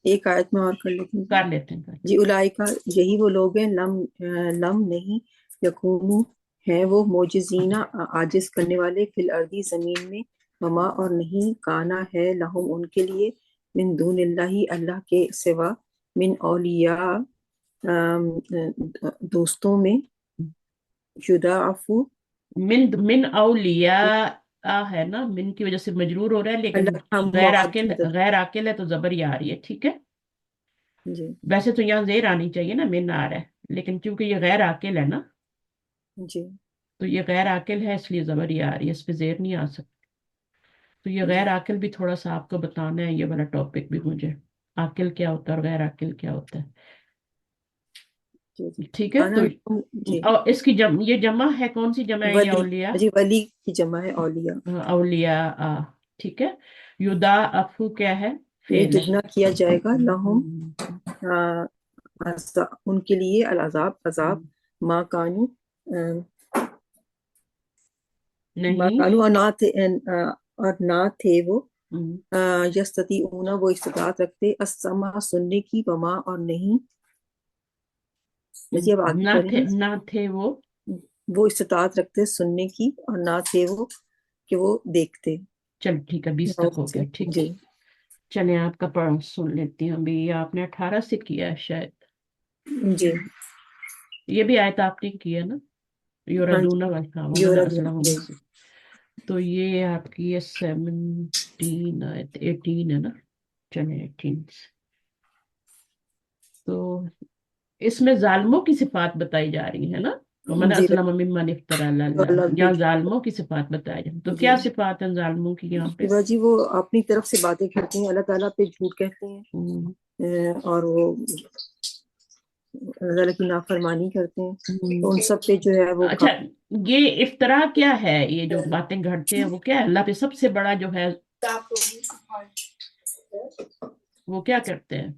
ایک آیت میں اور کر لیتے ہیں کر لیتے ہیں، جی اولائکا یہی وہ لوگ ہیں لم نہیں یکونو ہیں وہ موجزینہ عاجز کرنے والے فی الارضی زمین میں، وما اور نہیں کانا ہے لہم ان کے لیے من دون اللہ اللہ کے سوا من اولیاء دوستوں میں یضاعفو من اولیاء ہے نا، من کی وجہ سے مجرور ہو رہا ہے، لیکن اللہ کا غیر مواد عاقل، غیر عاقل ہے تو زبر ہی آ رہی ہے، ٹھیک ہے۔ جی ویسے تو یہاں زیر آنی چاہیے نا، من آ رہا ہے، لیکن کیونکہ یہ غیر عاقل ہے نا، جی تو یہ غیر عاقل ہے اس لیے زبر ہی آ رہی ہے، اس پہ زیر نہیں آ سکتی۔ تو یہ جی غیر عاقل بھی تھوڑا سا آپ کو بتانا ہے، یہ والا ٹاپک بھی مجھے، عاقل کیا ہوتا ہے اور غیر عاقل کیا ہوتا ہے، جی جی ٹھیک ہے۔ انا تو لہم جی اور اس کی یہ جمع ہے، کون سی جمع ہے، یہ ولی اولیاء، جی ولی کی جمع ہے اولیاء اولیاء، ٹھیک ہے۔ یضاعف کیا ہے، یہ فعل ہے۔ دگنا کیا جائے گا لہم ہم، ان کے لیے العذاب عذاب ماں کانو ماں نہیں، کانو اور نہ تھے وہ ہم، یستطیعون وہ استطاعت رکھتے السمع سننے کی وما اور نہیں جی اب آگے نہ پڑھیں تھے، نہ تھے وہ استطاعت رکھتے سننے کی اور نہ تھے وہ کہ وہ دیکھتے چل ٹھیک ہے، 20 تک ہو گیا، ٹھیک ہے۔ جی چلیں آپ کا پڑھ سن لیتی ہوں ابھی، یہ آپ نے 18 سے کیا ہے شاید، جی یہ بھی آیت آپ نے کی ہے نا، ہاں یوردون جی ومن یورد اسلم جی تو یہ آپ کی ہے 17 آیت، 18 ہے نا، چلیں 18 سے۔ تو اس میں ظالموں کی صفات بتائی جا رہی ہے نا، ومن جی اسلم ممن افتری علی تو اللہ، اللہ یہاں ظالموں کی صفات بتائی جائیں، تو جی کیا صفات ہیں ظالموں کی یہاں پہ؟ جی وہ اپنی طرف سے باتیں کرتے ہیں، اللہ تعالیٰ پہ جھوٹ کہتے ہیں اور وہ اللہ تعالیٰ کی نافرمانی کرتے ہیں، تو ان سب پہ جو ہے وہ اچھا، یہ افطرا کیا ہے، یہ جو باتیں گھڑتے ہیں وہ کیا ہے، اللہ پہ سب سے بڑا جو ہے وہ کیا کرتے ہیں،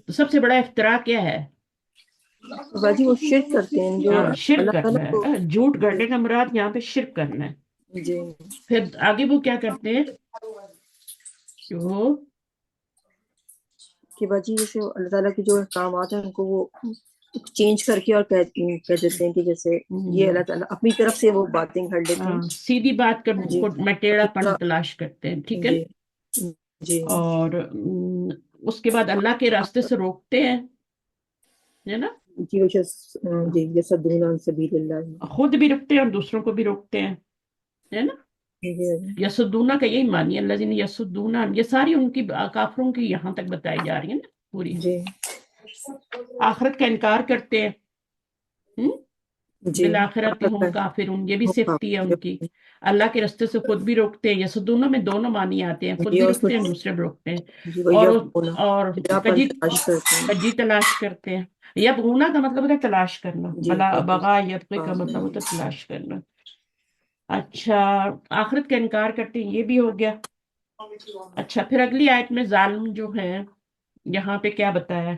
سب سے بڑا افطرا کیا ہے؟ باجی وہ شرک کرتے ہیں جو ہاں، شرک اللہ کرنا تعالیٰ کو ہے، جھوٹ گھڑنے کا مراد یہاں پہ شرک کرنا ہے۔ جی پھر آگے وہ کیا کرتے ہیں کہ وہ کہ باجی یہ جو اللہ تعالیٰ کے جو احکامات ہیں ان کو وہ چینج کر کے اور کہہ دیتے ہیں کہ جیسے یہ اللہ تعالیٰ اپنی طرف سے وہ باتیں گھڑ لیتے ہیں سیدھی بات جی کو میں ٹیڑھا پن تلاش کرتے ہیں، ٹھیک ہے، جی جی اور اس کے بعد اللہ کے راستے سے روکتے ہیں، ہے نا، جی جی یصدون عن سبیل اللہ خود بھی روکتے ہیں اور دوسروں کو بھی روکتے ہیں، ہے نا۔ جی یسدونا کا یہی معنی ہے، الذین یسدونا، یہ ساری ان کی کافروں کی یہاں تک بتائی جا رہی ہے نا پوری، جی آخرت کا انکار کرتے ہیں، ہم؟ جی بالآخرت ہم کافرون، یہ بھی صفتی ہے ان کی، اللہ کے راستے سے خود بھی روکتے ہیں، یسدونا میں دونوں معنی آتے ہیں، خود جی بھی اور اس میں روکتے ہیں دوسرے بھی روکتے ہیں، جی وہ اور یبغون تلاش کرتے ہیں کجی تلاش کرتے ہیں، یبغونا کا مطلب ہوتا ہے تلاش کرنا، جی بغا یبغی کا مطلب ہوتا ہے تلاش کرنا۔ اچھا، آخرت کا انکار کرتے ہیں، یہ بھی ہو گیا۔ اچھا، پھر اگلی آیت میں ظالم جو ہیں یہاں پہ کیا بتایا ہے؟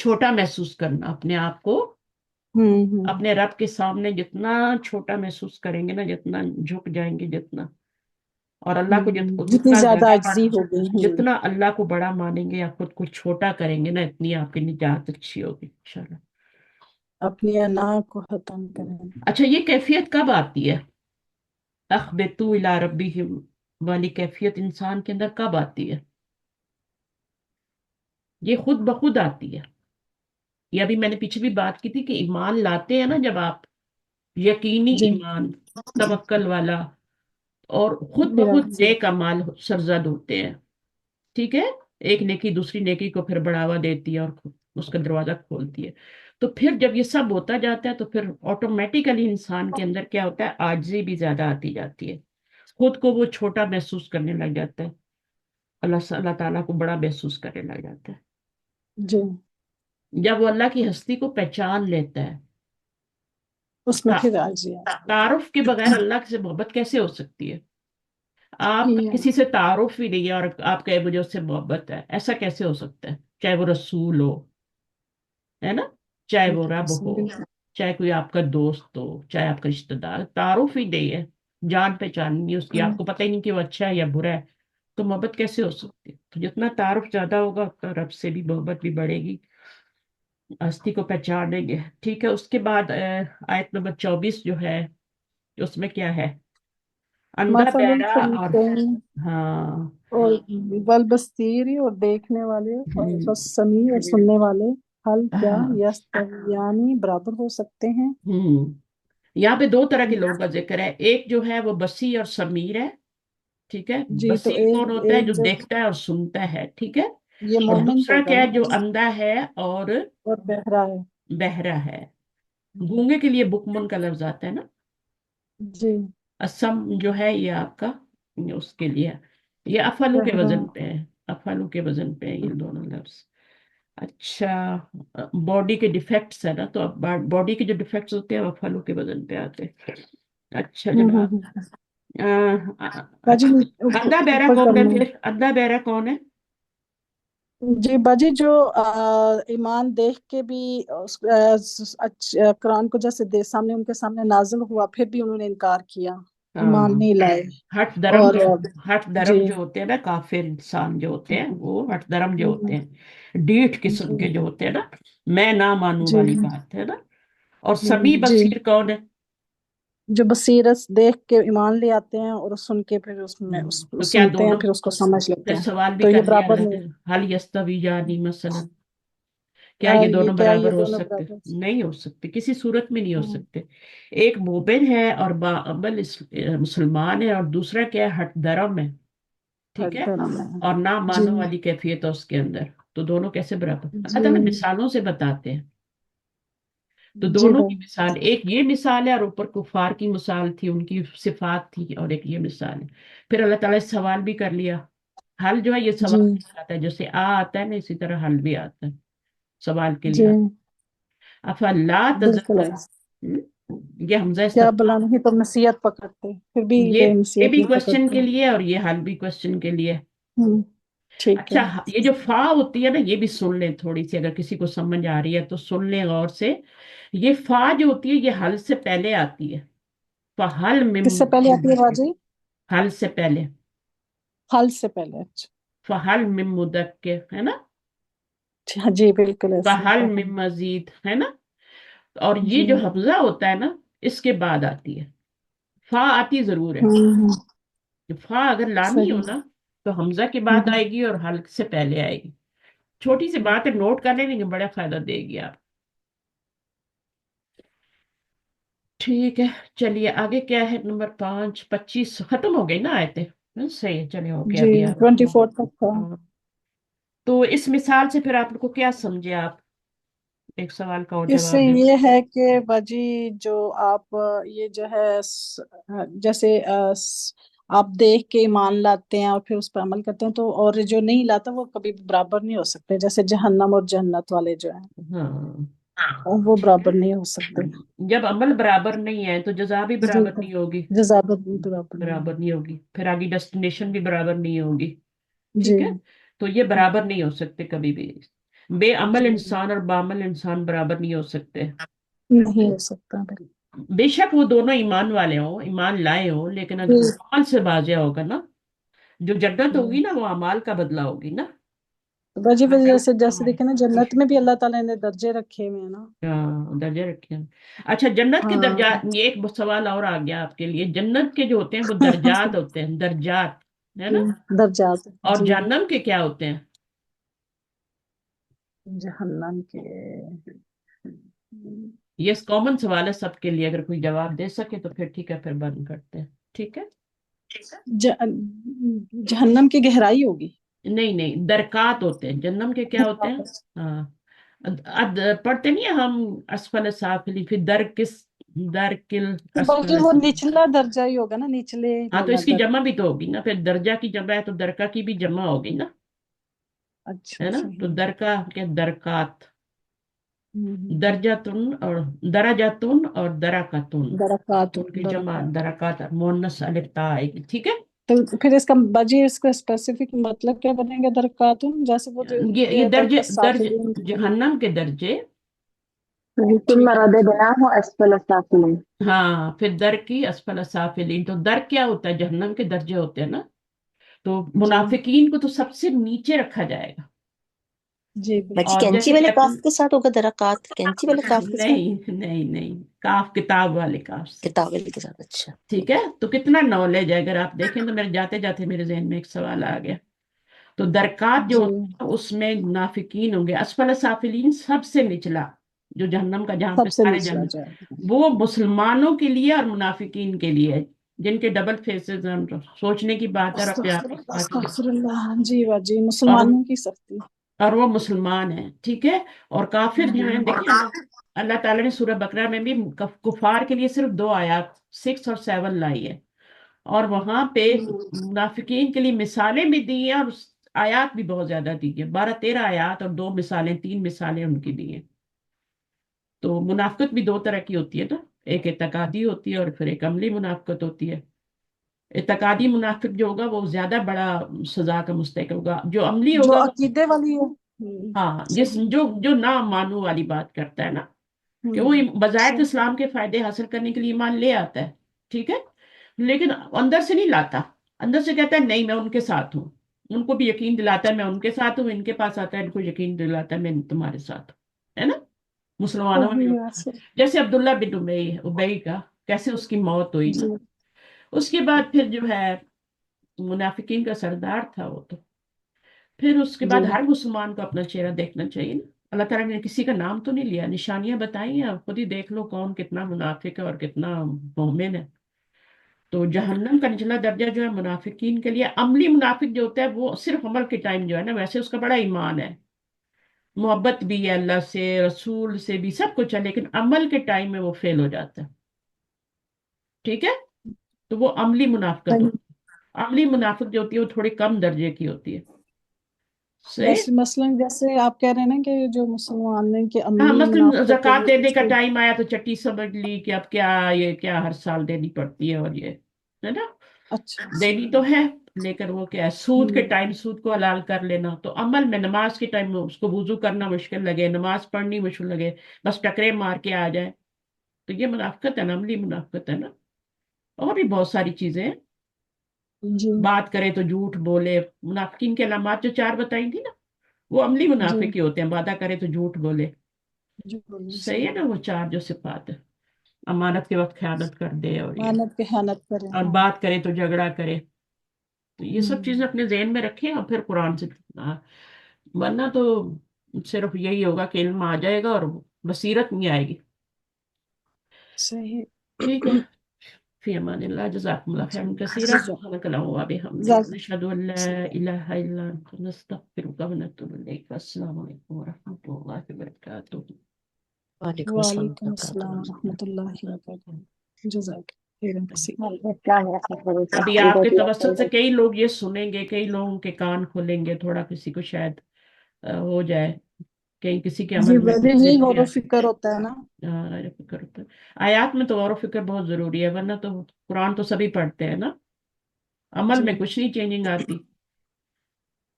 چھوٹا محسوس کرنا اپنے آپ کو، اپنے رب کے سامنے جتنا چھوٹا محسوس کریں گے نا، جتنا جھک جائیں گے، جتنا، اور اللہ کو جتنی جتنا زیادہ زیادہ عجزی ہوگی جتنا اللہ کو بڑا مانیں گے یا خود کو چھوٹا کریں گے نا، اتنی آپ کی نجات اچھی ہوگی انشاءاللہ۔ اپنی انا کو ختم کریں۔ اچھا، یہ کیفیت کب آتی ہے؟ اخبتوا الی ربہم والی کیفیت انسان کے اندر کب آتی ہے؟ یہ خود بخود آتی ہے۔ یہ ابھی میں نے پیچھے بھی بات کی تھی کہ ایمان لاتے ہیں نا جب آپ، یقینی جی ایمان، توکل والا، اور خود پھر بخود آپ نیک اعمال سرزد ہوتے ہیں، ٹھیک ہے، ایک نیکی دوسری نیکی کو پھر بڑھاوا دیتی ہے اور اس کا دروازہ کھولتی ہے۔ تو پھر جب یہ سب ہوتا جاتا ہے تو پھر آٹومیٹیکلی انسان کے اندر کیا ہوتا ہے، عاجزی بھی زیادہ آتی جاتی ہے، خود کو وہ چھوٹا محسوس کرنے لگ جاتا ہے، اللہ تعالیٰ کو بڑا محسوس کرنے لگ جاتا ہے۔ جی جب وہ اللہ کی ہستی کو پہچان لیتا ہے، اس میں پھر عاجزی آ تعارف کے بغیر اللہ سے محبت کیسے ہو سکتی ہے؟ آپ جاتی ہے۔ کسی سے تعارف ہی نہیں ہے اور آپ کہے مجھے اس سے محبت ہے، ایسا کیسے ہو سکتا ہے؟ چاہے وہ رسول ہو، ہے نا، چاہے وہ رب ہو، بالکل چاہے کوئی آپ کا دوست ہو، چاہے آپ کا رشتہ دار، تعارف ہی نہیں ہے، جان پہچان نہیں اس کی، آپ کو پتہ ہی نہیں کہ وہ اچھا ہے یا برا ہے، تو محبت کیسے ہو سکتی ہے؟ تو جتنا تعارف زیادہ ہوگا اتنا رب سے بھی محبت بھی بڑھے گی، ہستی کو پہچانیں گے، ٹھیک ہے۔ اس کے بعد آیت نمبر 24 جو ہے، اس میں کیا ہے؟ اندھا مثل بہرا اور، الفریقین ہاں، اور والبصیر اور دیکھنے والے، اور ہم، والسمیع اور سننے والے، حل کیا ہاں، یستویانی برابر ہو سکتے ہیں؟ یہاں پہ دو طرح کے لوگوں کا ذکر ہے، ایک جو ہے وہ بصیر اور سمیر ہے، ٹھیک ہے، جی تو بصیر کون ہوتا ہے؟ ایک جو جو دیکھتا ہے اور سنتا ہے، ٹھیک ہے، یہ اور مومن دوسرا ہوگا کیا ہے؟ نا، جو اندھا ہے اور اور بہرا ہے۔ بہرا ہے۔ گونگے کے لیے بکمن کا لفظ آتا ہے نا، جی اسم جو ہے یہ آپ کا، اس کے لیے یہ افعلو کے بہرا وزن پہ ہے، افعلو کے وزن پہ ہے یہ دونوں لفظ۔ اچھا، باڈی کے ڈیفیکٹس ہے نا، تو اب باڈی کے جو ڈیفیکٹس ہوتے ہیں وہ افعلو کے وزن پہ آتے ہیں۔ اچھا جناب، باجی اچھا، اندھا بہرا اوپر کون ہے کرنا پھر؟ اندھا بہرا کون ہے؟ جی باجی جو ایمان دیکھ کے بھی قرآن کو جیسے سامنے ان کے سامنے نازل ہوا پھر بھی انہوں نے انکار کیا، ایمان نہیں لائے، ہٹ درم اور جو ہٹ جی درم جو ہوتے ہیں نا، کافر انسان جو ہوتے ہیں وہ ہٹ درم جو ہوتے ہیں، ڈیٹھ قسم جی کے جو ہوتے ہیں نا، میں نہ مانوں جی والی بات ہے نا۔ اور سمیع جی بصیر کون ہے؟ جو بصیرت دیکھ کے ایمان لے آتے ہیں اور سن کے پھر اس میں تو کیا سنتے ہیں دونوں؟ پھر اس کو سمجھ پھر لیتے ہیں، سوال بھی تو یہ کر لیا برابر اللہ نے، نہیں، حل یستوی جانی مثلا، کیا یہ یہ دونوں کیا یہ برابر ہو دونوں سکتے؟ برابر؟ نہیں ہو سکتے، کسی صورت میں نہیں ہو سکتے۔ ایک مومن ہے اور باعمل مسلمان ہے، اور دوسرا کیا ہے؟ ہٹ درم ہے، ٹھیک ہے، اور نہ جی مانو والی کیفیت ہے اس کے اندر، تو دونوں کیسے برابر؟ اللہ جی تعالیٰ مثالوں سے بتاتے ہیں، تو جی دونوں کی بھائی مثال، ایک یہ مثال ہے اور اوپر کفار کی مثال تھی، ان کی صفات تھی، اور ایک یہ مثال ہے۔ پھر اللہ تعالیٰ نے سوال بھی کر لیا، حل جو ہے یہ جی سوال بھی آتا ہے، جیسے آتا ہے نا اسی طرح حل بھی آتا ہے، سوال کے جی لیے آتا ہے۔ افلا بالکل تذکر، یہ حمزہ کیا استفہام، بلا نہیں تو نصیحت پکڑتے پھر بھی یہ یہ یہ نصیحت بھی نہیں کوشچن پکڑتے۔ کے لیے اور یہ حل بھی کوشچن کے لیے۔ ٹھیک ہے اچھا، یہ جو فا ہوتی ہے نا، یہ بھی سن لیں تھوڑی سی، اگر کسی کو سمجھ آ رہی ہے تو سن لیں غور سے۔ یہ فا جو ہوتی ہے یہ حل سے پہلے آتی ہے، فحل کس مم، سے پہلے آتی ہے باجی؟ حل سے پہلے، حل سے پہلے، اچھا فحل من مدکر ہے نا، ہاں جی بالکل ایسے فحل فہم۔ من مزید ہے نا، اور یہ جی جو حمزہ ہوتا ہے نا اس کے بعد آتی ہے، فا آتی ضرور ہے، ہوں فا اگر لانی ہو صحیح نا تو حمزہ کے بعد آئے گی اور حل سے پہلے آئے گی۔ چھوٹی سی بات ہے، نوٹ کر لینے بڑا فائدہ دے گی آپ۔ ٹھیک ہے، چلیے آگے کیا ہے؟ نمبر 5، 25 ختم ہو گئی نا آیتیں؟ صحیح ہے، چلے ہو گیا جی ابھی آپ۔ 24 تک تھا۔ ہاں، تو اس مثال سے پھر آپ کو کیا سمجھے آپ؟ ایک سوال کا اور اس سے جواب دیں۔ یہ ہے کہ باجی جو آپ یہ جو ہے جیسے آپ دیکھ کے ایمان لاتے ہیں اور پھر اس پر عمل کرتے ہیں، تو اور جو نہیں لاتا وہ کبھی برابر نہیں ہو سکتے، جیسے جہنم اور جنت والے جو ہیں ہاں، وہ ٹھیک ہے، برابر نہیں ہو سکتے۔ جب عمل برابر نہیں ہے تو جزا بھی جی برابر نہیں ہوگی، جزا برابر نہیں۔ برابر نہیں ہوگی، پھر آگے ڈیسٹینیشن بھی برابر نہیں ہوگی، جی ٹھیک ہے، تو یہ برابر نہیں ہو سکتے کبھی بھی۔ بے عمل جی انسان اور بعمل انسان برابر نہیں ہو سکتے. نہیں ہو سکتا بالکل. بے شک وہ دونوں ایمان والے ہوں، ایمان لائے ہوں، لیکن جی عمل سے بازیا ہوگا نا. جو جنت ہوگی نا وہ اعمال کا بدلہ ہوگی نا. وجہ وجہ سے جیسے دیکھیں نا جنت میں بھی اللہ تعالیٰ نے درجے رکھے ہوئے ہیں نا. درجے رکھے ہیں. اچھا جنت کے ہاں درجات، یہ ایک سوال اور آ گیا آپ کے لیے. جنت کے جو ہوتے ہیں وہ درجات ہوتے ہیں، درجات ہے نا. درجات. اور جی جہنم کے کیا ہوتے ہیں؟ جہنم کے یہ کامن سوال ہے سب کے لیے، اگر کوئی جواب دے سکے تو پھر ٹھیک ہے، پھر بند کرتے ہیں. ٹھیک ہے. جہنم کی گہرائی ہوگی. نہیں نہیں، درکات ہوتے ہیں. جہنم کے کیا ہوتے ہیں؟ ہاں پڑھتے نہیں ہیں ہم اسفل سافلی، پھر درکل بلکہ اسفل وہ سافلی. نچلا درجہ ہی ہوگا نا، نچلے ہاں تو اس کی در. جمع بھی تو ہوگی نا، پھر درجہ کی جمع ہے تو درکا کی بھی جمع ہوگی نا، اچھا ہے نا. تو صحیح. درکا کے درکات، ہوں. درجاتن اور درجاتن اور درکاتن، درکات ان کی جمع درکات. درکات، مونس الف تا آئے گی. ٹھیک ہے. تو پھر اس کا بجے اس کا اسپیسیفک مطلب کیا بنے گا درکاتن؟ جیسے وہ یہ درجے، درج السافلین. جہنم کے درجے. ثم رددناه أسفل سافلين. ہاں پھر در کی اسفل سافلین. تو در کیا ہوتا ہے؟ جہنم کے درجے ہوتے ہیں نا. تو جی منافقین کو تو سب سے نیچے رکھا جائے گا. جی بچی اور بالکل. کینچی جیسے والے کہتے کاف کے ساتھ ہوگا درکات، کینچی والے کاف کے ساتھ، نہیں نہیں نہیں، کاف کتاب والے کاف سے. کتاب والے کے ساتھ. اچھا ٹھیک ہے. تو کتنا نالج ہے، اگر آپ دیکھیں تو میرے جاتے جاتے میرے ذہن میں ایک سوال آ گیا. تو درکات جو جی ہوتا ہے اس میں منافقین ہوں گے. اسفل سافلین سب سے نچلا، جو جہنم کا، جہاں پہ سب سے سارے نچلا جہنم، جائے. وہ مسلمانوں کے لیے اور منافقین کے لیے ہے، جن کے ڈبل فیسز ہیں. سوچنے کی بات ہے اور اپنے آپ کو استغفر اللہ. جی جی اور مسلمانوں کی سختی. اور وہ مسلمان ہیں. ٹھیک ہے. اور کافر جو ہیں، دیکھیں اللہ تعالیٰ نے سورہ بقرہ میں بھی کفار کے لیے صرف 2 آیات 6 اور 7 لائی ہے، اور وہاں پہ منافقین کے لیے مثالیں بھی دی ہیں، اور آیات بھی بہت زیادہ دی ہیں. 12-13 آیات اور 2 مثالیں، 3 مثالیں ان کی دی ہیں. تو منافقت بھی 2 طرح کی ہوتی ہے نا، ایک اعتقادی ہوتی ہے اور پھر ایک عملی منافقت ہوتی ہے. اعتقادی منافق جو ہوگا وہ زیادہ بڑا سزا کا مستحق ہوگا. جو عملی جو ہوگا وہ، عقیدے والی ہے. ہاں صحیح. جو نہ مانو والی بات کرتا ہے نا، کہ وہ بظاہر صحیح. اسلام کے فائدے حاصل کرنے کے لیے ایمان لے آتا ہے. ٹھیک ہے. لیکن اندر سے نہیں لاتا، اندر سے کہتا ہے نہیں میں ان کے ساتھ ہوں. ان کو بھی یقین دلاتا ہے میں ان کے ساتھ ہوں، ان کے پاس آتا ہے ان کو یقین دلاتا ہے میں تمہارے ساتھ ہوں، ہے نا. مسلمانوں میں صحیح ہے. جیسے عبداللہ بن ابئی کا کیسے اس کی موت ہوئی نا. جی اس کے بعد پھر جو ہے منافقین کا سردار تھا وہ. تو پھر اس کے بعد جی ہر مسلمان کو اپنا چہرہ دیکھنا چاہیے نا. اللہ تعالیٰ نے کسی کا نام تو نہیں لیا، نشانیاں بتائی ہیں، آپ خود ہی دیکھ لو کون کتنا منافق ہے اور کتنا مومن ہے. تو جہنم کا نچلا درجہ جو ہے منافقین کے لیے. عملی منافق جو ہوتا ہے وہ صرف عمل کے ٹائم جو ہے نا، ویسے اس کا بڑا ایمان ہے، محبت بھی ہے اللہ سے، رسول سے بھی، سب کچھ ہے، لیکن عمل کے ٹائم میں وہ فیل ہو جاتا ہے. ٹھیک ہے. تو وہ عملی منافقت ہوتی ہے. عملی منافق جو ہوتی ہے وہ تھوڑی کم درجے کی ہوتی ہے. صحیح. بس مثلاً جیسے آپ کہہ رہے ہیں نا کہ جو مسلمان ہیں کہ ہاں عملی مثلا منافقت زکوٰۃ ہوگی دینے اس کا کو. ٹائم آیا تو چٹی سمجھ لی کہ اب کیا یہ کیا ہر سال دینی پڑتی ہے، اور یہ ہے نا، اچھا. دینی تو ہے لیکن وہ کیا ہے، سود کے ٹائم سود کو حلال کر لینا. تو عمل میں نماز کے ٹائم میں اس کو وضو کرنا مشکل لگے، نماز پڑھنی مشکل لگے، بس ٹکرے مار کے آ جائے، تو یہ منافقت ہے نا، عملی منافقت ہے نا. اور بھی بہت ساری چیزیں ہیں. جی بات کرے تو جھوٹ بولے. منافقین کے علامات جو 4 بتائی تھی نا، وہ عملی جی منافق ہی ہوتے ہیں. وعدہ کرے تو جھوٹ بولے. جی بولیے. صحیح ہے نا، وہ 4 جو صفات ہے. امانت کے وقت خیانت کر دے، اور یہ، محنت کی خیانت کریں. اور ہاں. بات کرے تو جھگڑا کرے. تو یہ سب چیزیں اپنے ذہن میں رکھیں اور پھر قرآن سے، ورنہ تو صرف یہی ہوگا کہ علم آ جائے گا اور بصیرت نہیں آئے گی. صحیح. ٹھیک ہے. فی امان اللہ. جزاکم اللہ خیرا کثیرا. سبحانک اللہم و بحمدک، نشہد ان لا الہ الا انت، نستغفرک و نتوب الیک. السلام علیکم و رحمۃ اللہ وبرکاتہ. وعلیکم السلام وعلیکم ورحمۃ السلام اللہ. ورحمۃ اللہ وبرکاتہ. جزاک خیرا کثیر. ابھی آپ کے توسط سے کئی لوگ یہ سنیں گے، کئی لوگوں کے کان کھولیں گے، تھوڑا کسی کو شاید ہو جائے، کہیں کسی کے جی عمل میں ویسے یہی غور تبدیلی و آ فکر ہوتا ہے نا. جائے. فکر ہوتا ہے. آیات میں تو غور و فکر بہت ضروری ہے، ورنہ تو قرآن تو سبھی پڑھتے ہیں نا، عمل جی میں کچھ نہیں چینجنگ آتی.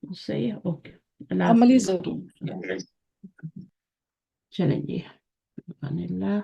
صحیح ہے. اوکے. اللہ عملی حافظ. ضرور. چلیں جی، سبحان اللہ.